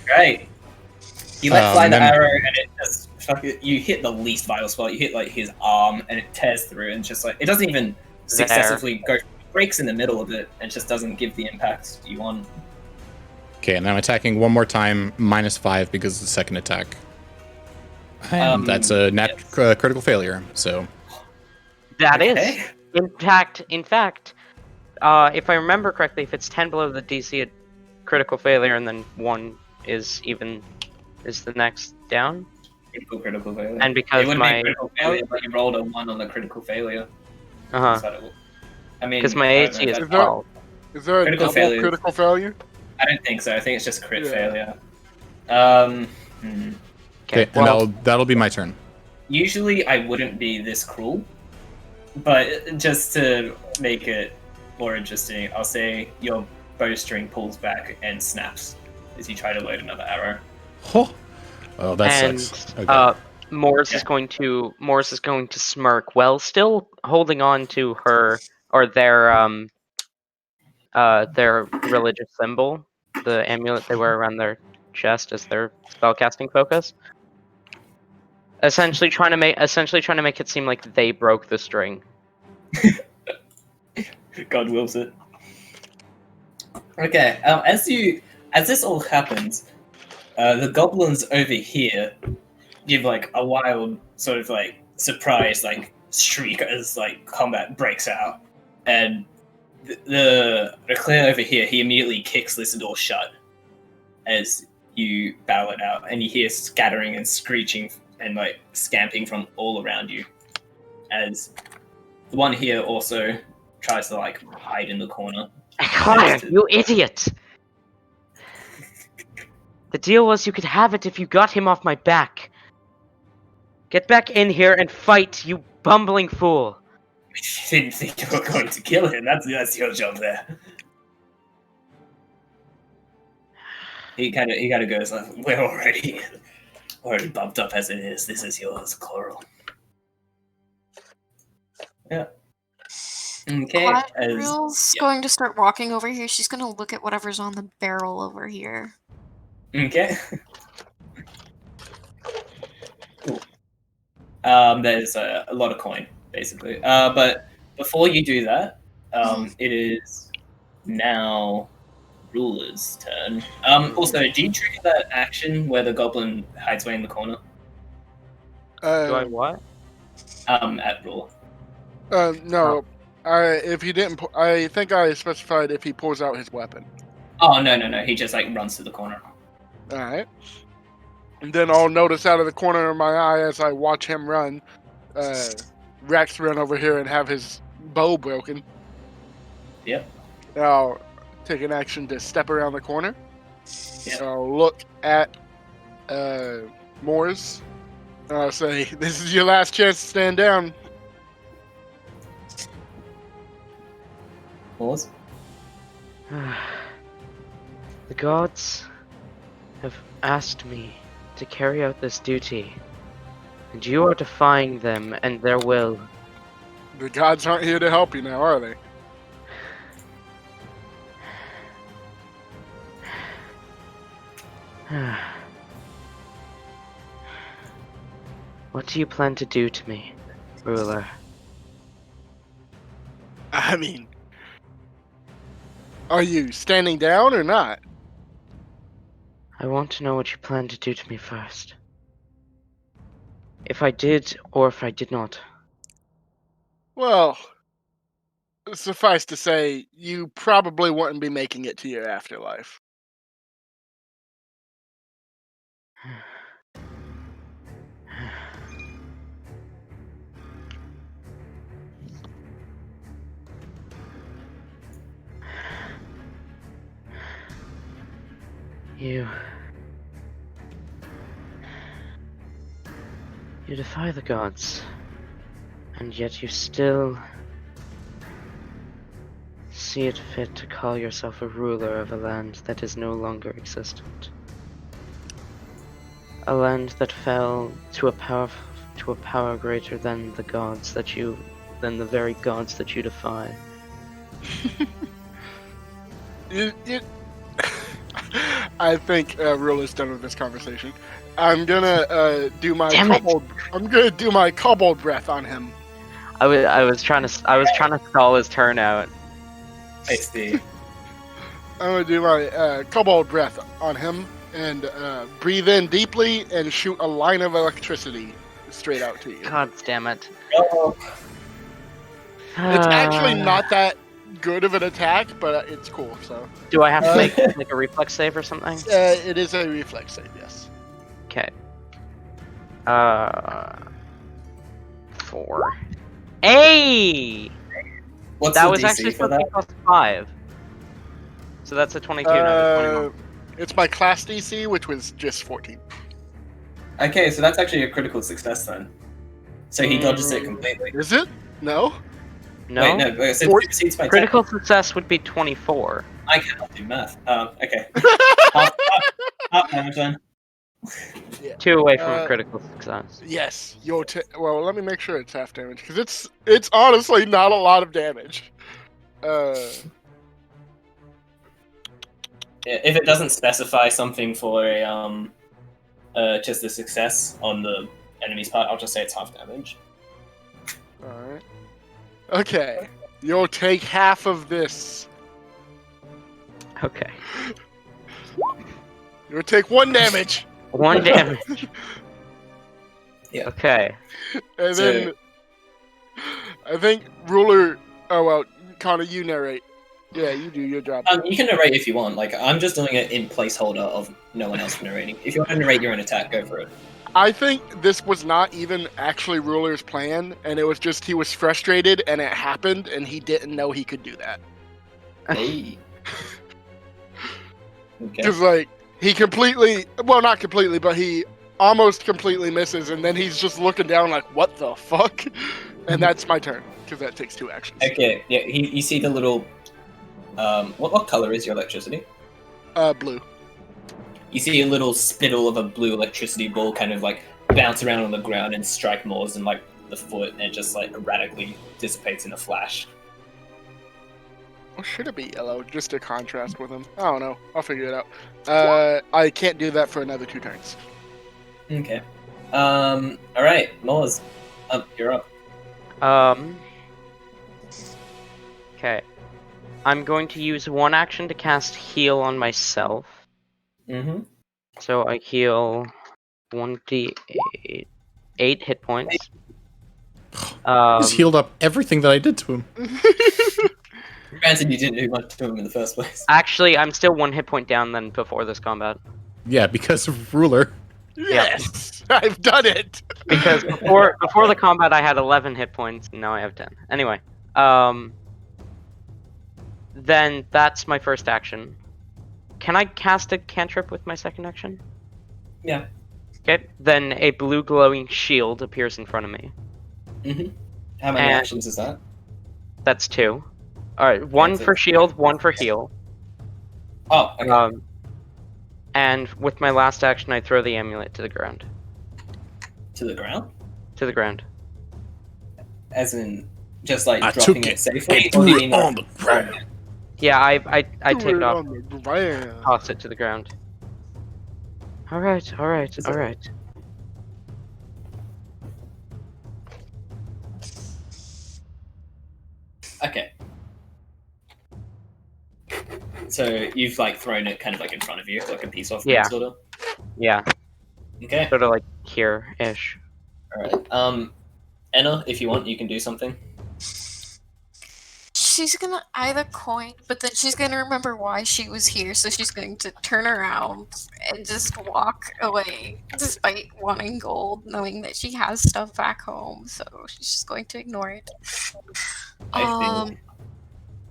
Speaker 1: Great. You let fly the
Speaker 4: then-
Speaker 1: arrow, and it just you hit the least vital spot. You hit like his arm, and it tears through, and just like it doesn't even successively go. Breaks in the middle of it, and just doesn't give the impact you want.
Speaker 4: Okay, and I'm attacking one more time, -5 because of the second attack. And that's a critical failure. So
Speaker 2: That is.
Speaker 1: Okay.
Speaker 2: In fact, if I remember correctly, if it's 10 below the DC, critical failure, and then 1 is the next down.
Speaker 1: Critical failure.
Speaker 2: And because
Speaker 1: it would
Speaker 2: my
Speaker 1: be critical failure, but you rolled a 1 on the critical failure.
Speaker 2: uh-huh,
Speaker 1: I mean,
Speaker 2: because my
Speaker 1: I don't
Speaker 2: AC
Speaker 1: know
Speaker 2: is
Speaker 1: if that-
Speaker 2: 12.
Speaker 3: Is there a
Speaker 1: Critical
Speaker 3: double
Speaker 1: failure.
Speaker 3: critical failure?
Speaker 1: I don't think so. I think it's just crit
Speaker 3: Yeah.
Speaker 1: failure.
Speaker 4: okay, and that'll be my turn.
Speaker 1: Usually I wouldn't be this cruel, but just to make it more interesting, I'll say your bowstring pulls back and snaps as you try to load another arrow.
Speaker 4: Oh, that
Speaker 2: And
Speaker 4: sucks. Okay.
Speaker 2: Morris is going to smirk while still holding on to her or their religious symbol, the amulet they wear around their chest as their spellcasting focus. Essentially trying to make it seem like they broke the string.
Speaker 1: God wills it. Okay, as this all happens, the goblins over here give like a wild sort of like surprise like shriek as like combat breaks out, and the clear over here, he immediately kicks this door shut as you battle it out, and you hear scattering and screeching and like scamping from all around you as the one here also tries to like hide in the corner.
Speaker 2: Connor, you idiot! The deal was you could have it if you got him off my back. Get back in here and fight, you bumbling fool!
Speaker 1: I didn't think you were going to kill him. That's your job there. He kind of goes like, "We're already bumped up as it is. This is yours, Coral." Yeah. Okay.
Speaker 5: Galadriel's going to start walking over here. She's going to look at whatever's on the barrel over here.
Speaker 1: Okay. Cool. There's a lot of coin, basically. But before you do that, It is now Ruler's turn. Also, do you trigger that action where the goblin hides away in the corner?
Speaker 2: Do I what?
Speaker 1: At Ruler.
Speaker 3: No. If he didn't, I think I specified if he pulls out his weapon.
Speaker 1: Oh, no. He just, runs to the corner.
Speaker 3: All right. And then I'll notice out of the corner of my eye as I watch him run, Rex run over here and have his bow broken.
Speaker 1: Yep.
Speaker 3: I'll take an action to step around the corner.
Speaker 1: Yep.
Speaker 3: I'll look at Moors. And I'll say, "This is your last chance to stand down."
Speaker 1: Pause.
Speaker 2: The gods have asked me to carry out this duty, and you are defying them and their will.
Speaker 3: The gods aren't here to help you now, are they?
Speaker 2: What do you plan to do to me, ruler?
Speaker 3: I mean, are you standing down or not?
Speaker 2: I want to know what you plan to do to me first. If I did, or if I did not.
Speaker 3: Well, suffice to say, you probably wouldn't be making it to your afterlife.
Speaker 2: You defy the gods, and yet you still see it fit to call yourself a ruler of a land that is no longer existent. A land that fell to a power greater than the gods than the very gods that you defy.
Speaker 3: I think Ruler's done with this conversation. I'm gonna do my kobold. I'm gonna do my kobold breath on him.
Speaker 2: I was trying to stall his turn out.
Speaker 1: I see.
Speaker 3: I'm gonna do my kobold breath on him and breathe in deeply and shoot a line of electricity straight out to you.
Speaker 2: God damn it!
Speaker 1: Oh.
Speaker 3: It's actually not that good of an attack, but it's cool. So.
Speaker 2: Do I have to make like a reflex save or something?
Speaker 3: It is a reflex save, yes.
Speaker 2: Okay. 4. Hey!
Speaker 1: What's
Speaker 2: That
Speaker 1: the
Speaker 2: was
Speaker 1: DC
Speaker 2: actually
Speaker 1: for
Speaker 2: supposed to
Speaker 1: that?
Speaker 2: be +5. So that's a 22, not a 21.
Speaker 3: It's my class DC, which was just 14.
Speaker 1: Okay, so that's actually a critical success then. So he dodges it completely.
Speaker 3: Is it? No?
Speaker 2: No?
Speaker 1: Wait, no. So it supersedes my
Speaker 2: Critical success would be 24.
Speaker 1: I cannot do math. Okay. half damage then.
Speaker 3: Yeah.
Speaker 2: 2 away from a critical success.
Speaker 3: Yes. Well, let me make sure it's half damage, because it's honestly not a lot of damage.
Speaker 1: If it doesn't specify something for a just a success on the enemy's part, I'll just say it's half damage.
Speaker 3: Alright. Okay. You'll take half of this.
Speaker 2: Okay.
Speaker 3: You'll take 1 damage.
Speaker 2: 1 damage.
Speaker 1: Yeah.
Speaker 2: Okay.
Speaker 3: And then I think Ruler. Oh well, Connor, you narrate. Yeah, you do your job.
Speaker 1: You can narrate if you want. I'm just doing it in placeholder of no one else narrating. If you want to narrate your own attack, go for it.
Speaker 3: I think this was not even actually Ruler's plan, and it was just he was frustrated, and it happened, and he didn't know he could do that.
Speaker 1: Hey. Okay.
Speaker 3: Because he completely, well, not completely, but he almost completely misses, and then he's just looking down like, what the fuck? And that's my turn, because that takes 2 actions.
Speaker 1: Okay. Yeah. You see the little. What color is your electricity?
Speaker 3: Blue.
Speaker 1: You see a little spittle of a blue electricity ball kind of bounce around on the ground and strike Moors in the foot, and it just erratically dissipates in a flash.
Speaker 3: Or should it be yellow, just to contrast with him? I don't know. I'll figure it out. I can't do that for another 2 turns.
Speaker 1: Okay. Alright, Moors. You're up.
Speaker 2: Okay. I'm going to use one action to cast heal on myself.
Speaker 1: Mm-hmm.
Speaker 2: So I heal 1d8 hit points.
Speaker 4: He's healed up everything that I did to him.
Speaker 1: Granted, you didn't do much to him in the first place.
Speaker 2: Actually, I'm still 1 hit point down than before this combat.
Speaker 4: Yeah, because of ruler.
Speaker 3: Yes, I've done it.
Speaker 2: Because before the combat, I had 11 hit points, and now I have 10. Anyway, then that's my first action. Can I cast a cantrip with my second action?
Speaker 1: Yeah.
Speaker 2: Okay. Then a blue glowing shield appears in front of me.
Speaker 1: Mm-hmm. How many
Speaker 2: And-
Speaker 1: actions is that?
Speaker 2: That's 2. All right, 1
Speaker 1: That's
Speaker 2: for
Speaker 1: it.
Speaker 2: shield, 1 for heal.
Speaker 1: Oh, okay.
Speaker 2: And with my last action, I throw the amulet to the ground.
Speaker 1: To the ground?
Speaker 2: To the ground.
Speaker 1: As in, just like
Speaker 4: I
Speaker 1: dropping
Speaker 4: took
Speaker 1: it
Speaker 4: it
Speaker 1: safely?
Speaker 4: and
Speaker 1: Or do you
Speaker 4: threw
Speaker 1: mean
Speaker 4: it
Speaker 1: like
Speaker 4: on the ground.
Speaker 2: Yeah, I take it off,
Speaker 3: on the ground.
Speaker 2: toss it to the ground. All right.
Speaker 1: Is it- Okay. So you've like thrown it kind of like in front of you, like a piece off
Speaker 2: Yeah.
Speaker 1: sort of?
Speaker 2: Yeah,
Speaker 1: Okay.
Speaker 2: sort of like here-ish.
Speaker 1: Alright. Anna, if you want, you can do something.
Speaker 5: She's gonna either coin, but then she's gonna remember why she was here, so she's going to turn around and just walk away, despite wanting gold, knowing that she has stuff back home, so she's just going to ignore it.
Speaker 1: I see.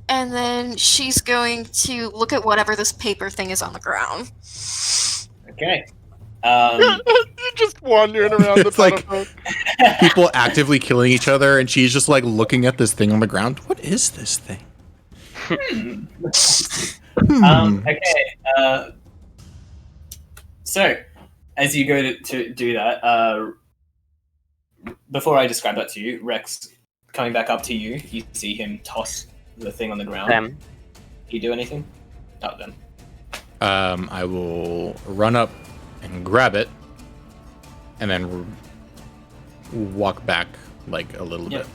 Speaker 5: And then she's going to look at whatever this paper thing is on the ground.
Speaker 1: Okay.
Speaker 3: You're just wandering around the
Speaker 4: It's like-
Speaker 3: battlefield.
Speaker 4: People actively killing each other, and she's just like looking at this thing on the ground. What is this thing?
Speaker 1: Okay. So, as you go to do that, before I describe that to you, Rex coming back up to you, you see him toss the thing on the ground.
Speaker 2: Them.
Speaker 1: You do anything? Not them.
Speaker 4: I will run up and grab it, and then walk back like a little
Speaker 1: Yep.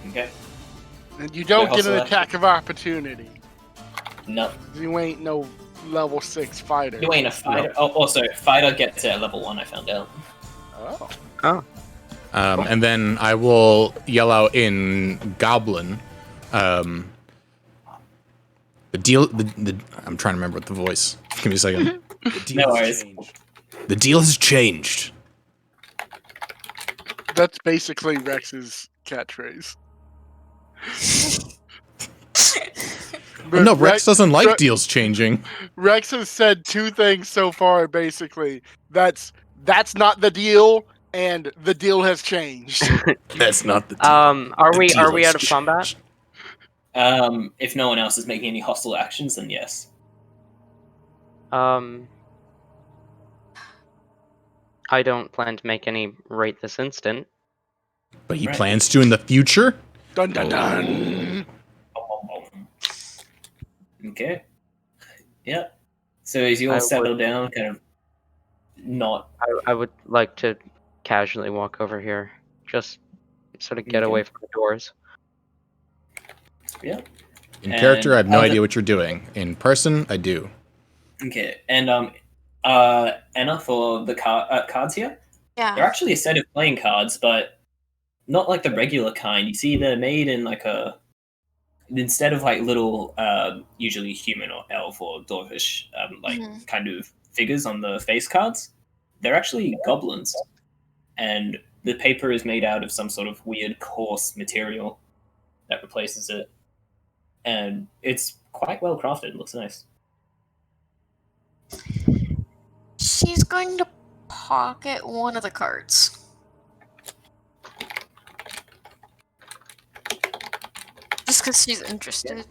Speaker 4: bit.
Speaker 1: Okay.
Speaker 3: And you don't
Speaker 1: Yeah,
Speaker 3: get an
Speaker 1: also-
Speaker 3: attack of opportunity.
Speaker 1: No.
Speaker 3: You ain't no level 6 fighter.
Speaker 1: You ain't a fighter. Oh, also, fighter gets it at level 1, I found out.
Speaker 3: Oh.
Speaker 4: And then I will yell out in Goblin. The deal. I'm trying to remember what the voice. Give me a second.
Speaker 1: No worries.
Speaker 4: The deal has changed.
Speaker 3: That's basically Rex's catchphrase. But
Speaker 4: No, Rex doesn't like
Speaker 3: Re-
Speaker 4: deals changing.
Speaker 3: Rex has said 2 things so far, basically. That's not the deal, and the deal has changed.
Speaker 4: That's not the deal.
Speaker 2: Are
Speaker 4: The
Speaker 2: we
Speaker 4: deal has
Speaker 2: out of combat?
Speaker 4: changed.
Speaker 1: If no one else is making any hostile actions, then yes.
Speaker 2: I don't plan to make any right this instant.
Speaker 4: But he
Speaker 1: Right.
Speaker 4: plans to in the future.
Speaker 3: Dun dun dun.
Speaker 1: Okay. Yeah. So as you all
Speaker 2: I
Speaker 1: settle
Speaker 2: would-
Speaker 1: down, kind of not.
Speaker 2: I would like to casually walk over here, just sort of get
Speaker 1: Okay.
Speaker 2: away from the doors.
Speaker 1: Yeah.
Speaker 4: In
Speaker 1: And
Speaker 4: character, I have no
Speaker 1: other-
Speaker 4: idea what you're doing. In person, I do.
Speaker 1: Okay. And Anna, for the cards here, they're
Speaker 5: Yeah.
Speaker 1: actually a set of playing cards, but not like the regular kind. You see, they're made in like instead of like little, usually human or elf or dwarvish,
Speaker 5: Mhm.
Speaker 1: kind of figures on the face cards. They're actually goblins, and the paper is made out of some sort of weird coarse material that replaces it, and it's quite well crafted. It looks nice.
Speaker 5: She's going to pocket one of the cards. Just because she's interested.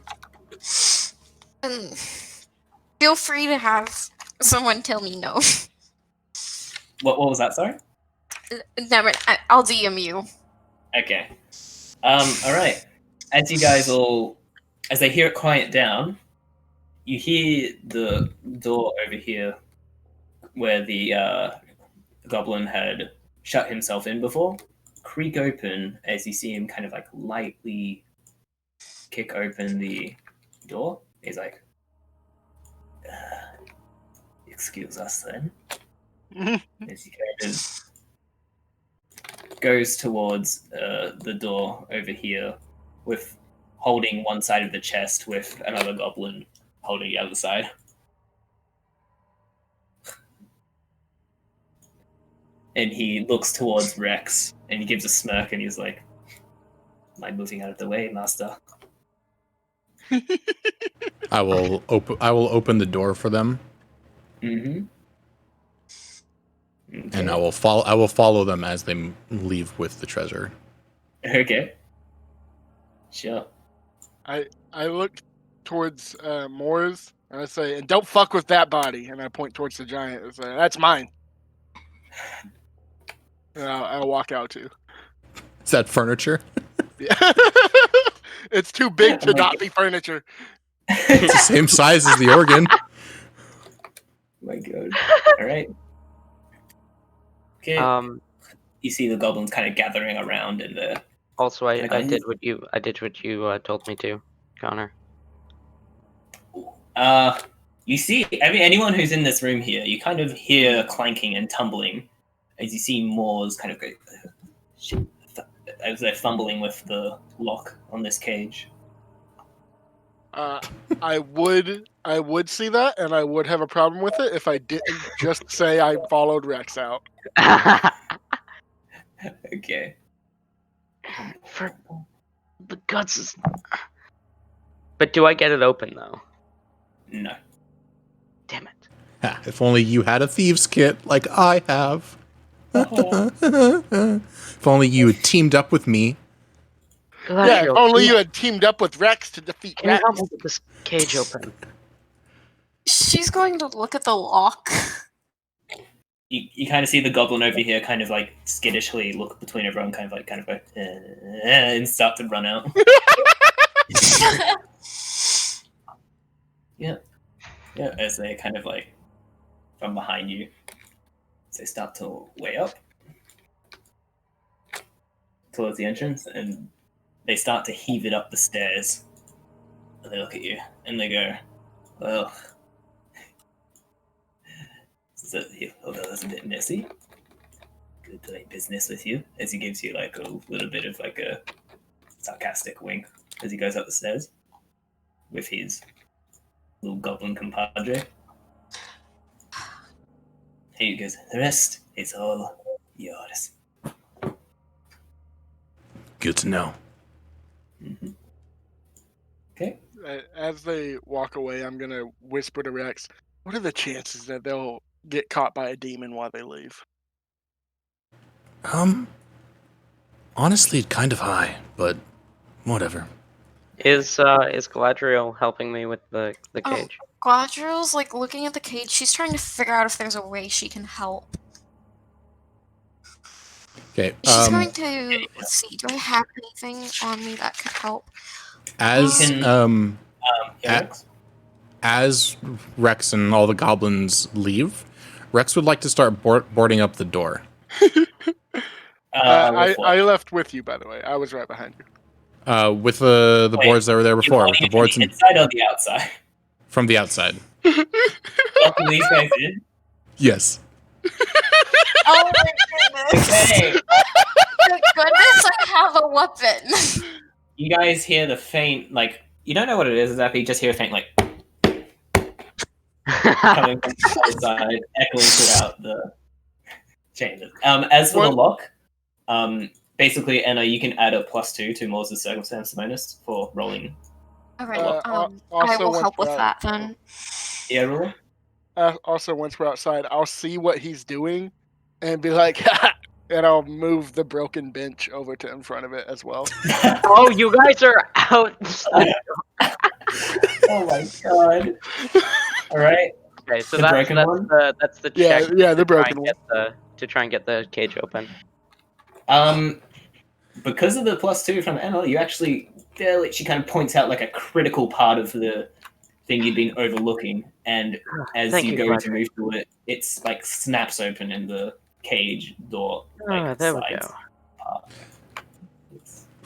Speaker 5: And feel free to have someone tell me no.
Speaker 1: What was that? Sorry.
Speaker 5: Never. I'll DM you.
Speaker 1: Okay. All right. As you guys as they hear it quiet down, you hear the door over here where the goblin had shut himself in before creak open as you see him kind of like lightly kick open the door. He's like, excuse us then. As he kind of goes towards the door over here, with holding one side of the chest, with another goblin holding the other side. And he looks towards Rex, and he gives a smirk, and he's like, "Mind moving out of the way, master?"
Speaker 4: I will open the door for them,
Speaker 1: Mm-hmm. Okay.
Speaker 4: and I will follow them as they leave with the treasure.
Speaker 1: Okay. Sure.
Speaker 3: I look towards Moore's and I say, and don't fuck with that body. And I point towards the giant and say, that's mine. And I'll walk out too.
Speaker 4: Is that furniture?
Speaker 3: Yeah. It's too big to not be furniture.
Speaker 4: It's the same size as the organ.
Speaker 1: My God. All right. Okay. You see the goblins kind of gathering around, and
Speaker 2: Also, I did what you told me to, Connor.
Speaker 1: you see, anyone who's in this room here, you kind of hear clanking and tumbling as you see Moore's kind of go as they're fumbling with the lock on this cage.
Speaker 3: I would see that, and I would have a problem with it if I didn't just say I followed Rex out.
Speaker 1: Okay.
Speaker 2: For the guts. But do I get it open though?
Speaker 1: No.
Speaker 2: Damn it.
Speaker 4: Ha, if only you had a thieves kit like I have. If only you had teamed up with me.
Speaker 3: Yeah, if only you had teamed up with Rex to defeat
Speaker 2: Can you
Speaker 3: Rex.
Speaker 2: help me get this cage open?
Speaker 5: She's going to look at the lock.
Speaker 1: You kind of see the goblin over here kind of like skittishly look between everyone, kind of go, and start to run out. Yeah, as they kind of like from behind you, as they start to way up towards the entrance, and they start to heave it up the stairs. And they look at you and they go, "Well, although that's a bit messy. Good to make business with you." As he gives you like a little bit of like a sarcastic wink as he goes up the stairs with his little goblin compadre. He goes, "The rest is all yours."
Speaker 4: Good to know.
Speaker 1: Mm-hmm. Okay.
Speaker 3: As they walk away, I'm gonna whisper to Rex, "What are the chances that they'll get caught by a demon while they leave?"
Speaker 4: Honestly, kind of high, but whatever.
Speaker 2: Is Galadriel helping me with the cage?
Speaker 5: Galadriel's like looking at the cage. She's trying to figure out if there's a way she can help.
Speaker 4: Okay.
Speaker 5: She's going to let's see. Do I have anything on me that could help?
Speaker 4: As
Speaker 1: Rex?
Speaker 4: as Rex and all the goblins leave, Rex would like to start boarding up the door.
Speaker 3: I left with you, by the way. I was right behind you.
Speaker 4: With the boards that were there before. With the boards
Speaker 1: from the inside or the outside?
Speaker 4: From the outside.
Speaker 1: Welcome these guys in?
Speaker 4: Yes.
Speaker 5: Oh my goodness!
Speaker 1: Okay.
Speaker 5: Thank goodness I have a weapon.
Speaker 1: You guys hear the faint, like, you don't know what it is exactly, you just hear a faint, like, coming from the other side, echoing throughout the chambers. As for the lock, basically, Anna, you can add a +2 to Moore's circumstance bonus for rolling.
Speaker 5: Alright, I will help with that then.
Speaker 1: Yeah, roll.
Speaker 3: Also, once we're outside, I'll see what he's doing and be like, and I'll move the broken bench over to in front of it as well.
Speaker 2: Oh, you guys are out.
Speaker 1: Oh my God. All right.
Speaker 2: Okay, so
Speaker 1: The
Speaker 2: that's the check.
Speaker 3: Yeah, the broken one.
Speaker 2: To try and get the cage open.
Speaker 1: Because of the +2 from Anna, you actually she kind of points out like a critical part of the thing you'd been overlooking, and as you go to move to it, it's like snaps open in the cage door. Like,
Speaker 2: there we go.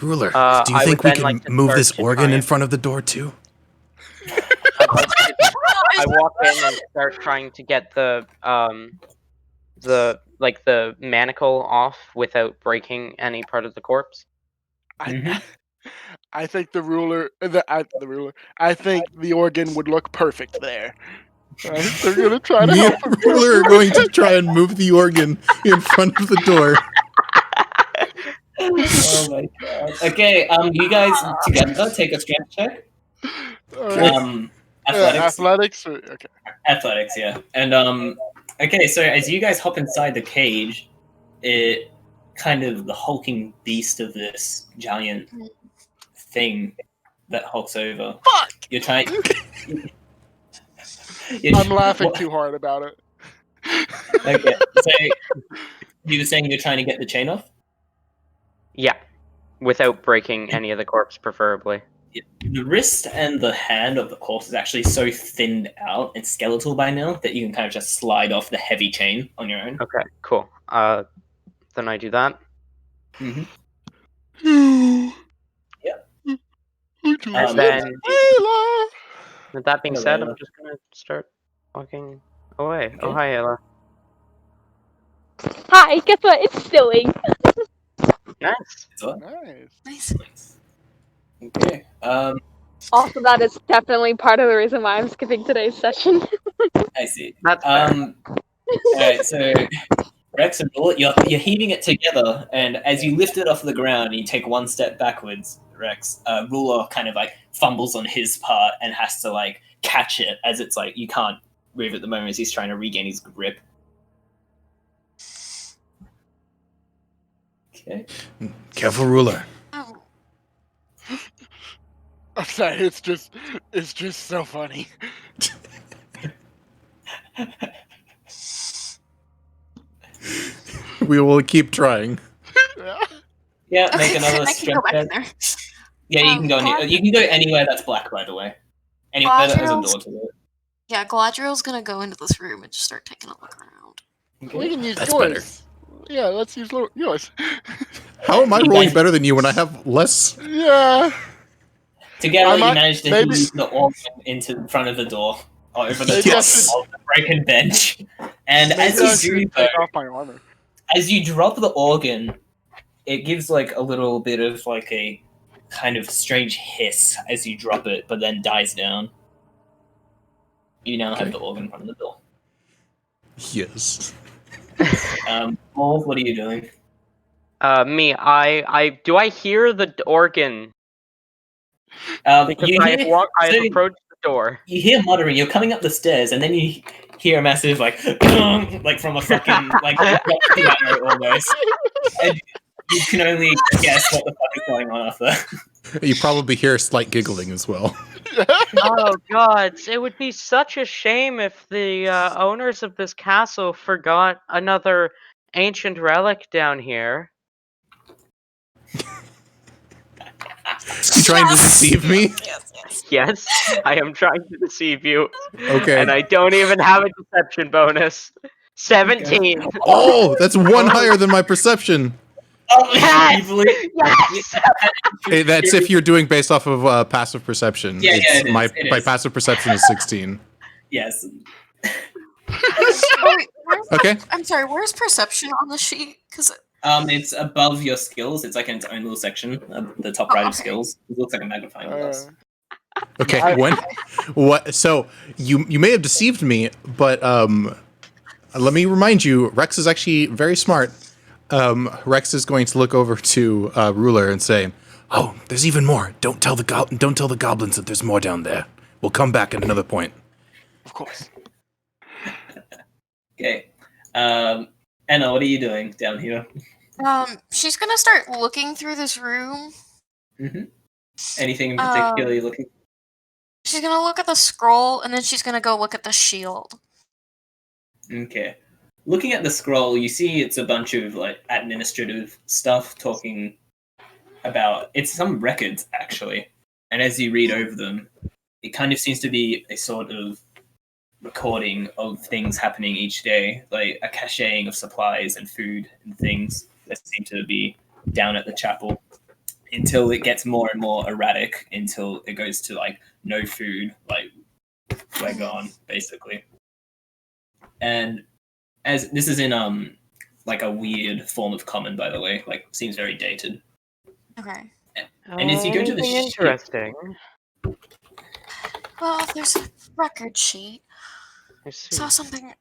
Speaker 4: Ruler, do you
Speaker 2: I
Speaker 4: think
Speaker 2: would
Speaker 4: we
Speaker 2: then
Speaker 4: can
Speaker 2: like to
Speaker 4: move
Speaker 2: start
Speaker 4: this
Speaker 2: to
Speaker 4: organ
Speaker 2: try
Speaker 4: in
Speaker 2: and-
Speaker 4: front of the door too?
Speaker 2: I walk in and start trying to get the manacle off without breaking any part of the corpse.
Speaker 3: I think the ruler. I think the organ would look perfect there. Right? They're gonna try to
Speaker 4: Me
Speaker 3: help
Speaker 4: and
Speaker 3: him.
Speaker 4: Ruler are going to try and move the organ in front of the door.
Speaker 1: Oh my god. Okay, you guys together take a strength check.
Speaker 3: Alright.
Speaker 1: Athletics.
Speaker 3: Athletics. Okay.
Speaker 1: Athletics, yeah. And okay, so as you guys hop inside the cage, it kind of the hulking beast of this giant thing that hulks over.
Speaker 3: Fuck!
Speaker 1: You're trying.
Speaker 3: I'm laughing too hard about it.
Speaker 1: Okay, so you were saying you're trying to get the chain off?
Speaker 2: Yeah, without breaking any of the corpse, preferably.
Speaker 1: The wrist and the hand of the corpse is actually so thinned out and skeletal by now that you can kind of just slide off the heavy chain on your own.
Speaker 2: Okay, cool. Then I do that.
Speaker 1: Mm-hmm.
Speaker 2: Then,
Speaker 3: Ayla!
Speaker 2: with that being
Speaker 1: Hello,
Speaker 2: said,
Speaker 1: Ayla.
Speaker 2: I'm just gonna start walking away.
Speaker 1: Okay.
Speaker 2: Oh, hi, Ayla.
Speaker 6: Hi, guess what? It's snowing.
Speaker 2: Nice.
Speaker 3: Nice.
Speaker 1: Nice. Okay.
Speaker 6: Also, that is definitely part of the reason why I'm skipping today's session.
Speaker 1: I see.
Speaker 2: That's fair.
Speaker 1: Alright, so Rex and Bullet, you're heaving it together, and as you lift it off the ground and you take one step backwards, Rex, Ruler kind of like fumbles on his part and has to like catch it as it's like you can't move at the moment as he's trying to regain his grip. Okay.
Speaker 4: Careful, Ruler.
Speaker 5: Oh,
Speaker 3: I'm sorry. It's just so funny.
Speaker 4: We will keep trying.
Speaker 1: Yeah,
Speaker 5: okay,
Speaker 1: make another
Speaker 5: I can go
Speaker 1: strength
Speaker 5: back in
Speaker 1: check.
Speaker 5: there.
Speaker 1: Yeah, you can go. You can go anywhere that's black, by the way. Anywhere that has a door to it.
Speaker 5: Yeah, Galadriel's gonna go into this room and just start taking a look around.
Speaker 3: We can use
Speaker 4: That's
Speaker 3: yours. Yeah, let's use yours.
Speaker 4: How am I
Speaker 1: You
Speaker 4: rolling
Speaker 1: guys-
Speaker 4: better than you when I have less?
Speaker 3: Yeah.
Speaker 1: Together, you
Speaker 3: might-
Speaker 1: managed to
Speaker 3: maybe-
Speaker 1: heave the organ into front of the door, or over the
Speaker 3: Maybe I
Speaker 1: top
Speaker 3: should-
Speaker 1: of the broken bench. And
Speaker 3: Maybe I
Speaker 1: as you do,
Speaker 3: should take off my armor.
Speaker 1: as you drop the organ, it gives like a little bit of like a kind of strange hiss as you drop it, but then dies down. You now have
Speaker 4: Okay.
Speaker 1: the organ in front of the door.
Speaker 4: Yes.
Speaker 1: Paul, what are you doing?
Speaker 2: Me, do I hear the organ? Because
Speaker 1: You
Speaker 2: I
Speaker 1: hear,
Speaker 2: have approached the door.
Speaker 1: you hear muttering. You're coming up the stairs, and then you hear a massive like from a fucking like piano almost, and you can only guess what the fuck is going on after.
Speaker 4: You probably hear a slight giggling as well.
Speaker 2: Oh god, it would be such a shame if the owners of this castle forgot another ancient relic down here.
Speaker 4: You trying to deceive me?
Speaker 2: Yes, I am trying to deceive you,
Speaker 4: Okay.
Speaker 2: and I don't even have a deception bonus. 17.
Speaker 4: Oh, that's one higher than my perception.
Speaker 1: Oh,
Speaker 2: Yes!
Speaker 1: you believe-
Speaker 2: Yes!
Speaker 4: Hey, that's if you're doing based off of passive perception.
Speaker 1: Yeah, yeah, it is,
Speaker 4: my
Speaker 1: it
Speaker 4: my
Speaker 1: is.
Speaker 4: passive perception is 16.
Speaker 1: Yes.
Speaker 5: Oh, wait,
Speaker 4: Okay.
Speaker 5: I'm sorry, where's perception on the sheet? Because
Speaker 1: It's above your skills. It's like in its own little section, the top right of
Speaker 5: okay.
Speaker 1: skills. It looks like a magnifying glass.
Speaker 4: Okay.
Speaker 3: I-
Speaker 4: What? So you may have deceived me, but let me remind you, Rex is actually very smart. Rex is going to look over to Ruler and say, "Oh, there's even more. Don't tell the goblins that there's more down there. We'll come back at another point."
Speaker 3: Of course.
Speaker 1: Okay. Anna, what are you doing down here?
Speaker 5: she's gonna start looking through this room.
Speaker 1: Mm-hmm. Anything in particular you're looking?
Speaker 5: She's gonna look at the scroll, and then she's gonna go look at the shield.
Speaker 1: Okay. Looking at the scroll, you see it's a bunch of like administrative stuff talking about it's some records actually. And as you read over them, it kind of seems to be a sort of recording of things happening each day, like a caching of supplies and food and things that seem to be down at the chapel. until it gets more and more erratic, until it goes to like no food, like we're gone, basically. And as this is in like a weird form of common, by the way, like seems very dated.
Speaker 5: Okay.
Speaker 1: And as you go to the
Speaker 2: Anything
Speaker 1: ship-
Speaker 2: interesting?
Speaker 5: Well, there's a record sheet.
Speaker 2: I see.
Speaker 5: Saw something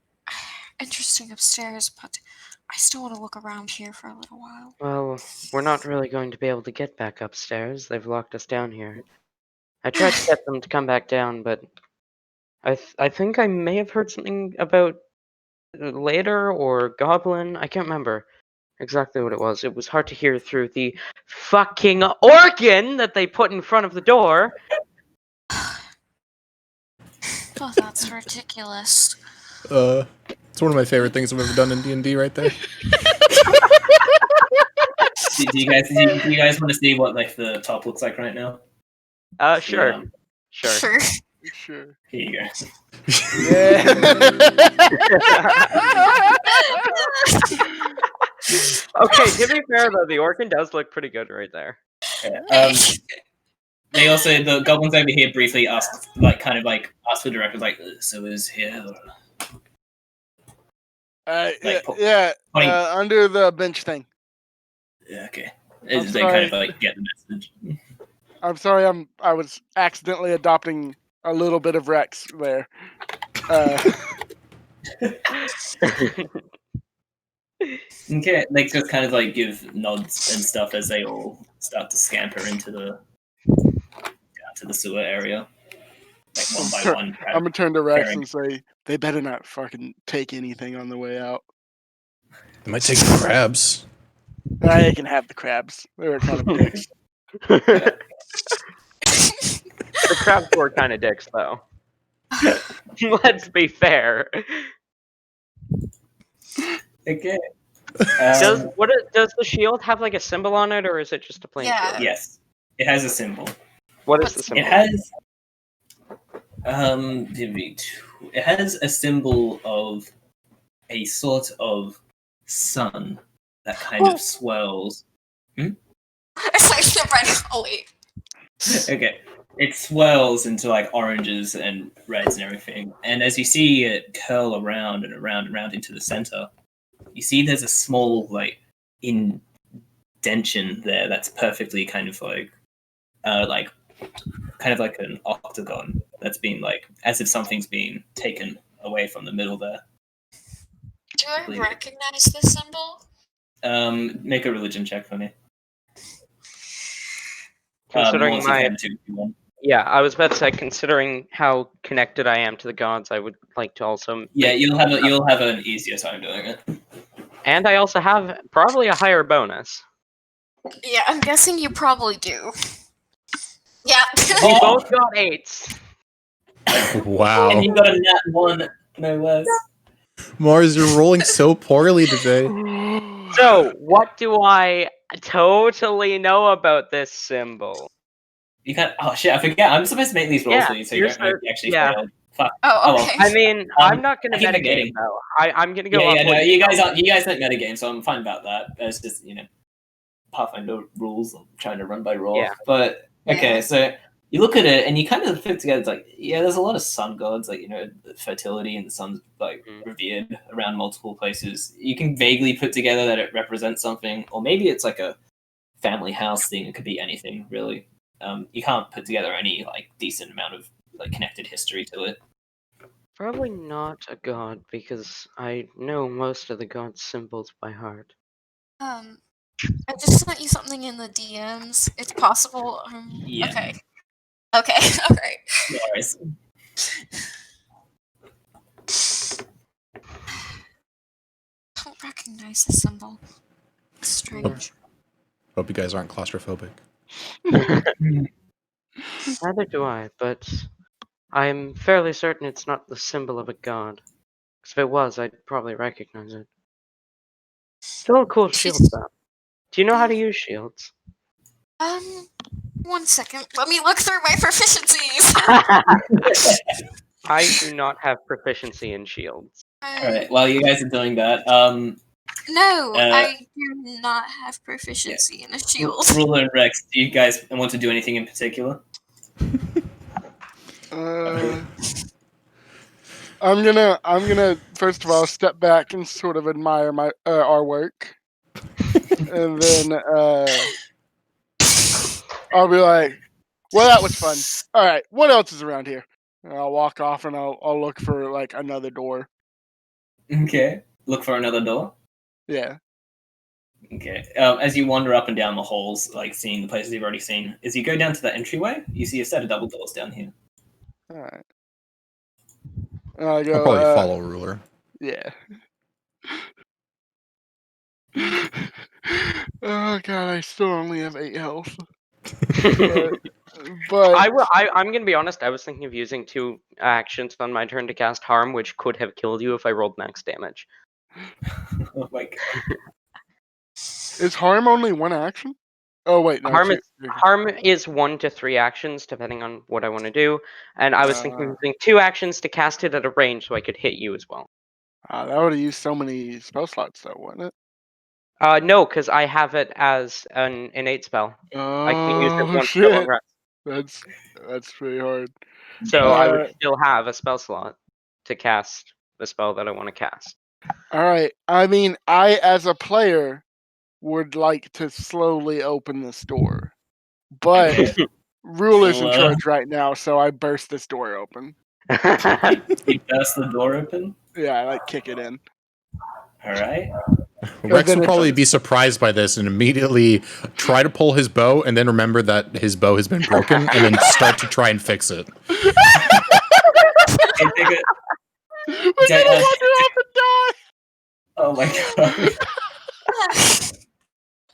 Speaker 5: interesting upstairs, but I still want to look around here for a little while.
Speaker 2: Well, we're not really going to be able to get back upstairs. They've locked us down here. I tried to get them to come back down, but I think I may have heard something about later or goblin. I can't remember exactly what it was. It was hard to hear through the fucking organ that they put in front of the door.
Speaker 5: Oh, that's ridiculous.
Speaker 4: It's one of my favorite things I've ever done in D&D right there.
Speaker 1: do you guys want to see what like the top looks like right now?
Speaker 2: Sure.
Speaker 1: Yeah.
Speaker 2: Sure.
Speaker 3: Sure.
Speaker 1: Here you go.
Speaker 3: Yeah.
Speaker 2: Okay, to be fair though, the organ does look pretty good right there.
Speaker 1: Yeah. They also the goblins over here briefly asked asked the director like, so is here. Like,
Speaker 3: Under the bench thing.
Speaker 1: Yeah, okay.
Speaker 3: I'm
Speaker 1: They
Speaker 3: sorry.
Speaker 1: kind of like get the message.
Speaker 3: I'm sorry, I was accidentally adopting a little bit of Rex there.
Speaker 1: Okay, they just kind of like give nods and stuff as they all start to scamper into the sewer area, like one by one.
Speaker 3: I'm gonna turn to Rex
Speaker 1: Pairing.
Speaker 3: and say, they better not fucking take anything on the way out.
Speaker 4: They might take the crabs.
Speaker 3: They can have the crabs. They were kind of dicks.
Speaker 2: The crabs were kind of dicks, though. Let's be fair.
Speaker 1: Okay.
Speaker 2: Does the shield have like a symbol on it, or is it just a plain
Speaker 5: Yeah.
Speaker 2: shield?
Speaker 1: Yes, it has a symbol.
Speaker 2: What is the symbol?
Speaker 1: It has it has a symbol of a sort of sun that kind of swirls.
Speaker 5: It's like right. Oh wait.
Speaker 1: Okay. It swirls into like oranges and reds and everything. And as you see it curl around and around and around into the center, you see there's a small like indention there that's perfectly kind of like kind of like an octagon that's been like as if something's been taken away from the middle there.
Speaker 5: Do I recognize this symbol?
Speaker 1: Make a religion check for me.
Speaker 2: Considering
Speaker 1: Melissa
Speaker 2: my
Speaker 1: can too, if you want.
Speaker 2: Yeah, I was about to say, considering how connected I am to the gods, I would like to also.
Speaker 1: Yeah, you'll have an easier time doing it.
Speaker 2: And I also have probably a higher bonus.
Speaker 5: Yeah, I'm guessing you probably do. Yeah.
Speaker 2: We both got 8s.
Speaker 4: Wow.
Speaker 1: And you got a nat 1, no less.
Speaker 4: Mars, you're rolling so poorly today.
Speaker 2: So, what do I totally know about this symbol?
Speaker 1: You can't. Oh shit! I forget. I'm supposed to make these rolls
Speaker 2: Yeah,
Speaker 1: for you, so you
Speaker 2: you're
Speaker 1: don't know if you actually
Speaker 2: yeah.
Speaker 1: failed. Fuck.
Speaker 5: Oh,
Speaker 1: well.
Speaker 5: okay.
Speaker 2: I mean, I'm not going
Speaker 1: I
Speaker 2: to
Speaker 1: keep
Speaker 2: metagame
Speaker 1: forgetting.
Speaker 2: though. I'm going to go.
Speaker 1: Yeah,
Speaker 2: off
Speaker 1: no,
Speaker 2: what
Speaker 1: you guys don't metagame, so I'm fine about that. It's just Pathfinder rules. I'm trying to run by roll.
Speaker 2: Yeah.
Speaker 1: But okay,
Speaker 5: Yeah.
Speaker 1: so you look at it and you kind of put together. It's like there's a lot of sun gods, like fertility and the sun's like revered around multiple places. You can vaguely put together that it represents something, or maybe it's like a family house thing. It could be anything really. You can't put together any like decent amount of like connected history to it.
Speaker 2: Probably not a god, because I know most of the gods' symbols by heart.
Speaker 5: I just sent you something in the DMs. It's possible.
Speaker 1: Yeah.
Speaker 5: Okay. Okay. All right.
Speaker 1: No worries.
Speaker 5: I don't recognize the symbol. It's strange.
Speaker 4: Hope you guys aren't claustrophobic.
Speaker 2: Neither do I, but I'm fairly certain it's not the symbol of a god. Because if it was, I'd probably recognize it. Still a cool shield, though. Do you know how to use shields?
Speaker 5: 1 second. Let me look through my proficiencies.
Speaker 2: I do not have proficiency in shields.
Speaker 1: All right. While you guys are doing that,
Speaker 5: No, I do not have proficiency in a shield.
Speaker 1: Ruler and Rex, do you guys want to do anything in particular?
Speaker 3: I'm gonna first of all step back and sort of admire our work, and then I'll be like, "Well, that was fun. All right, what else is around here?" And I'll walk off and I'll look for like another door.
Speaker 1: Okay. Look for another door.
Speaker 3: Yeah.
Speaker 1: Okay. As you wander up and down the halls, like seeing the places you've already seen, as you go down to the entryway, you see a set of double doors down here.
Speaker 3: All right. And I go.
Speaker 4: I'll probably follow Ruler.
Speaker 3: Yeah. Oh god, I still only have 8 health. But
Speaker 2: I'm gonna be honest. I was thinking of using 2 actions on my turn to cast Harm, which could have killed you if I rolled max damage.
Speaker 1: Oh my god.
Speaker 3: is Harm only 1 action? Oh wait, no.
Speaker 2: Harm is 1 to 3 actions, depending on what I want to do. And I was thinking of using 2 actions to cast it at a range, so I could hit you as well.
Speaker 3: That would have used so many spell slots, though, wouldn't it?
Speaker 2: No, because I have it as an innate spell. I can use it once per long rest.
Speaker 3: That's pretty hard.
Speaker 2: So I would still have a spell slot to cast the spell that I want to cast.
Speaker 3: All right. I mean, I as a player would like to slowly open this door, but Ruler's in charge right now, so I burst this door open.
Speaker 1: You burst the door open?
Speaker 3: Yeah, I like kick it in.
Speaker 1: All right.
Speaker 4: Rex will probably be surprised by this and immediately try to pull his bow, and then remember that his bow has been broken, and then start to try and fix it.
Speaker 3: We're gonna wander off and die.
Speaker 1: Oh my god.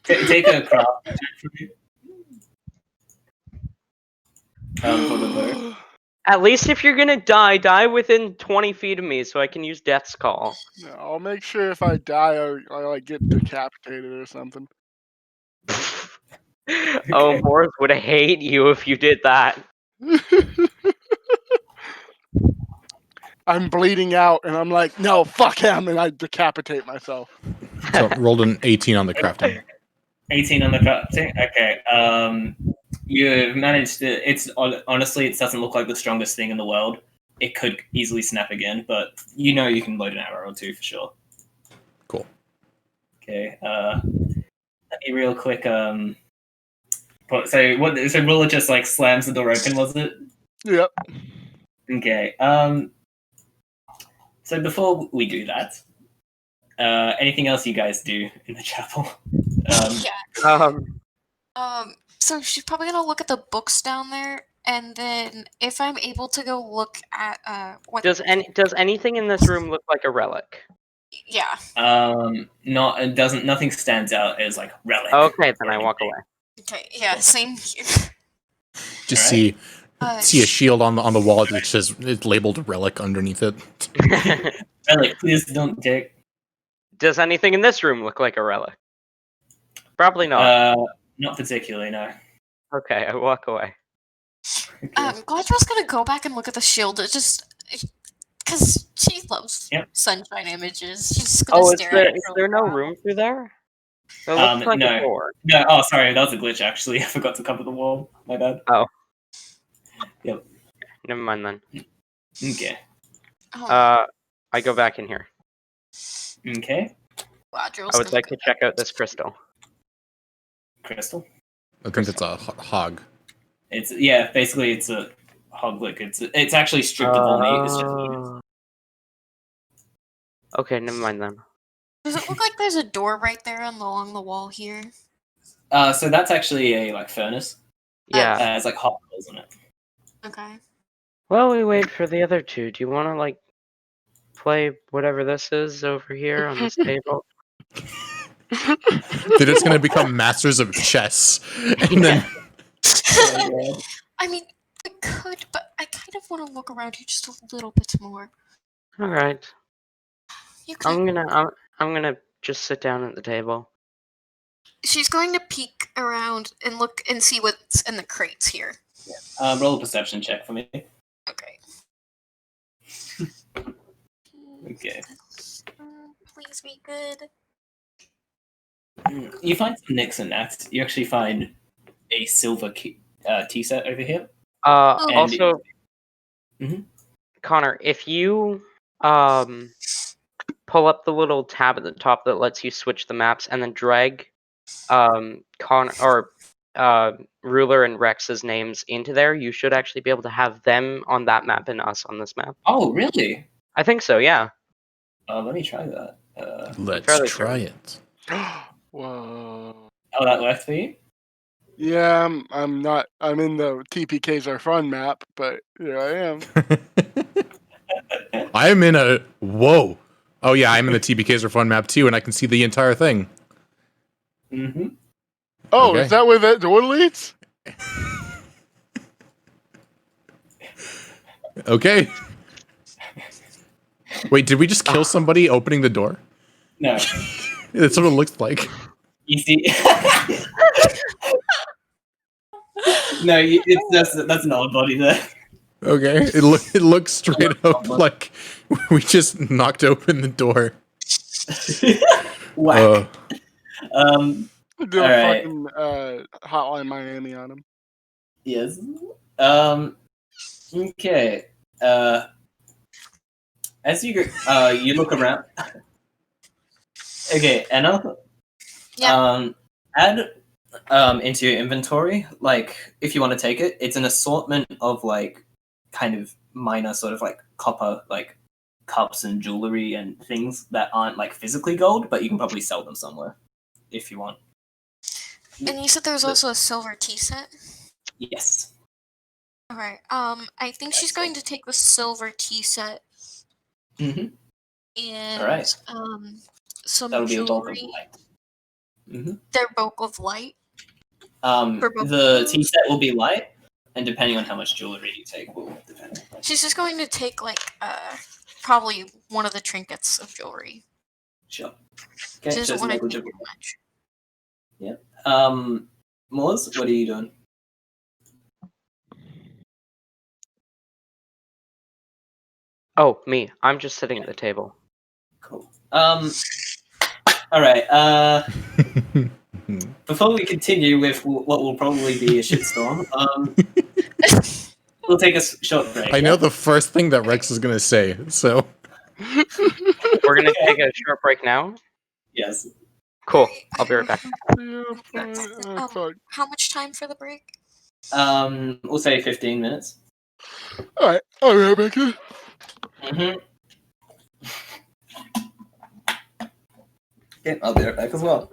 Speaker 1: Take a craft check for me. For the bow.
Speaker 2: At least if you're gonna die within 20 feet of me, so I can use Death's Call.
Speaker 3: No, I'll make sure if I die, I like get decapitated or something.
Speaker 2: Oh, Boris would hate you if you did that.
Speaker 3: I'm bleeding out, and I'm like, no, fuck him, and I decapitate myself.
Speaker 4: So rolled an 18 on the crafting.
Speaker 1: 18 on the crafting? Okay. You've managed to... honestly, it doesn't look like the strongest thing in the world. It could easily snap again, but you know you can load an arrow or 2 for sure.
Speaker 4: Cool.
Speaker 1: Okay. Let me real quick... So Ruler just like slams the door open, was it?
Speaker 3: Yep.
Speaker 1: Okay. So before we do that, anything else you guys do in the chapel?
Speaker 5: So she's probably gonna look at the books down there, and then if I'm able to go look at what
Speaker 2: does anything in this room look like a relic?
Speaker 5: Yeah.
Speaker 1: Nothing stands out as like relic.
Speaker 2: Okay, then I walk away.
Speaker 5: Okay, yeah, same here.
Speaker 4: Just see a shield on the wall that says it's labeled relic underneath it.
Speaker 1: Relic, please don't take.
Speaker 2: Does anything in this room look like a relic? Probably not.
Speaker 1: Not particularly, no.
Speaker 2: Okay, I walk away.
Speaker 5: Galadriel's gonna go back and look at the shield. It's just because she loves sunshine images. She's just gonna stare at it.
Speaker 2: Is there no room through there? It looks like a door.
Speaker 1: No. Oh, sorry, that was a glitch. Actually, I forgot to cover the wall. My bad.
Speaker 2: Oh.
Speaker 1: Yep.
Speaker 2: Never mind then.
Speaker 1: Okay.
Speaker 2: I go back in here.
Speaker 1: Okay.
Speaker 2: I would like to check out this crystal.
Speaker 1: Crystal?
Speaker 4: I think it's a hog.
Speaker 1: Basically it's a hog lick. It's actually stripped of all meat. It's just
Speaker 2: okay, never mind then.
Speaker 5: Does it look like there's a door right there along the wall here?
Speaker 1: So that's actually a furnace.
Speaker 2: Yeah.
Speaker 1: It's like hot coals in it.
Speaker 5: Okay.
Speaker 2: Well, we wait for the other two. Do you want to play whatever this is over here on this table?
Speaker 4: They're just gonna become masters of chess, and then.
Speaker 5: I mean, I could, but I kind of want to look around here just a little bit more.
Speaker 2: All right. I'm gonna just sit down at the table.
Speaker 5: She's going to peek around and look and see what's in the crates here.
Speaker 1: Yeah. Roll a perception check for me.
Speaker 5: Okay.
Speaker 1: Okay.
Speaker 5: Please be good.
Speaker 1: You find some nicks and knacks. You actually find a silver tea set over here. And
Speaker 2: Also,
Speaker 1: Mhm.
Speaker 2: Connor, if you pull up the little tab at the top that lets you switch the maps, and then drag Ruler and Rex's names into there, you should actually be able to have them on that map and us on this map.
Speaker 1: Oh, really?
Speaker 2: I think so, yeah.
Speaker 1: Let me try that.
Speaker 4: Let's
Speaker 2: fairly
Speaker 4: try
Speaker 2: certain.
Speaker 4: it.
Speaker 3: Whoa.
Speaker 1: Oh, that worked for you?
Speaker 3: Yeah, I'm not. I'm in the TPKs are fun map, but here I am.
Speaker 4: I'm in a whoa. Oh yeah, I'm in the TBKs are fun map too, and I can see the entire thing.
Speaker 1: Mm-hmm.
Speaker 3: Oh,
Speaker 4: Okay.
Speaker 3: is that where that door leads?
Speaker 4: Okay. Wait, did we just kill somebody opening the door?
Speaker 1: No.
Speaker 4: That's what it looks like.
Speaker 1: You see? No, that's an old body there.
Speaker 4: Okay. It looks straight up like we just knocked open the door.
Speaker 1: Whack.
Speaker 3: Do a
Speaker 1: Alright.
Speaker 3: fucking Hotline Miami on him.
Speaker 1: Yes. Okay. As you you look around. Okay, Anna.
Speaker 5: Yeah.
Speaker 1: Add into your inventory, like if you want to take it, it's an assortment of like kind of minor sort of like copper like cups and jewelry and things that aren't like physically gold, but you can probably sell them somewhere if you want.
Speaker 5: And you said there was also a silver tea set?
Speaker 1: Yes.
Speaker 5: Alright, I think she's going to take the silver tea set
Speaker 1: Mm-hmm.
Speaker 5: and,
Speaker 1: Alright.
Speaker 5: some
Speaker 1: That'll be a bulk of
Speaker 5: jewelry.
Speaker 1: light. Mm-hmm.
Speaker 5: Their bulk of light? For both
Speaker 1: The
Speaker 5: of
Speaker 1: tea
Speaker 5: those?
Speaker 1: set will be light, and depending on how much jewelry you take will depend.
Speaker 5: She's just going to take, like, probably one of the trinkets of jewelry.
Speaker 1: Sure. Okay,
Speaker 5: She doesn't
Speaker 1: just
Speaker 5: want to take
Speaker 1: negligible.
Speaker 5: too much.
Speaker 1: Moors, what are you doing?
Speaker 2: Oh, me. I'm just sitting at the table.
Speaker 1: Cool. Alright, before we continue with what will probably be a shitstorm, we'll take a short break.
Speaker 4: I know the first thing that Rex is gonna say, so
Speaker 2: We're gonna take a short break now?
Speaker 1: Yes.
Speaker 2: Cool. I'll be right back.
Speaker 3: Yeah, fine. Fuck.
Speaker 5: How much time for the break?
Speaker 1: We'll say 15 minutes.
Speaker 3: Alright, I'll be right back here.
Speaker 1: Mm-hmm. Okay, I'll be right back as well.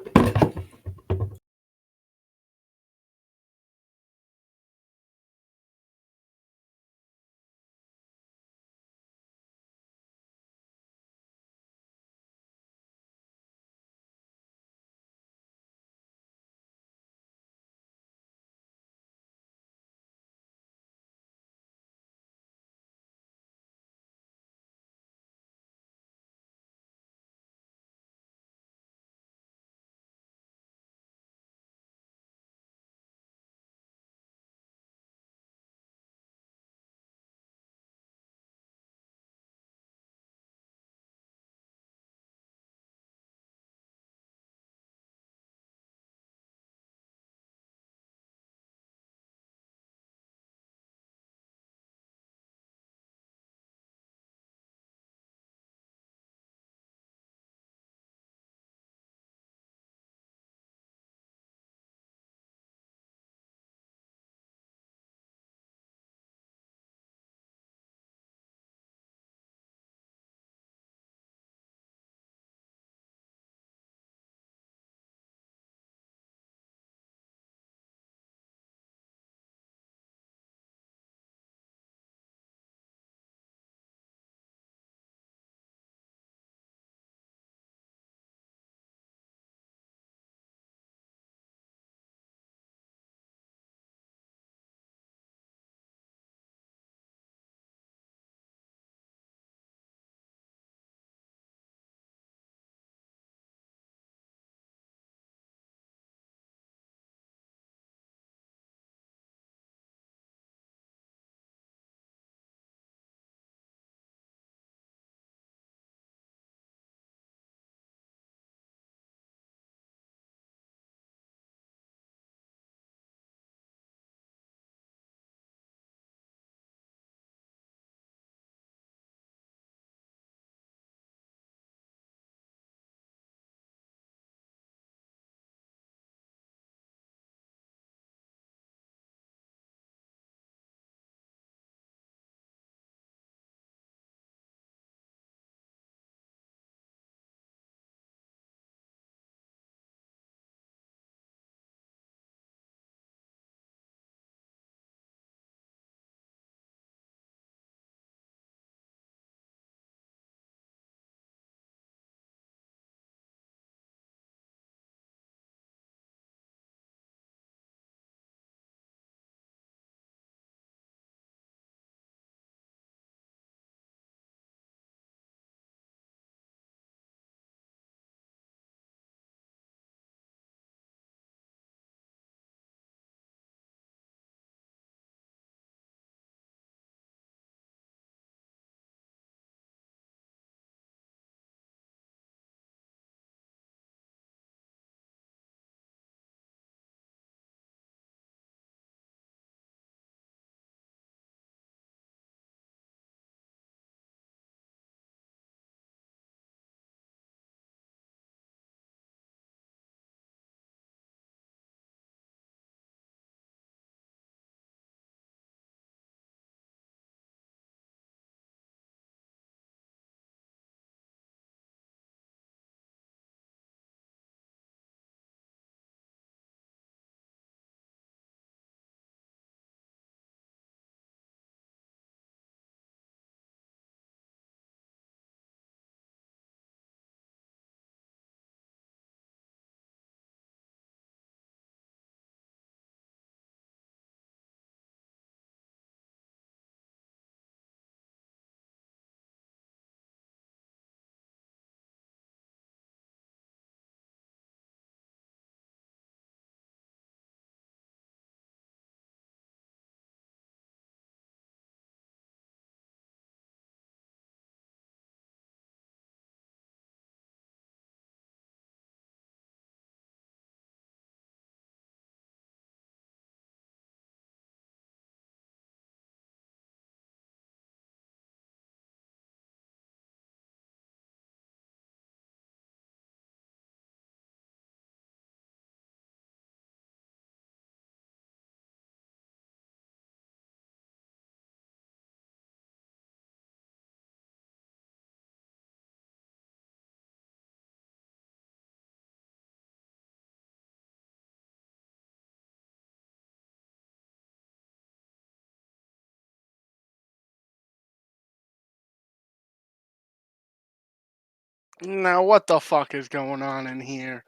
Speaker 3: Now, what the fuck is going on in here?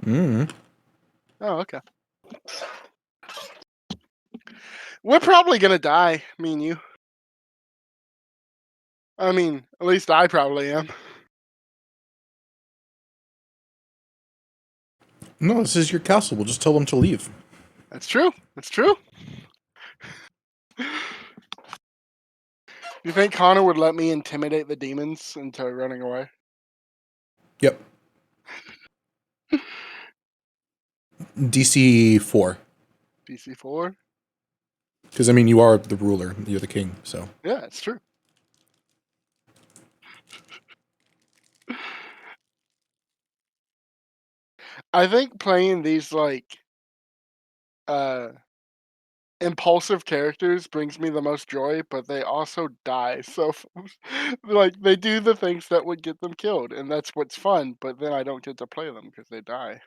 Speaker 4: Mm.
Speaker 3: Oh, okay. We're probably gonna die, me and you. I mean, at least I probably am.
Speaker 4: No, this is your castle. We'll just tell them to leave.
Speaker 3: That's true. That's true. You think Connor would let me intimidate the demons into running away?
Speaker 4: Yep. DC 4.
Speaker 3: DC 4?
Speaker 4: Because, I mean, you are the ruler. You're the king, so.
Speaker 3: Yeah, it's true. I think playing these, like, impulsive characters brings me the most joy, but they also die. So, like, they do the things that would get them killed, and that's what's fun, but then I don't get to play them because they die.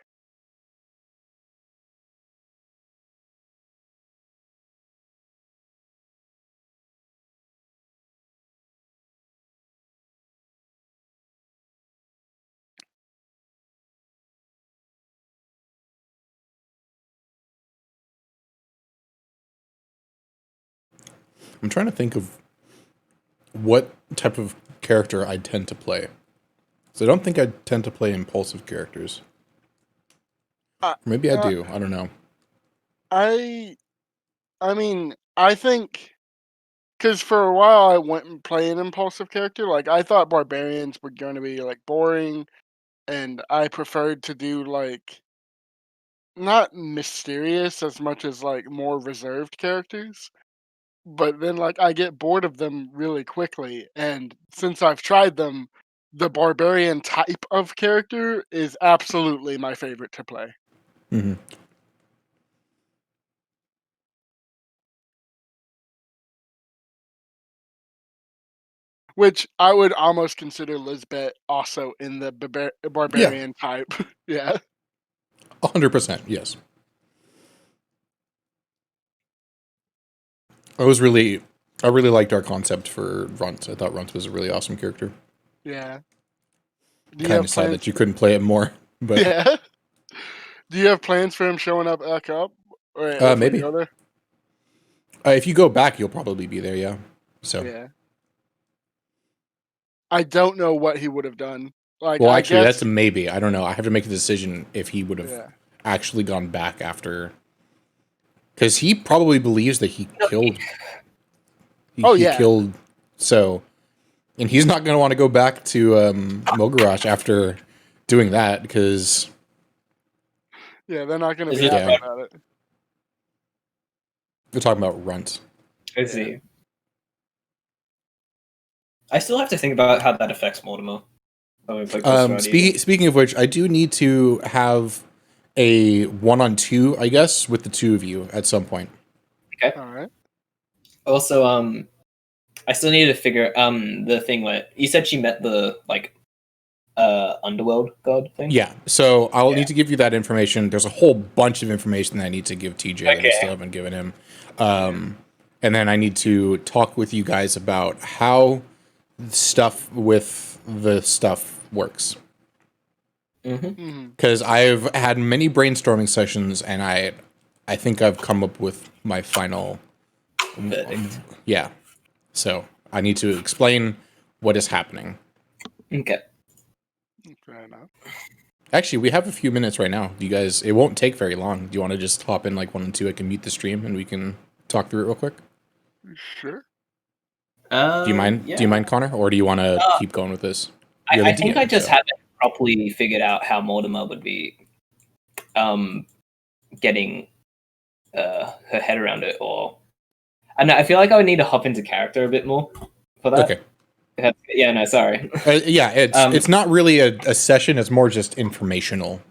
Speaker 4: I'm trying to think of what type of character I tend to play. So I don't think I tend to play impulsive characters. Maybe I do. I don't know.
Speaker 3: I mean, I think because for a while I went and played an impulsive character. Like I thought barbarians were going to be like boring, and I preferred to do like not mysterious as much as like more reserved characters. But then like I get bored of them really quickly, and since I've tried them, the barbarian type of character is absolutely my favorite to play.
Speaker 4: Mm-hmm.
Speaker 3: Which I would almost consider Lisbeth also in the
Speaker 4: Yeah,
Speaker 3: barbarian type. Yeah.
Speaker 4: 100%. Yes. I really liked our concept for Runt. I thought Runt was a really awesome character.
Speaker 3: Yeah. Do you
Speaker 4: Kind
Speaker 3: have
Speaker 4: of sad
Speaker 3: plans?
Speaker 4: that you couldn't play it more, but
Speaker 3: Yeah. Do you have plans for him showing up back up? Or if we
Speaker 4: maybe.
Speaker 3: go there?
Speaker 4: If you go back, you'll probably be there. Yeah. So,
Speaker 3: Yeah. I don't know what he would have done. Like,
Speaker 4: well,
Speaker 3: I
Speaker 4: actually, that's
Speaker 3: guess.
Speaker 4: a maybe. I don't know. I have to make a decision if he would have
Speaker 3: Yeah.
Speaker 4: actually gone back after, because he probably believes that he killed.
Speaker 3: Oh,
Speaker 4: He
Speaker 3: yeah.
Speaker 4: killed. So, and he's not going to want to go back to Mogarash after doing that because
Speaker 3: Yeah, they're not going to
Speaker 1: Is
Speaker 3: be
Speaker 1: it?
Speaker 3: happy
Speaker 4: Yeah.
Speaker 3: about it.
Speaker 4: we're talking about Runt.
Speaker 1: I see. I still have to think about how that affects Mortimer when we play Close Friday.
Speaker 4: Speaking of which, I do need to have a 1-on-2, I guess, with the two of you at some point.
Speaker 1: Okay.
Speaker 3: All right.
Speaker 1: Also, I still need to figure the thing where you said she met the like underworld god thing.
Speaker 4: Yeah, so I'll
Speaker 1: Yeah.
Speaker 4: need to give you that information. There's a whole bunch of information that I need to give TJ that I
Speaker 1: Okay.
Speaker 4: still haven't given him. And then I need to talk with you guys about how stuff with the stuff works.
Speaker 1: Mm-hmm.
Speaker 4: Because I've had many brainstorming sessions, and I think I've come up with my final.
Speaker 1: Verdict.
Speaker 4: Yeah. So I need to explain what is happening.
Speaker 1: Okay.
Speaker 3: Fair enough.
Speaker 4: Actually, we have a few minutes right now. Do you guys? It won't take very long. Do you want to just hop in like 1 and 2? I can mute the stream and we can talk through it real quick.
Speaker 3: Sure.
Speaker 4: Do you mind?
Speaker 1: Yeah.
Speaker 4: Do you mind, Connor, or do you want to keep going with this? You're
Speaker 1: I
Speaker 4: the
Speaker 1: think
Speaker 4: DM,
Speaker 1: I just
Speaker 4: so.
Speaker 1: haven't properly figured out how Mortimer would be getting her head around it, or I don't know. I feel like I would need to hop into character a bit more for that.
Speaker 4: Okay.
Speaker 1: Yeah, no, sorry.
Speaker 4: Yeah, it's not really a session. It's more just informational.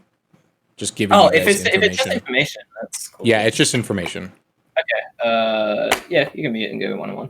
Speaker 4: Just giving you
Speaker 1: if
Speaker 4: guys
Speaker 1: it's just
Speaker 4: information.
Speaker 1: information, that's cool.
Speaker 4: Yeah, it's just information.
Speaker 1: Okay. Yeah, you can mute and go 1-on-1.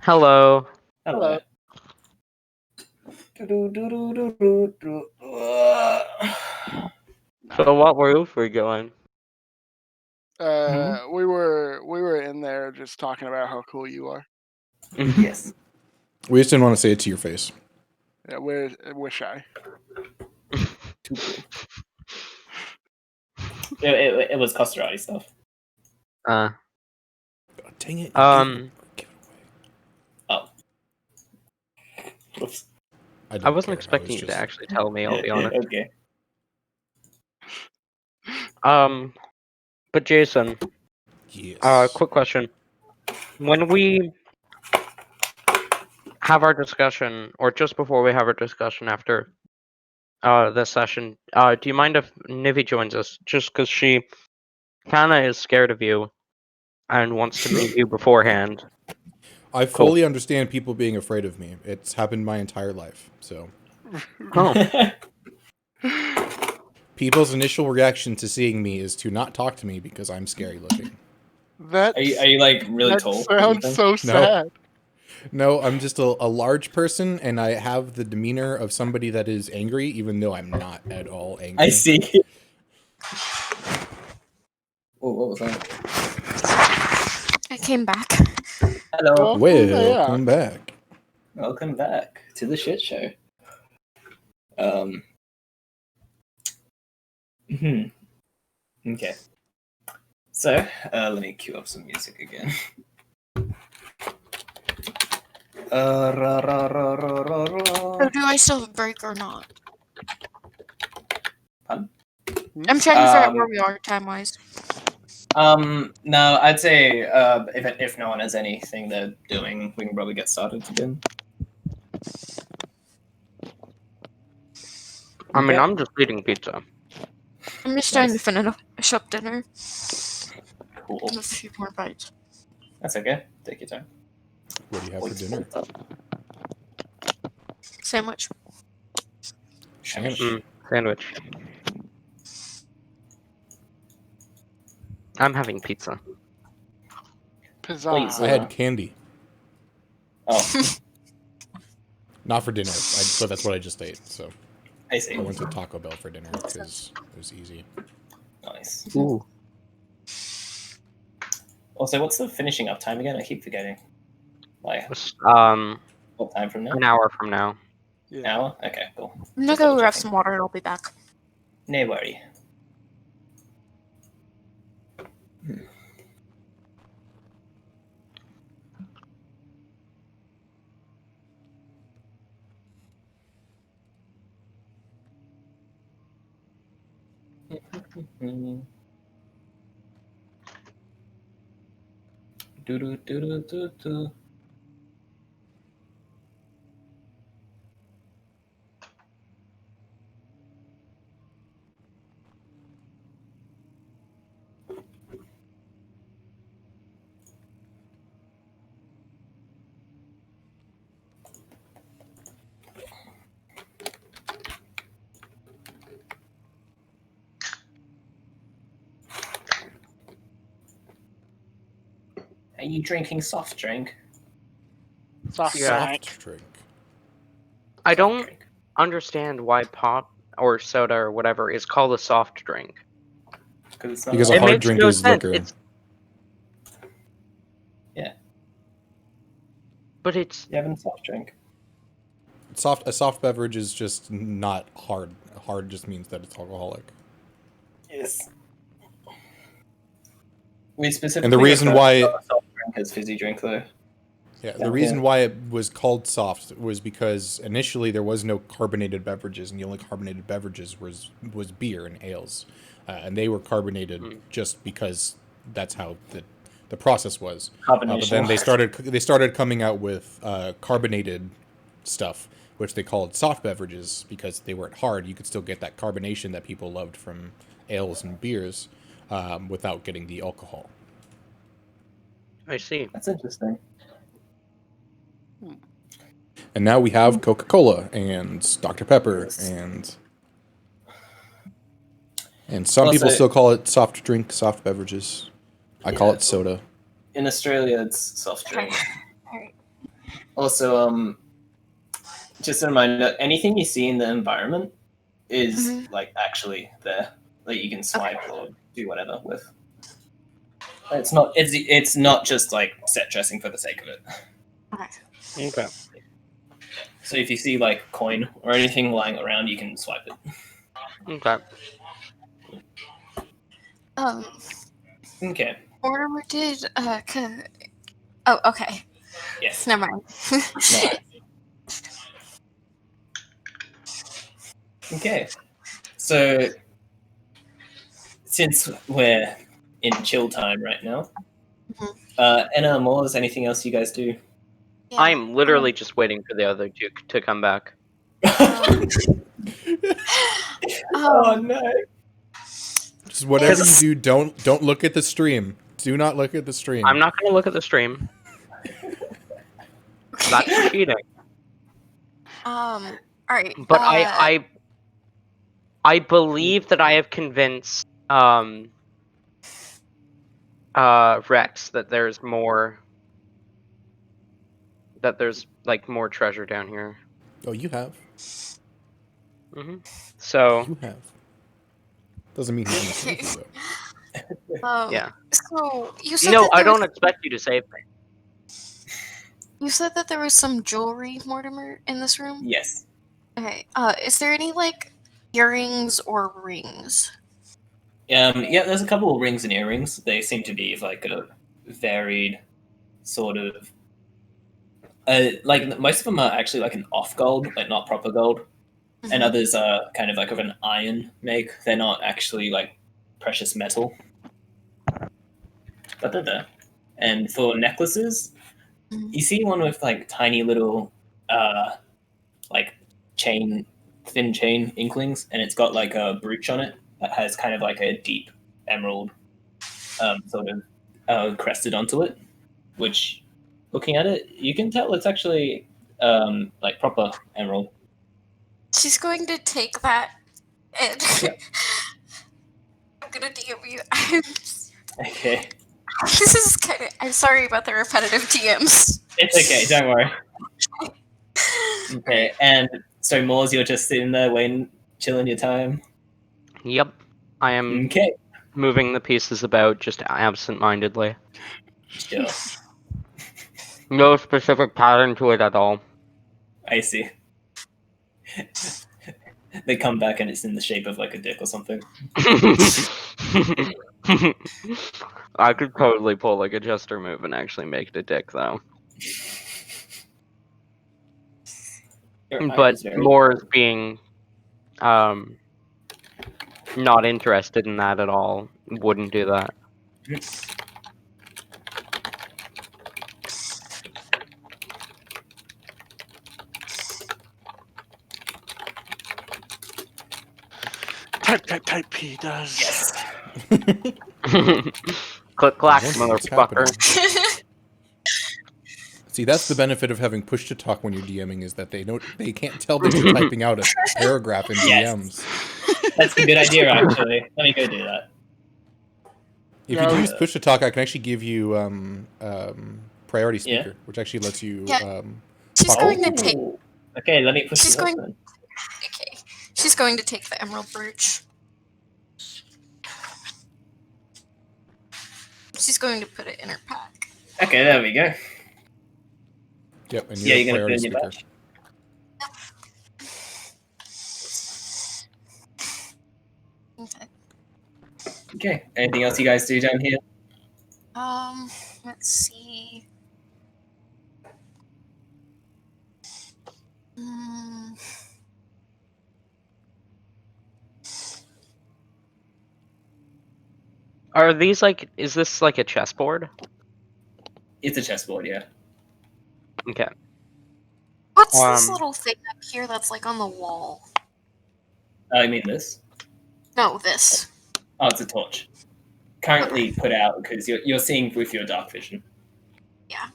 Speaker 2: Hello.
Speaker 1: Hello.
Speaker 2: So what roof are we going?
Speaker 3: We were in there just talking about how cool you are.
Speaker 1: Yes.
Speaker 4: We just didn't want to say it to your face.
Speaker 3: Yeah, we're shy.
Speaker 1: Too cool. It was Castrati stuff.
Speaker 2: Uh,
Speaker 4: Oh, dang it. Give it
Speaker 1: Oh. Whoops.
Speaker 4: away.
Speaker 2: I wasn't expecting you to actually tell me, I'll be honest.
Speaker 1: Okay.
Speaker 2: But Jason,
Speaker 4: Yes.
Speaker 2: quick question. When we have our discussion, or just before we have our discussion after this session, do you mind if Nivi joins us? Just because she kinda is scared of you and wants to meet you beforehand.
Speaker 4: I fully understand people being afraid of me. It's happened my entire life. So
Speaker 2: Oh.
Speaker 4: people's initial reaction to seeing me is to not talk to me because I'm scary looking.
Speaker 3: That
Speaker 1: Are you like really tall?
Speaker 3: sounds so sad.
Speaker 4: No, I'm just a large person, and I have the demeanor of somebody that is angry, even though I'm not at all angry.
Speaker 1: I see. Oh, what was that?
Speaker 5: I came back.
Speaker 1: Hello.
Speaker 4: Welcome back.
Speaker 1: Welcome back to the shit show. Okay. So, let me cue up some music again.
Speaker 5: So do I still have a break or not?
Speaker 1: Pardon?
Speaker 5: I'm trying to figure out where we are time-wise.
Speaker 1: No, I'd say if no one has anything they're doing, we can probably get started again.
Speaker 2: I mean, I'm just eating pizza.
Speaker 5: I'm just trying to finish up dinner.
Speaker 1: Cool.
Speaker 5: A few more bites.
Speaker 1: That's okay. Take your time.
Speaker 4: What do you have for dinner?
Speaker 5: Sandwich.
Speaker 2: Sandwich. I'm having pizza.
Speaker 1: Please,
Speaker 4: I had candy.
Speaker 1: Oh.
Speaker 4: Not for dinner, but that's what I just ate. So
Speaker 1: I see.
Speaker 4: I went to Taco Bell for dinner because it was easy.
Speaker 1: Nice.
Speaker 2: Ooh.
Speaker 1: Also, what's the finishing up time again? I keep forgetting. Like, what time from now?
Speaker 2: An hour from now.
Speaker 1: An hour? Okay, cool.
Speaker 5: I'm gonna go grab some water and I'll be back.
Speaker 1: No worry. Do. Are you drinking soft drink?
Speaker 3: Soft
Speaker 4: drink.
Speaker 2: I don't understand why pop or soda or whatever is called a soft drink.
Speaker 4: Because a hard drink is liquor.
Speaker 1: Yeah.
Speaker 2: But it's...
Speaker 1: You having a soft drink?
Speaker 4: A soft beverage is just not hard. Hard just means that it's alcoholic.
Speaker 1: Yes. We specifically
Speaker 4: And the reason why
Speaker 1: soft drink is fizzy drink though.
Speaker 4: Yeah, the reason why it was called soft was because initially there was no carbonated beverages, and the only carbonated beverages was beer and ales, and they were carbonated just because that's how the process was. But then they started coming out with carbonated stuff, which they called soft beverages because they weren't hard. You could still get that carbonation that people loved from ales and beers without getting the alcohol.
Speaker 2: I see.
Speaker 1: That's interesting.
Speaker 4: And now we have Coca-Cola and Dr. Pepper and some people still call it soft beverages. I call it soda.
Speaker 1: In Australia, it's soft drink.
Speaker 5: Alright.
Speaker 1: Also, just a reminder: anything you see in the environment is like actually there. Like you can swipe or do whatever with. It's not just like set dressing for the sake of it.
Speaker 2: Okay.
Speaker 1: So if you see like coin or anything lying around, you can swipe it.
Speaker 2: Okay.
Speaker 1: Okay.
Speaker 5: Mortimer did, oh, okay.
Speaker 1: Yes.
Speaker 5: Never mind.
Speaker 1: No. Okay. So since we're in chill time right now, Anna, Moors, anything else you guys do?
Speaker 5: Yeah.
Speaker 2: I'm literally just waiting for the other two to come back.
Speaker 1: Oh no.
Speaker 4: Just whatever you do, don't look at the stream. Do not look at the stream.
Speaker 2: I'm not going to look at the stream. That's cheating.
Speaker 5: All right.
Speaker 2: But I believe that I have convinced Rex that there's more like more treasure down here.
Speaker 4: Oh, you have.
Speaker 2: So
Speaker 4: You have. Doesn't mean he's gonna save you though.
Speaker 2: yeah.
Speaker 5: So you said
Speaker 2: No,
Speaker 5: that
Speaker 2: I
Speaker 5: there
Speaker 2: don't
Speaker 5: was,
Speaker 2: expect you to save me.
Speaker 5: you said that there was some jewelry, Mortimer, in this room?
Speaker 1: Yes.
Speaker 5: Okay. Is there any like earrings or rings?
Speaker 1: Yeah, there's a couple of rings and earrings. They seem to be like a varied sort of. Like most of them are actually like an off gold, like not proper gold, and others are kind of like of an iron make. They're not actually like precious metal, but they're there. And for necklaces, you see one with like tiny little, like thin chain inklings, and it's got like a brooch on it that has kind of like a deep emerald, sort of crested onto it, which. Looking at it, you can tell it's actually like proper emerald.
Speaker 5: She's going to take that and
Speaker 1: Yep.
Speaker 5: I'm gonna DM you.
Speaker 1: Okay.
Speaker 5: This is kind of. I'm sorry about the repetitive DMs.
Speaker 1: It's okay, don't worry. Okay, and so Moors, you're just sitting there waiting, chilling your time.
Speaker 2: Yep. I am
Speaker 1: Okay.
Speaker 2: moving the pieces about just absent-mindedly.
Speaker 1: Sure.
Speaker 2: No specific pattern to it at all.
Speaker 1: I see. They come back and it's in the shape of like a dick or something.
Speaker 2: I could totally pull like a Jester move and actually make it a dick though. But more being not interested in that at all wouldn't do that.
Speaker 3: Type P does.
Speaker 1: Yes.
Speaker 2: Click clack,
Speaker 4: What's
Speaker 2: motherfucker.
Speaker 4: See, that's the benefit of having push to talk when you're DMing is that they can't tell that you're typing out a paragraph in DMs.
Speaker 1: That's a good idea, actually. Let me go do that.
Speaker 4: If you use push to talk, I can actually give you priority speaker, which actually lets you.
Speaker 5: She's going to take.
Speaker 1: Okay, let me push.
Speaker 5: She's going. Okay, she's going to take the emerald brooch. She's going to put it in her pack.
Speaker 1: Okay, there we go.
Speaker 4: Yep, and
Speaker 1: you're
Speaker 4: your
Speaker 1: gonna put it in
Speaker 4: priority
Speaker 1: your
Speaker 4: speaker.
Speaker 5: Okay.
Speaker 1: Okay. Anything else you guys do down here?
Speaker 5: Let's see.
Speaker 2: Are these like? Is this like a chessboard?
Speaker 1: It's a chessboard, yeah.
Speaker 2: Okay.
Speaker 5: What's this little thing up here that's like on the wall?
Speaker 1: I mean this.
Speaker 5: No, this.
Speaker 1: Oh, it's a torch. Currently put out because you're seeing with your dark vision.
Speaker 5: Yeah.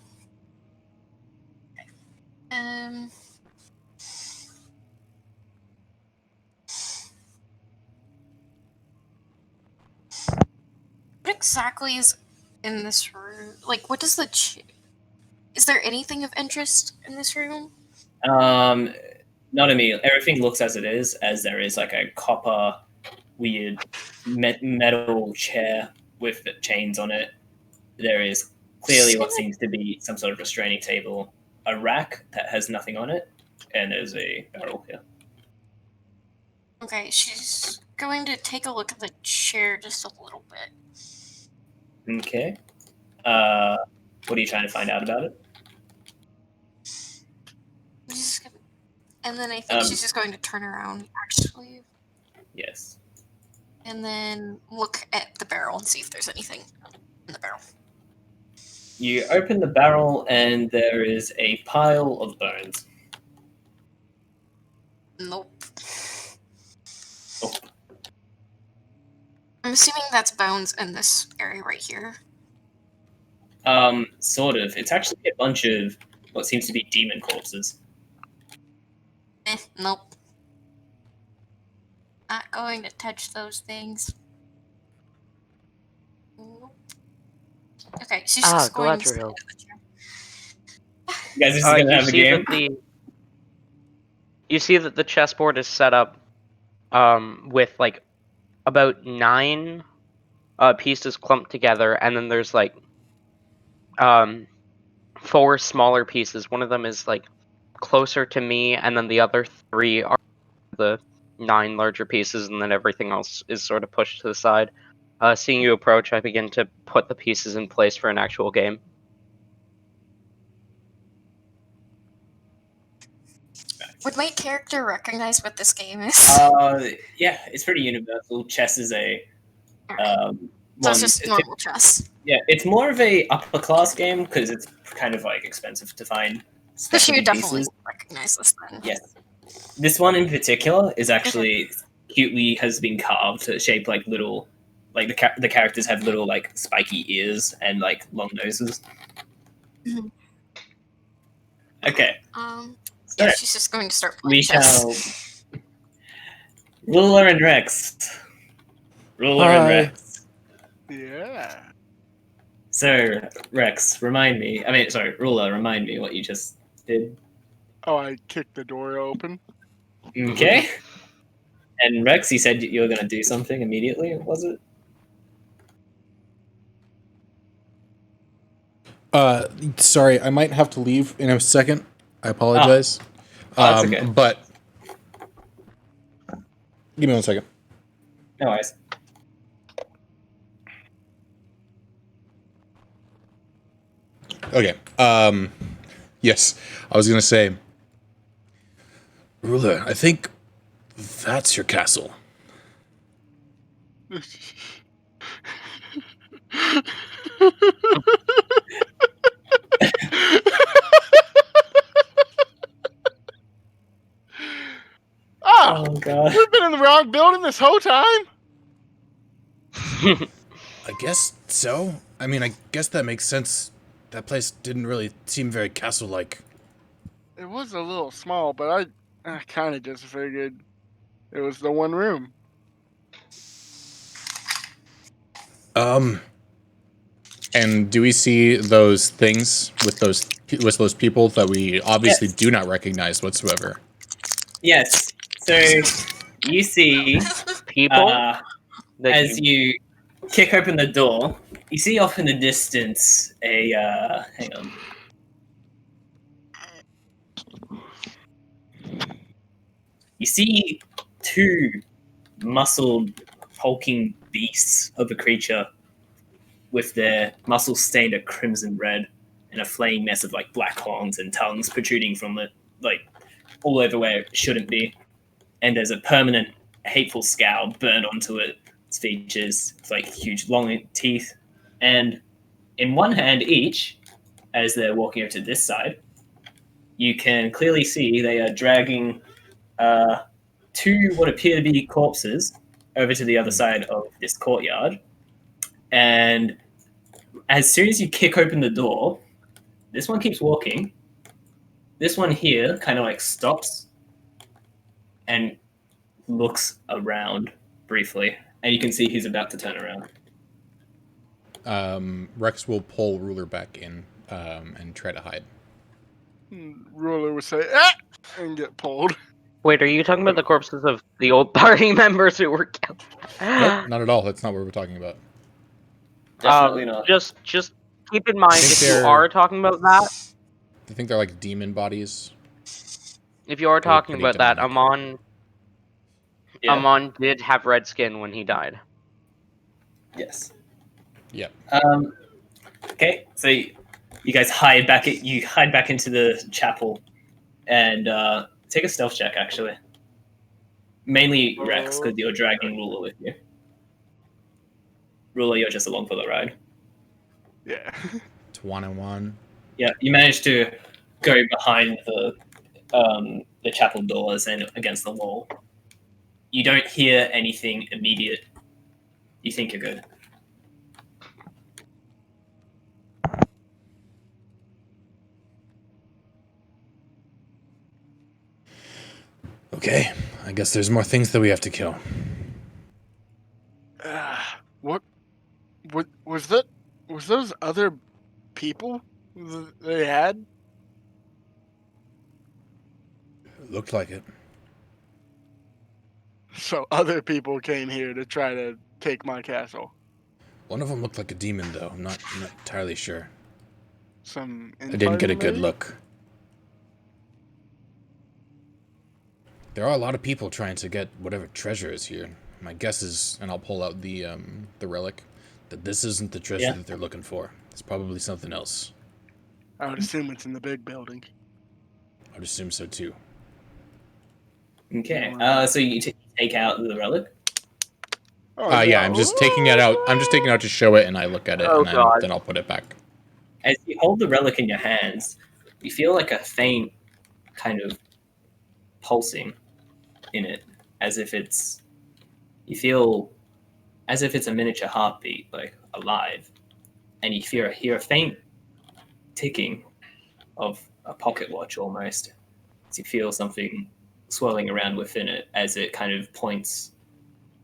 Speaker 5: What exactly is in this room? Like, what does the Is there anything of interest in this room?
Speaker 1: Not immediately. Everything looks as it is, as there is like a copper, weird metal chair with the chains on it. There is clearly what seems to be some sort of restraining table, a rack that has nothing on it, and there's a barrel here.
Speaker 5: Okay, she's going to take a look at the chair just a little bit.
Speaker 1: Okay. What are you trying to find out about it?
Speaker 5: And then I think she's just going to turn around, actually.
Speaker 1: Yes.
Speaker 5: And then look at the barrel and see if there's anything in the barrel.
Speaker 1: You open the barrel, and there is a pile of bones.
Speaker 5: Nope.
Speaker 1: Oh.
Speaker 5: I'm assuming that's bones in this area right here.
Speaker 1: Sort of. It's actually a bunch of what seems to be demon corpses.
Speaker 5: Nope. Not going to touch those things. Nope. Okay, she's just going to stand
Speaker 2: Galadriel.
Speaker 5: at the chair.
Speaker 1: You guys are just gonna have a game?
Speaker 2: You see that the chessboard is set up with like about 9 pieces clumped together, and then there's like 4 smaller pieces. One of them is like closer to me, and then the other 3 are the 9 larger pieces, and then everything else is sort of pushed to the side. Seeing you approach, I begin to put the pieces in place for an actual game.
Speaker 5: Would my character recognize what this game is?
Speaker 1: Yeah, it's pretty universal. Chess is a
Speaker 5: So it's just normal chess.
Speaker 1: Yeah, it's more of a upper class game because it's kind of like expensive to find
Speaker 5: So she
Speaker 1: specialty
Speaker 5: would definitely
Speaker 1: pieces.
Speaker 5: recognize this then.
Speaker 1: Yes, this one in particular is actually cutely has been carved to shape like little, like the characters have little like spiky ears and like long noses.
Speaker 5: Mhm.
Speaker 1: Okay, so
Speaker 5: yeah, she's just going to start playing
Speaker 1: we
Speaker 5: chess.
Speaker 1: shall Ruler and Rex. Ruler and
Speaker 4: Hi.
Speaker 1: Rex.
Speaker 3: Yeah.
Speaker 1: So Rex, remind me. I mean, sorry, Ruler, remind me what you just did.
Speaker 3: Oh, I kicked the door open.
Speaker 1: Okay. And Rex, you said you were going to do something immediately, was it?
Speaker 4: Sorry, I might have to leave in a second. I apologize.
Speaker 1: That's okay.
Speaker 4: But give me 1 second.
Speaker 1: No worries.
Speaker 4: Okay. Yes, I was gonna say, Ruler, I think that's your castle.
Speaker 3: Oh,
Speaker 1: God.
Speaker 3: we've been in the wrong building this whole time?
Speaker 4: I guess so. I mean, I guess that makes sense. That place didn't really seem very castle-like.
Speaker 3: It was a little small, but I kind of just figured it was the one room.
Speaker 4: And do we see those things with those people that we obviously do not recognize whatsoever?
Speaker 1: Yes. So you see
Speaker 2: People?
Speaker 1: as you kick open the door, you see off in the distance a hang on. You see 2 muscled, hulking beasts of a creature with their muscles stained a crimson red and a flaming mess of like black horns and tongues protruding from it, like all over where it shouldn't be. And there's a permanent hateful scowl burned onto its features. It's like huge long teeth. And in one hand each, as they're walking over to this side, you can clearly see they are dragging 2 what appear to be corpses over to the other side of this courtyard. And as soon as you kick open the door, this one keeps walking. This one here kind of like stops and looks around briefly. And you can see he's about to turn around.
Speaker 4: Rex will pull Ruler back in and try to hide.
Speaker 3: Ruler would say, "Ah!" and get pulled.
Speaker 2: Wait, are you talking about the corpses of the old party members who were killed?
Speaker 4: Nope, not at all. That's not what we're talking about.
Speaker 1: Definitely not.
Speaker 2: Just keep in mind
Speaker 4: think
Speaker 2: if you
Speaker 4: they're-
Speaker 2: are talking about that.
Speaker 4: I think they're like demon bodies.
Speaker 2: If you are
Speaker 4: They look
Speaker 2: talking
Speaker 4: pretty
Speaker 2: about that,
Speaker 4: demonic.
Speaker 1: Yeah.
Speaker 2: Amon did have red skin when he died.
Speaker 1: Yes.
Speaker 4: Yep.
Speaker 1: Okay, so you guys hide back into the chapel, and take a stealth check. Actually, mainly Rex, because you're dragging Ruler with you. Ruler, you're just along for the ride.
Speaker 3: Yeah.
Speaker 4: It's 1-on-1.
Speaker 1: Yeah, you managed to go behind the chapel doors and against the wall. You don't hear anything immediate. You think you're good.
Speaker 4: Okay, I guess there's more things that we have to kill.
Speaker 3: What was that? Was those other people they had?
Speaker 4: Looked like it.
Speaker 3: So other people came here to try to take my castle.
Speaker 4: One of them looked like a demon, though. I'm not entirely sure.
Speaker 3: Some
Speaker 4: I didn't get a
Speaker 3: infighting,
Speaker 4: good
Speaker 3: maybe?
Speaker 4: look. There are a lot of people trying to get whatever treasure is here. My guess is, and I'll pull out the relic, that this isn't the treasure that they're looking for. It's probably something else.
Speaker 3: I would assume it's in the big building.
Speaker 4: I would assume so too.
Speaker 1: Okay, so you take out the relic.
Speaker 3: Oh,
Speaker 4: Yeah, I'm just taking it out. I'm just taking it out to show it, and I look at it,
Speaker 2: Oh,
Speaker 4: and
Speaker 2: God.
Speaker 4: then I'll put it back.
Speaker 1: As you hold the relic in your hands, you feel like a faint kind of pulsing in it, as if it's a miniature heartbeat, like alive, and you hear a faint ticking of a pocket watch almost. As you feel something swirling around within it as it kind of points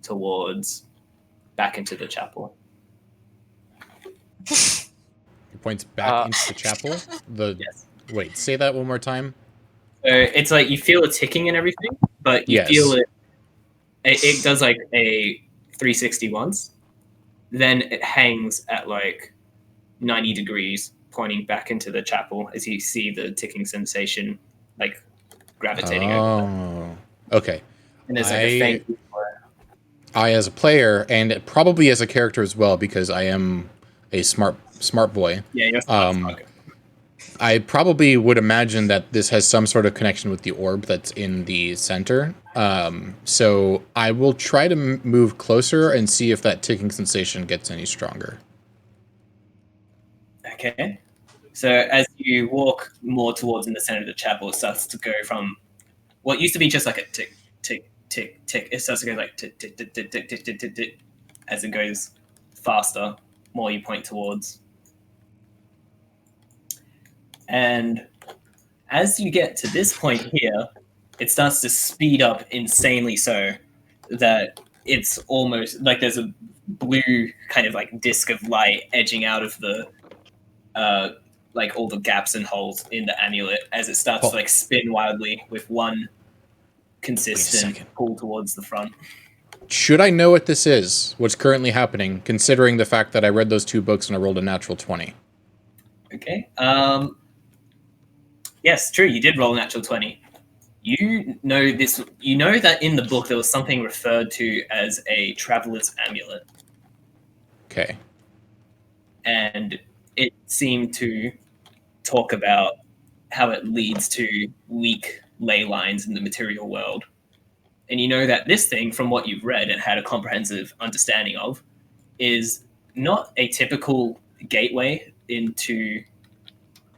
Speaker 1: towards back into the chapel.
Speaker 4: It points back into the chapel.
Speaker 1: Yes.
Speaker 4: Wait, say that one more time.
Speaker 1: So it's like you feel it ticking and everything, but you feel it. It does like a 360 once, then it hangs at like 90 degrees, pointing back into the chapel as you see the ticking sensation, like gravitating over.
Speaker 4: Okay.
Speaker 1: And there's like a faint.
Speaker 4: I, as a player, and probably as a character as well, because I am a smart boy.
Speaker 1: Yeah, you're smart.
Speaker 4: I probably would imagine that this has some sort of connection with the orb that's in the center. So I will try to move closer and see if that ticking sensation gets any stronger.
Speaker 1: Okay. So as you walk more towards in the center of the chapel, it starts to go from what used to be just like a tick, tick, tick, tick. It starts to go like tick, tick, tick, tick, tick, tick, tick, tick, tick. As it goes faster, more you point towards. And as you get to this point here, it starts to speed up insanely so that it's almost like there's a blue kind of like disc of light edging out of the like all the gaps and holes in the amulet as it starts to like spin wildly with one consistent pull towards the front.
Speaker 4: Should I know what this is, what's currently happening, considering the fact that I read those 2 books and I rolled a natural 20?
Speaker 1: Okay. Yes, true. You did roll a natural 20. You know this. You know that in the book there was something referred to as a traveler's amulet.
Speaker 4: Okay.
Speaker 1: And it seemed to talk about how it leads to weak ley lines in the material world. And you know that this thing, from what you've read and had a comprehensive understanding of, is not a typical gateway into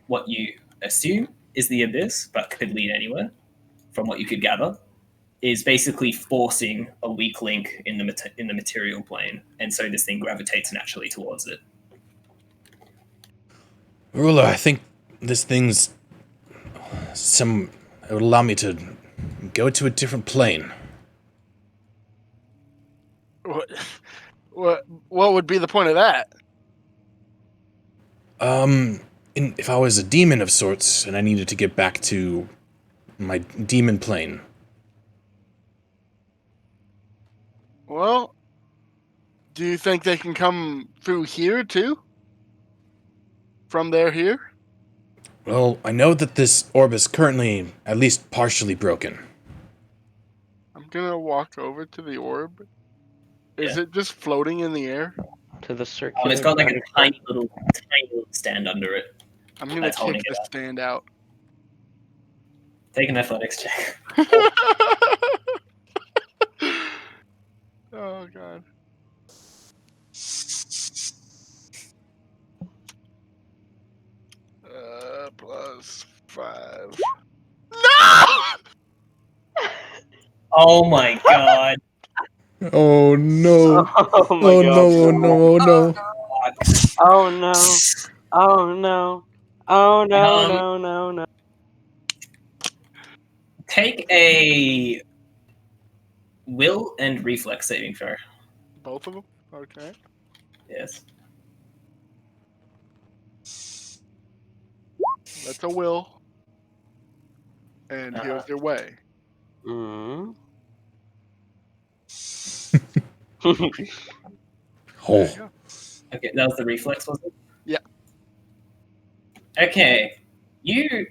Speaker 1: what you assume is the abyss, but could lead anywhere, from what you could gather, is basically forcing a weak link in the material plane. And so this thing gravitates naturally towards it.
Speaker 4: Ruler, I think this thing's it would allow me to go to a different plane.
Speaker 3: What would be the point of that?
Speaker 4: if I was a demon of sorts and I needed to get back to my demon plane.
Speaker 3: Well, do you think they can come through here too? From there here?
Speaker 4: Well, I know that this orb is currently at least partially broken.
Speaker 3: I'm gonna walk over to the orb. Is
Speaker 1: Yeah.
Speaker 3: it just floating in the air?
Speaker 2: To the circular.
Speaker 1: It's got like a
Speaker 2: tentacle.
Speaker 1: tiny little stand under it.
Speaker 3: I'm gonna
Speaker 1: That's holding
Speaker 3: kick
Speaker 1: it
Speaker 3: the
Speaker 1: up.
Speaker 3: stand out.
Speaker 1: Take an athletics check.
Speaker 3: Oh god. +5. No!
Speaker 1: Oh my god.
Speaker 4: Oh no!
Speaker 2: Oh my
Speaker 4: Oh
Speaker 2: god.
Speaker 4: no! Oh no! Oh no!
Speaker 2: Oh no. Oh no. Oh no,
Speaker 1: Um,
Speaker 2: no, no, no.
Speaker 1: Take a will and reflex saving throw.
Speaker 3: Both of them? Okay.
Speaker 1: Yes.
Speaker 3: That's a will. And
Speaker 1: Uh-huh.
Speaker 3: here's your way.
Speaker 2: Mm.
Speaker 3: There
Speaker 4: Oh.
Speaker 3: you go.
Speaker 1: Okay, that was the reflex, was it?
Speaker 3: Yeah.
Speaker 1: Okay.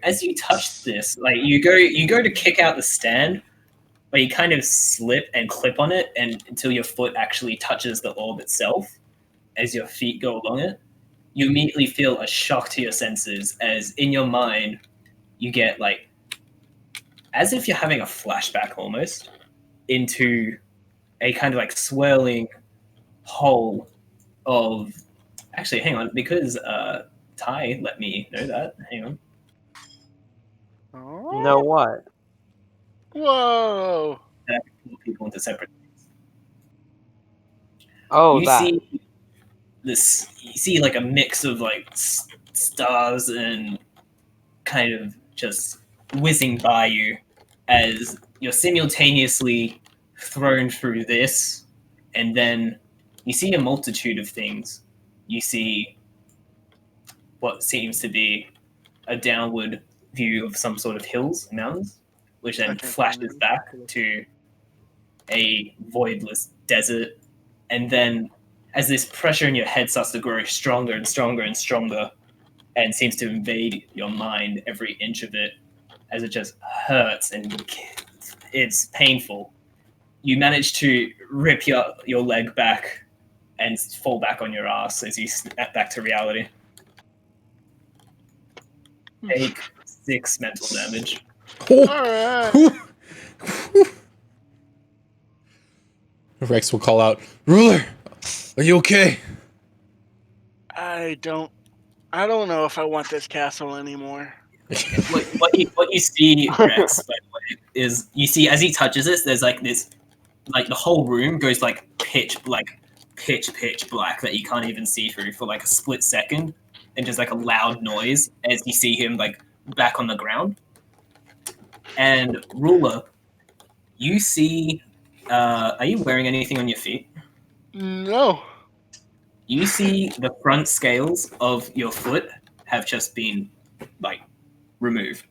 Speaker 1: As you touch this, like you go to kick out the stand, but you kind of slip and clip on it and until your foot actually touches the orb itself as your feet go along it. You immediately feel a shock to your senses as in your mind you get like as if you're having a flashback almost into a kind of like swirling hole of actually hang on because Ty let me know that. Hang on.
Speaker 3: Oh.
Speaker 2: No what?
Speaker 3: Whoa.
Speaker 1: That can pull people into separate things.
Speaker 2: Oh,
Speaker 1: You
Speaker 2: that.
Speaker 1: see this you see like a mix of like stars and kind of just whizzing by you as you're simultaneously thrown through this and then you see a multitude of things. You see what seems to be a downward view of some sort of hills, mountains, which then
Speaker 3: Okay,
Speaker 1: flashes back to a voidless desert. And then as this pressure in your head starts to grow stronger and stronger and stronger and seems to invade your mind every inch of it as it just hurts and it's painful, you manage to rip your leg back and fall back on your ass as you snap back to reality. Take 6 mental damage.
Speaker 3: Alright.
Speaker 4: Rex will call out, "Ruler, are you okay?"
Speaker 3: I don't know if I want this castle anymore.
Speaker 1: What you see, Rex, by the way, is you see as he touches this, there's like this, like the whole room goes like pitch black that you can't even see through for like a split second, and just like a loud noise as you see him like back on the ground. And Ruler, you see, are you wearing anything on your feet?
Speaker 3: No.
Speaker 1: You see the front scales of your foot have just been like removed.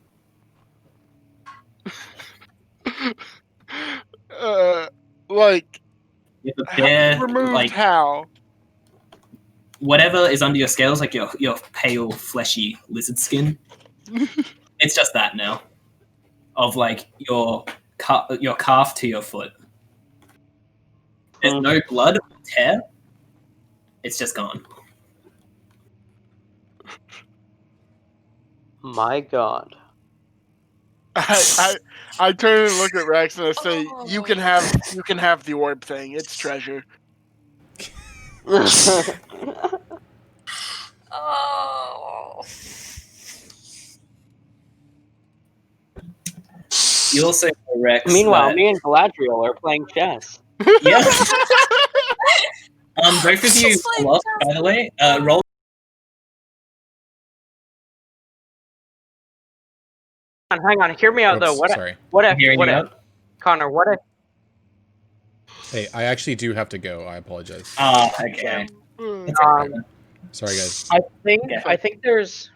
Speaker 3: Like
Speaker 1: You have a bare,
Speaker 3: removed
Speaker 1: like
Speaker 3: how?
Speaker 1: whatever is under your scales, like your pale, fleshy lizard skin. It's just that now, of like your calf to your foot. There's no blood or tear. It's just gone.
Speaker 2: My god.
Speaker 3: I turn and look at Rex and I say, "You can have the orb thing. It's treasure."
Speaker 5: Oh.
Speaker 1: You also know, Rex.
Speaker 2: Meanwhile,
Speaker 1: that,
Speaker 2: me and Galadriel are playing chess.
Speaker 1: yeah. Both of you
Speaker 5: Just like
Speaker 1: lost, by the way. Roll.
Speaker 2: Hang on, hear me out though.
Speaker 4: Oops, sorry.
Speaker 2: What
Speaker 1: I'm hearing
Speaker 2: if,
Speaker 1: you out.
Speaker 2: Connor, what if,
Speaker 4: Hey, I actually do have to go. I apologize.
Speaker 1: Okay.
Speaker 3: Hmm.
Speaker 1: That's okay.
Speaker 4: Sorry, guys.
Speaker 2: I think
Speaker 1: Okay.
Speaker 2: I think there's